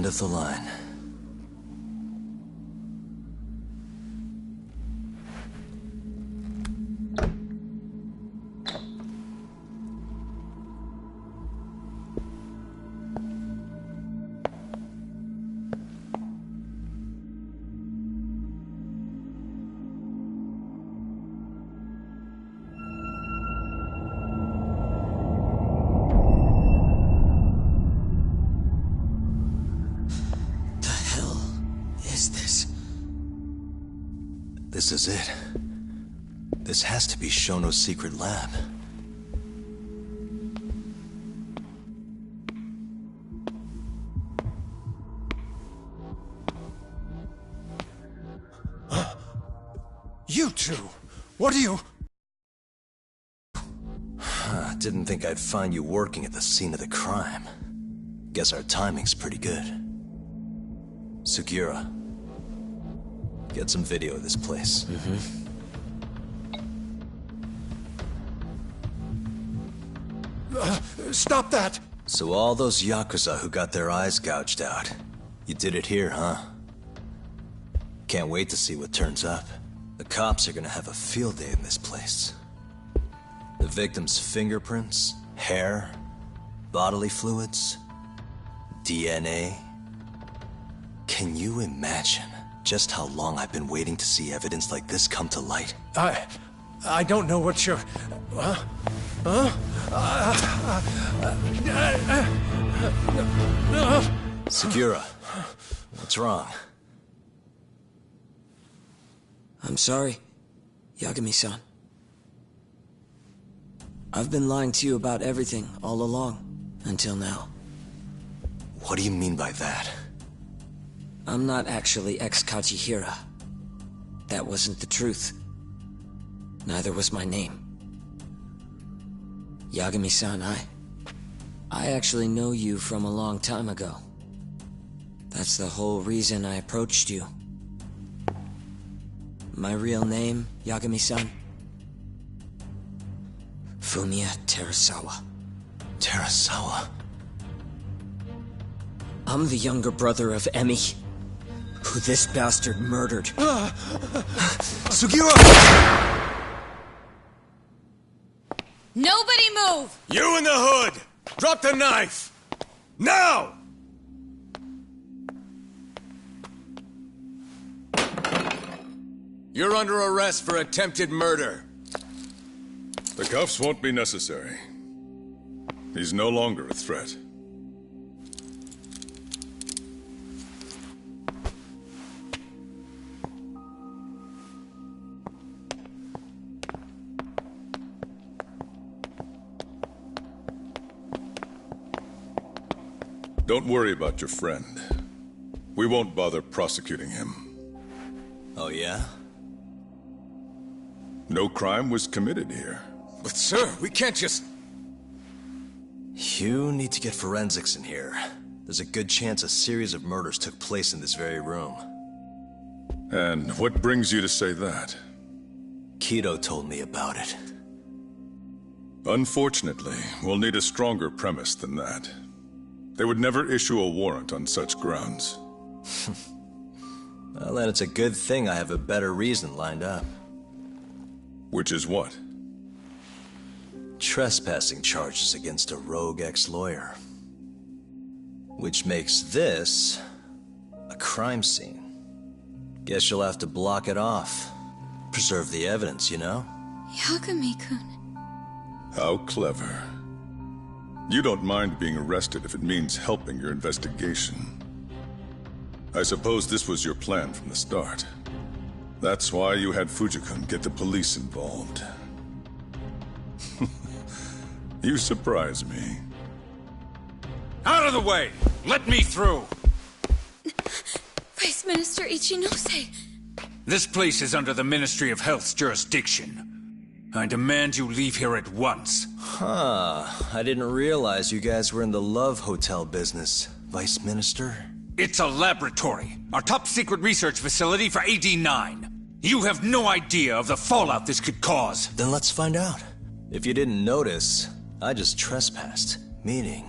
End of the line. This is it. This has to be Shono's secret lab. You two! What are you... Didn't think I'd find you working at the scene of the crime. Guess our timing's pretty good. Sugiura, get some video of this place. Stop that! So all those Yakuza who got their eyes gouged out, you did it here, huh? Can't wait to see what turns up. The cops are gonna have a field day in this place. The victim's fingerprints, hair, bodily fluids, DNA. Can you imagine just how long I've been waiting to see evidence like this come to light? I don't know what you're... Sugiura, what's wrong? I'm sorry, Yagami-san. I've been lying to you about everything all along, until now. What do you mean by that? I'm not actually ex-Kajihira. That wasn't the truth. Neither was my name. Yagami-san, I actually know you from a long time ago. That's the whole reason I approached you. My real name, Yagami-san? Fumiya Terasawa. Terasawa? I'm the younger brother of Emi, who this bastard murdered. Sugiura! Nobody move! You in the hood! Drop the knife! Now! You're under arrest for attempted murder. The cuffs won't be necessary. He's no longer a threat. Don't worry about your friend. We won't bother prosecuting him. Oh, yeah? No crime was committed here. But sir, we can't just... You need to get forensics in here. There's a good chance a series of murders took place in this very room. And what brings you to say that? Kido told me about it. Unfortunately, we'll need a stronger premise than that. They would never issue a warrant on such grounds. Well, then it's a good thing I have a better reason lined up. Which is what? Trespassing charges against a rogue ex-lawyer. Which makes this a crime scene. Guess you'll have to block it off. Preserve the evidence, you know? Yagami-kun. How clever. You don't mind being arrested if it means helping your investigation. I suppose this was your plan from the start. That's why you had Fujikun get the police involved. You surprise me. Out of the way! Let me through! Vice Minister Ichinose! This place is under the Ministry of Health's jurisdiction. I demand you leave here at once. Huh. I didn't realize you guys were in the Love Hotel business, Vice Minister. It's a laboratory. Our top secret research facility for AD-9. You have no idea of the fallout this could cause. Then let's find out. If you didn't notice, I just trespassed. Meaning,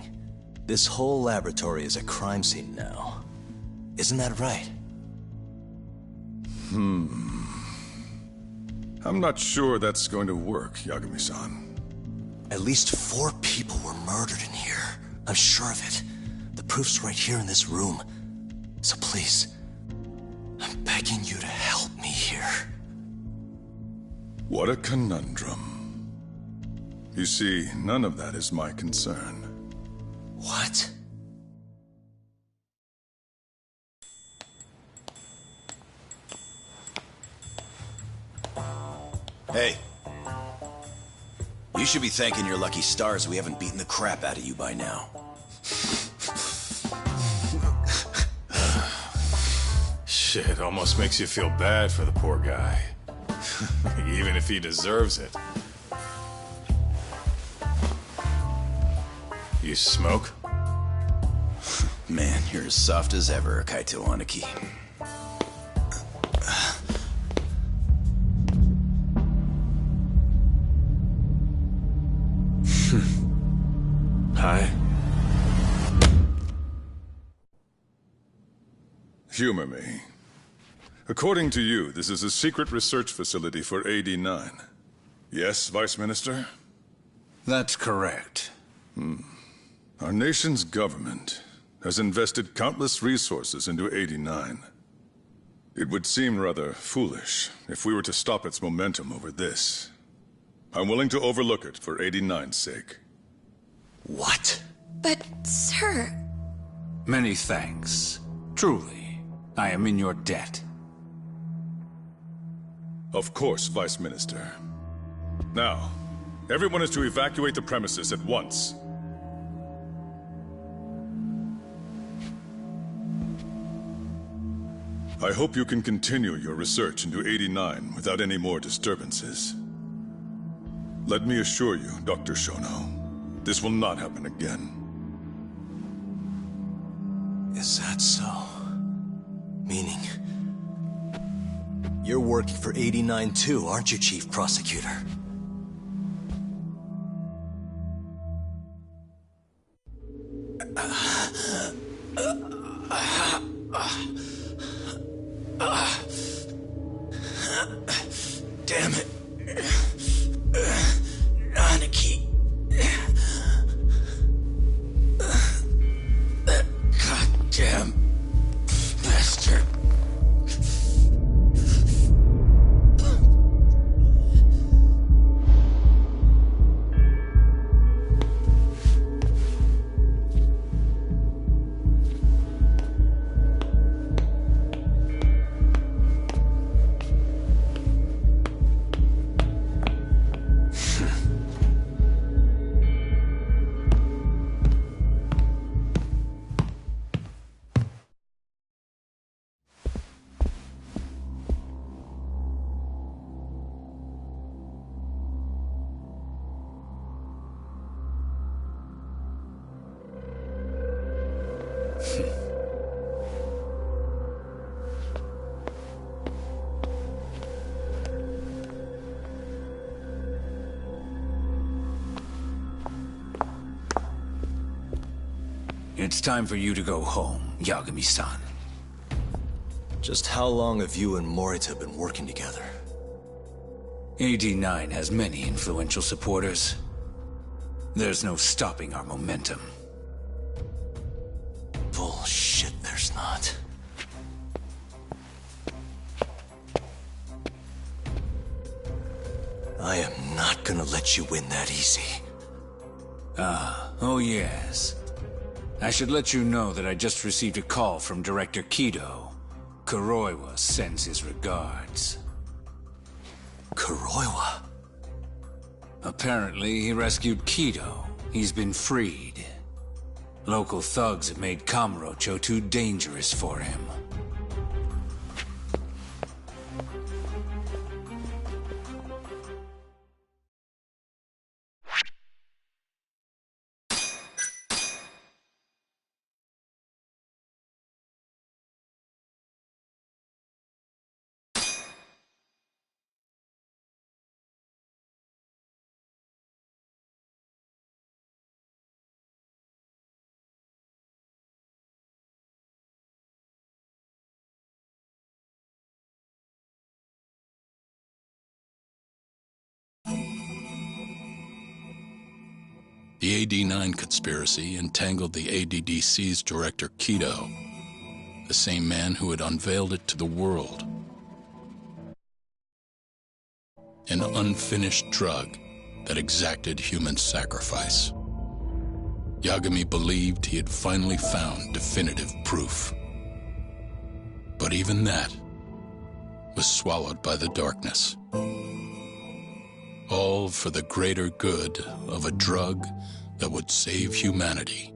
this whole laboratory is a crime scene now. Isn't that right? I'm not sure that's going to work, Yagami-san. At least 4 people were murdered in here. I'm sure of it. The proof's right here in this room. So please, I'm begging you to help me here. What a conundrum. You see, none of that is my concern. What? Hey. You should be thanking your lucky stars we haven't beaten the crap out of you by now. Shit, almost makes you feel bad for the poor guy. Even if he deserves it. You smoke? Man, you're as soft as ever, Kaito Aniki. Hi. Humor me. According to you, this is a secret research facility for AD9. Yes, Vice Minister? That's correct. Our nation's government has invested countless resources into AD9. It would seem rather foolish if we were to stop its momentum over this. I'm willing to overlook it for AD9's sake. What? But, sir... Many thanks. Truly, I am in your debt. Of course, Vice Minister. Now, everyone is to evacuate the premises at once. I hope you can continue your research into AD9 without any more disturbances. Let me assure you, Dr. Shono, this will not happen again. Is that so? Meaning... you're working for AD9 too, aren't you, Chief Prosecutor? Damn it. Aniki. That goddamn bastard. It's time for you to go home, Yagami-san. Just how long have you and Morita been working together? AD9 has many influential supporters. There's no stopping our momentum. Bullshit, there's not. I am not gonna let you win that easy. Oh yes. I should let you know that I just received a call from Director Kido. Kuroiwa sends his regards. Kuroiwa? Apparently, he rescued Kido. He's been freed. Local thugs have made Kamurocho too dangerous for him. The AD-9 conspiracy entangled the ADDC's director Kido, the same man who had unveiled it to the world. An unfinished drug that exacted human sacrifice. Yagami believed he had finally found definitive proof. But even that was swallowed by the darkness. All for the greater good of a drug that would save humanity.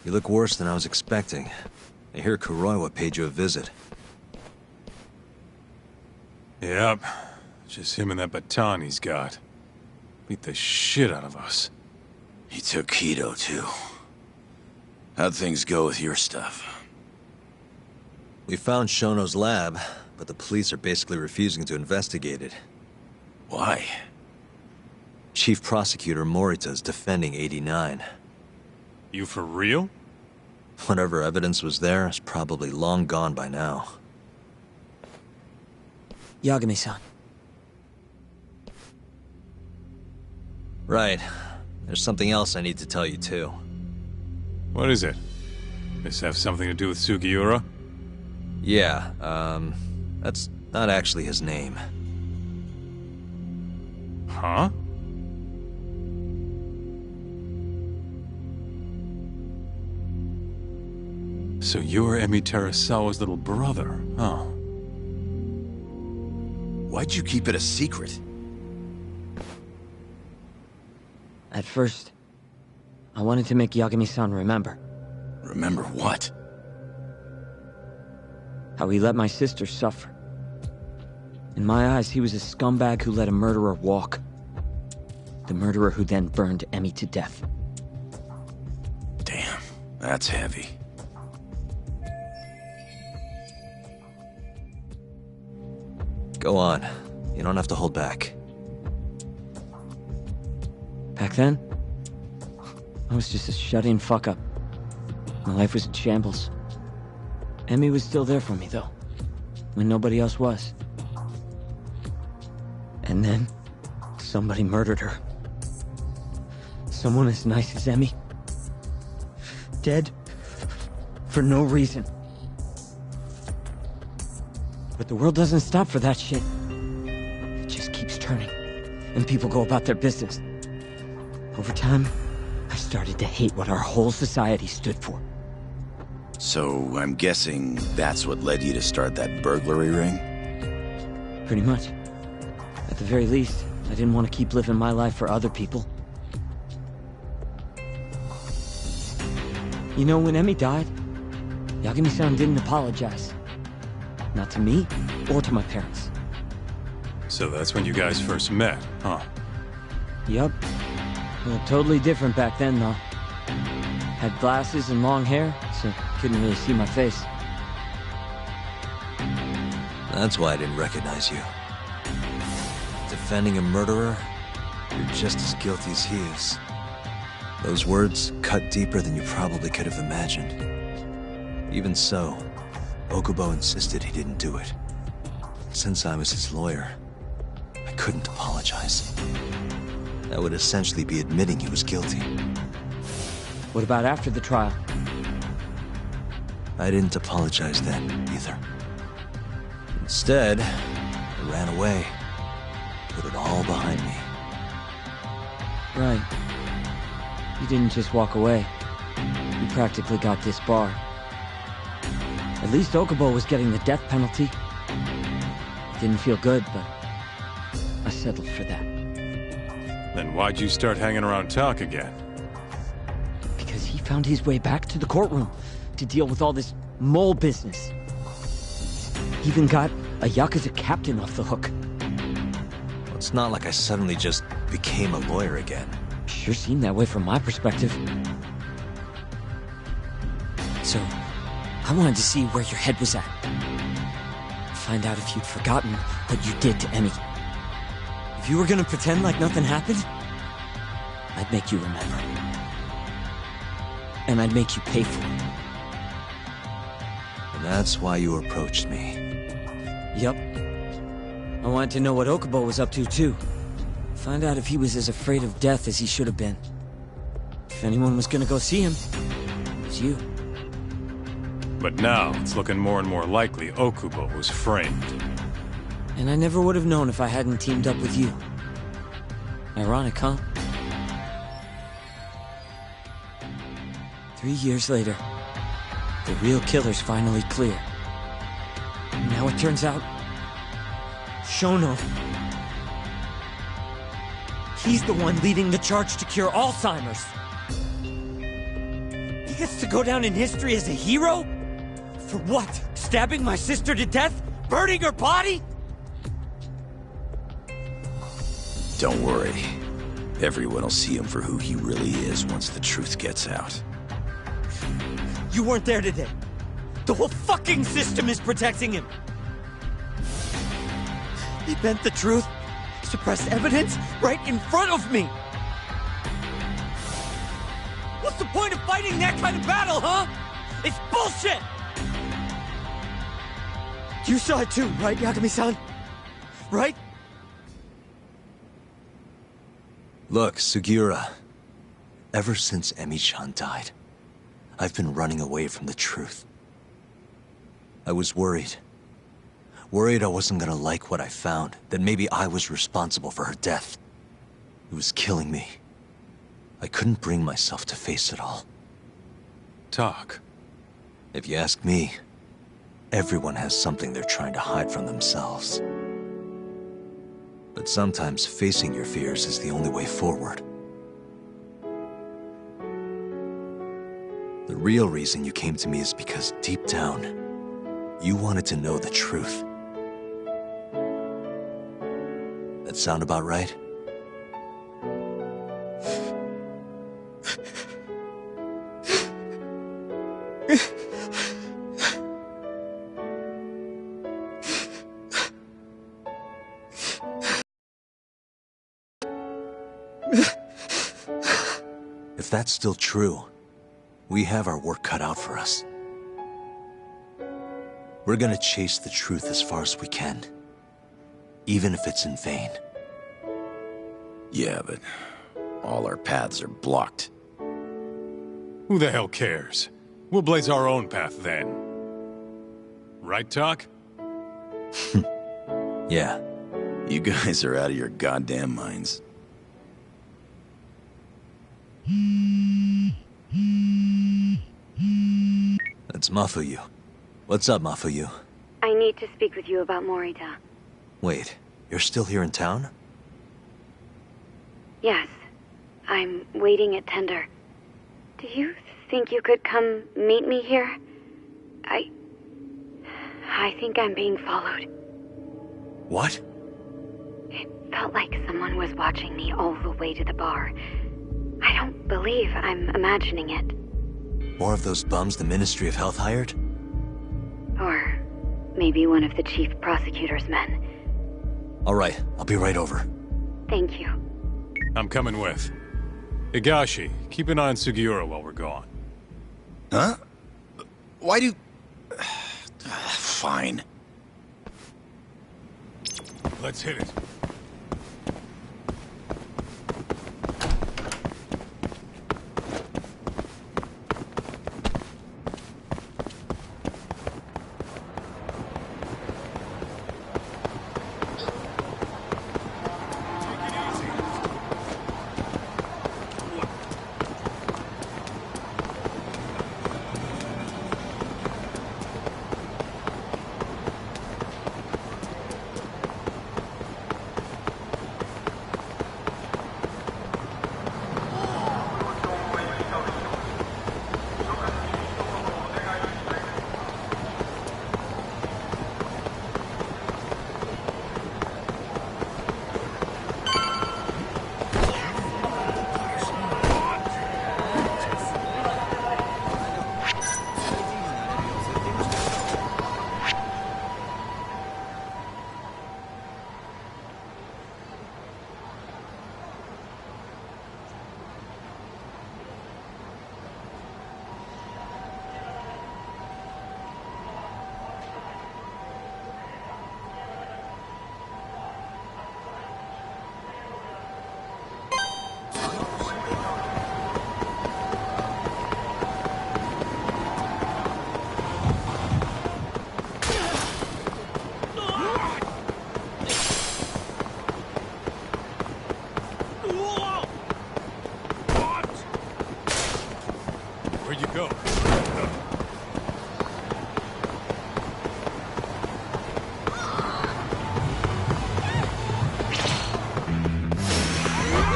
You look worse than I was expecting. I hear Kuroiwa paid you a visit. Yep. Just him and that baton he's got. Beat the shit out of us. He took Kido, too. How'd things go with your stuff? We found Shono's lab, but the police are basically refusing to investigate it. Why? Chief Prosecutor Morita is defending AD-9. You for real? Whatever evidence was there is probably long gone by now. Yagami-san. Right. There's something else I need to tell you, too. What is it? This have something to do with Sugiura? Yeah, that's not actually his name. Huh? So you're Emi Terasawa's little brother, huh? Why'd you keep it a secret? At first, I wanted to make Yagami-san remember. Remember what? How he let my sister suffer. In my eyes, he was a scumbag who let a murderer walk. The murderer who then burned Emi to death. Damn, that's heavy. Go on. You don't have to hold back. Back then, I was just a shut-in fuck-up. My life was in shambles. Emi was still there for me, though, when nobody else was. And then, somebody murdered her. Someone as nice as Emi. Dead for no reason. But the world doesn't stop for that shit. It just keeps turning, and people go about their business. Over time, I started to hate what our whole society stood for. So, I'm guessing that's what led you to start that burglary ring? Pretty much. At the very least, I didn't want to keep living my life for other people. You know, when Emi died, Yagami-san didn't apologize. Not to me, or to my parents. So that's when you guys first met, huh? Yup. Well, totally different back then, though. Had glasses and long hair, so couldn't really see my face. That's why I didn't recognize you. Defending a murderer, you're just as guilty as he is. Those words cut deeper than you probably could have imagined. Even so, Okubo insisted he didn't do it. Since I was his lawyer, I couldn't apologize. That would essentially be admitting he was guilty. What about after the trial? I didn't apologize then, either. Instead, I ran away. Put it all behind me. Right. You didn't just walk away. You practically got disbarred. At least Okubo was getting the death penalty. It didn't feel good, but I settled for that. Then why'd you start hanging around talk again? Because he found his way back to the courtroom to deal with all this mole business. He even got a Yakuza captain off the hook. What's It's not like I suddenly just became a lawyer again. Sure seemed that way from my perspective. So, I wanted to see where your head was at. Find out if you'd forgotten what you did to Emmy. If you were gonna pretend like nothing happened, I'd make you remember. And I'd make you pay for it. And that's why you approached me. Yup. I wanted to know what Okubo was up to, too. Find out if he was as afraid of death as he should have been. If anyone was gonna go see him, it was you. But now, it's looking more and more likely Okubo was framed. And I never would have known if I hadn't teamed up with you. Ironic, huh? 3 years later, the real killer's finally clear. And now it turns out, Shono, he's the one leading the charge to cure Alzheimer's. He gets to go down in history as a hero? For what? Stabbing my sister to death? Burning her body? Don't worry. Everyone will see him for who he really is once the truth gets out. You weren't there today. The whole fucking system is protecting him. They bent the truth, suppressed evidence right in front of me. What's the point of fighting that kind of battle, huh? It's bullshit! You saw it too, right, Yagami-san? Right? Look, Sugiura. Ever since Emi-chan died, I've been running away from the truth. I was worried. Worried I wasn't gonna like what I found, that maybe I was responsible for her death. It was killing me. I couldn't bring myself to face it all. Talk. If you ask me, everyone has something they're trying to hide from themselves. But sometimes facing your fears is the only way forward. The real reason you came to me is because deep down, you wanted to know the truth. That sound about right? If that's still true, we have our work cut out for us. We're gonna chase the truth as far as we can, even if it's in vain. Yeah, but all our paths are blocked. Who the hell cares? We'll blaze our own path then. Right, Talk? Yeah. You guys are out of your goddamn minds. That's Mafuyu. What's up, Mafuyu? I need to speak with you about Morita. Wait, you're still here in town? Yes. I'm waiting at Tender. Do you think you could come meet me here? I think I'm being followed. What? It felt like someone was watching me all the way to the bar. I don't believe I'm imagining it. More of those bums the Ministry of Health hired? Or maybe one of the chief prosecutor's men. All right, I'll be right over. Thank you. I'm coming with. Higashi, keep an eye on Sugiura while we're gone. Huh? Why do... Fine. Let's hit it.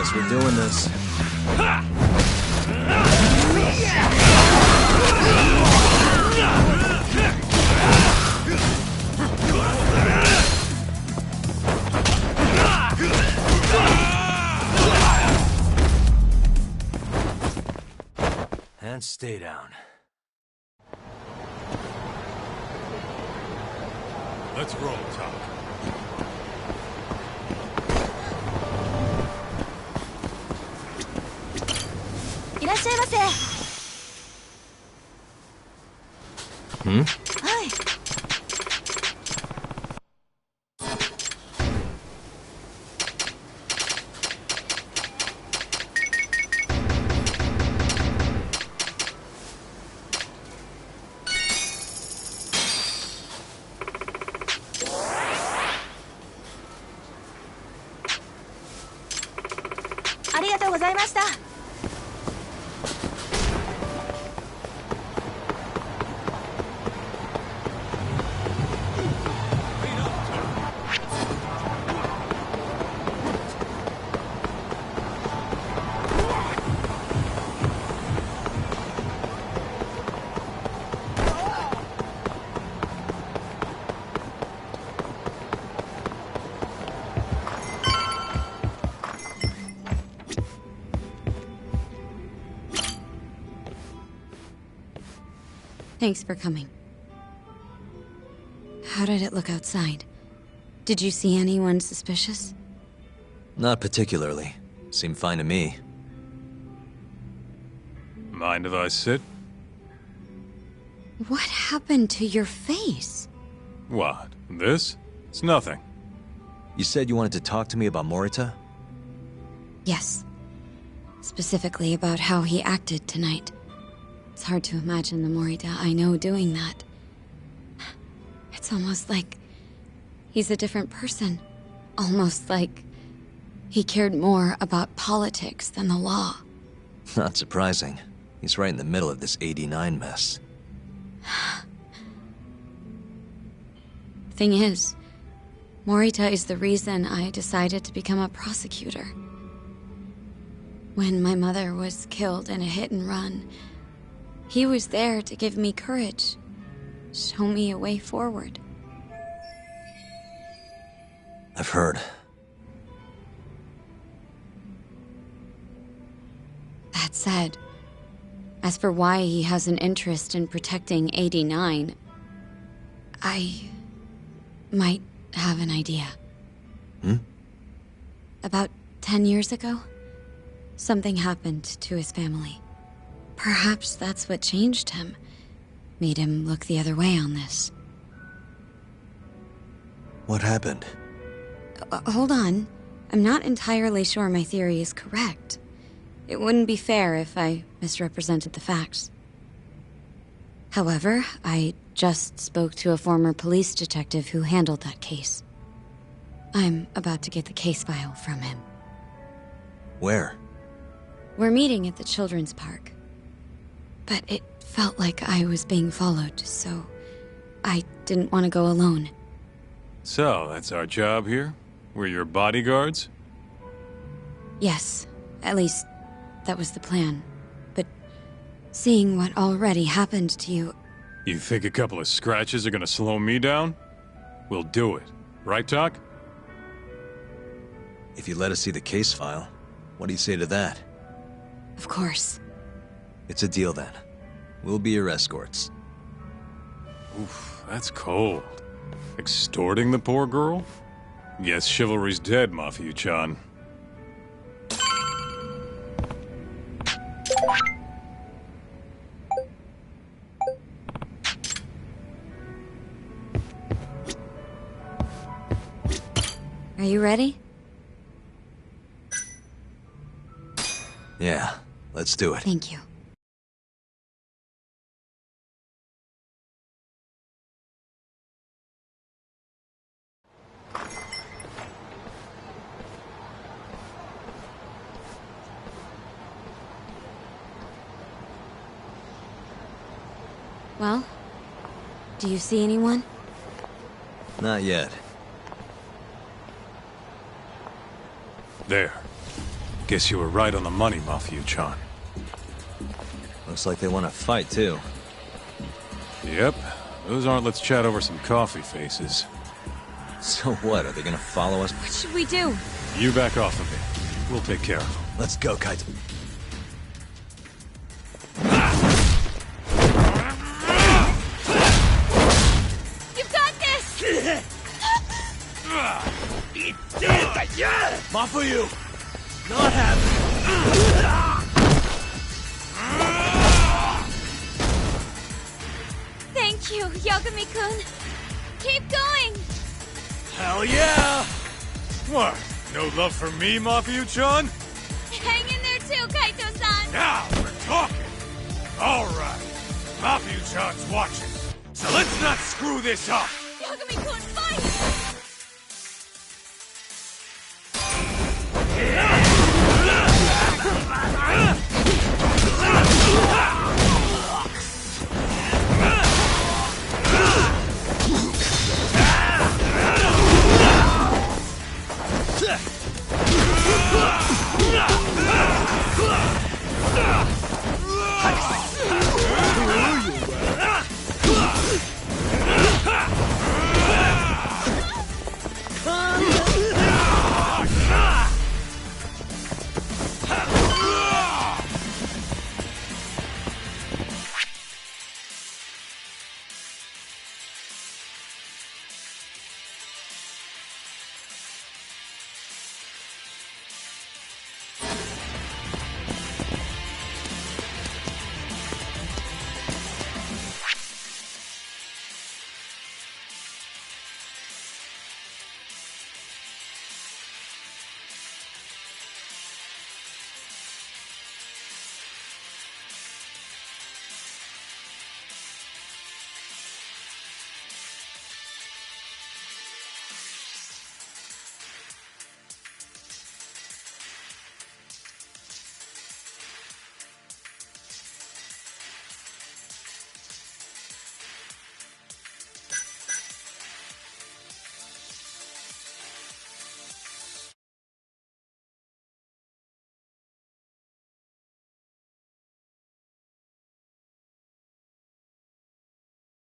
Guess we're doing this. And stay down. Let's roll, Tom. Hmm? はい。ありがとうございました。Thanks for coming. How did it look outside? Did you see anyone suspicious? Not particularly. Seemed fine to me. Mind if I sit? What happened to your face? What? This? It's nothing. You said you wanted to talk to me about Morita? Yes. Specifically about how he acted tonight. It's hard to imagine the Morita I know doing that. It's almost like he's a different person. Almost like he cared more about politics than the law. Not surprising. He's right in the middle of this 89 mess. Thing is, Morita is the reason I decided to become a prosecutor. When my mother was killed in a hit and run, he was there to give me courage, show me a way forward. I've heard. That said, as for why he has an interest in protecting 89, I might have an idea. Hmm? About 10 years ago, something happened to his family. Perhaps that's what changed him, made him look the other way on this. What happened? Hold on. I'm not entirely sure my theory is correct. It wouldn't be fair if I misrepresented the facts. However, I just spoke to a former police detective who handled that case. I'm about to get the case file from him. Where? We're meeting at the children's park. But it felt like I was being followed, so I didn't want to go alone. So, that's our job here? We're your bodyguards? Yes, at least that was the plan. But seeing what already happened to you... You think a couple of scratches are gonna slow me down? We'll do it. Right, Doc? If you let us see the case file, what do you say to that? Of course. It's a deal then. We'll be your escorts. Oof, that's cold. Extorting the poor girl? Guess chivalry's dead, Mafia-chan. Are you ready? Yeah, let's do it. Thank you. Well, do you see anyone? Not yet. There. Guess you were right on the money, Mafia-chan. Looks like they want to fight, too. Yep. Those aren't let's chat over some coffee faces. So what, are they gonna follow us? What should we do? You back off a bit. We'll take care of them. Let's go, Kaito. You've got this! Mafuyu! Not happening! Thank you, Yagami-kun. Keep going! Hell yeah! What? No love for me, Mafia-chan? Hang in there too, Kaito-san! Now we're talking! Alright, Mafia-chan's watching, so let's not screw this up! Yagami-kun, fight!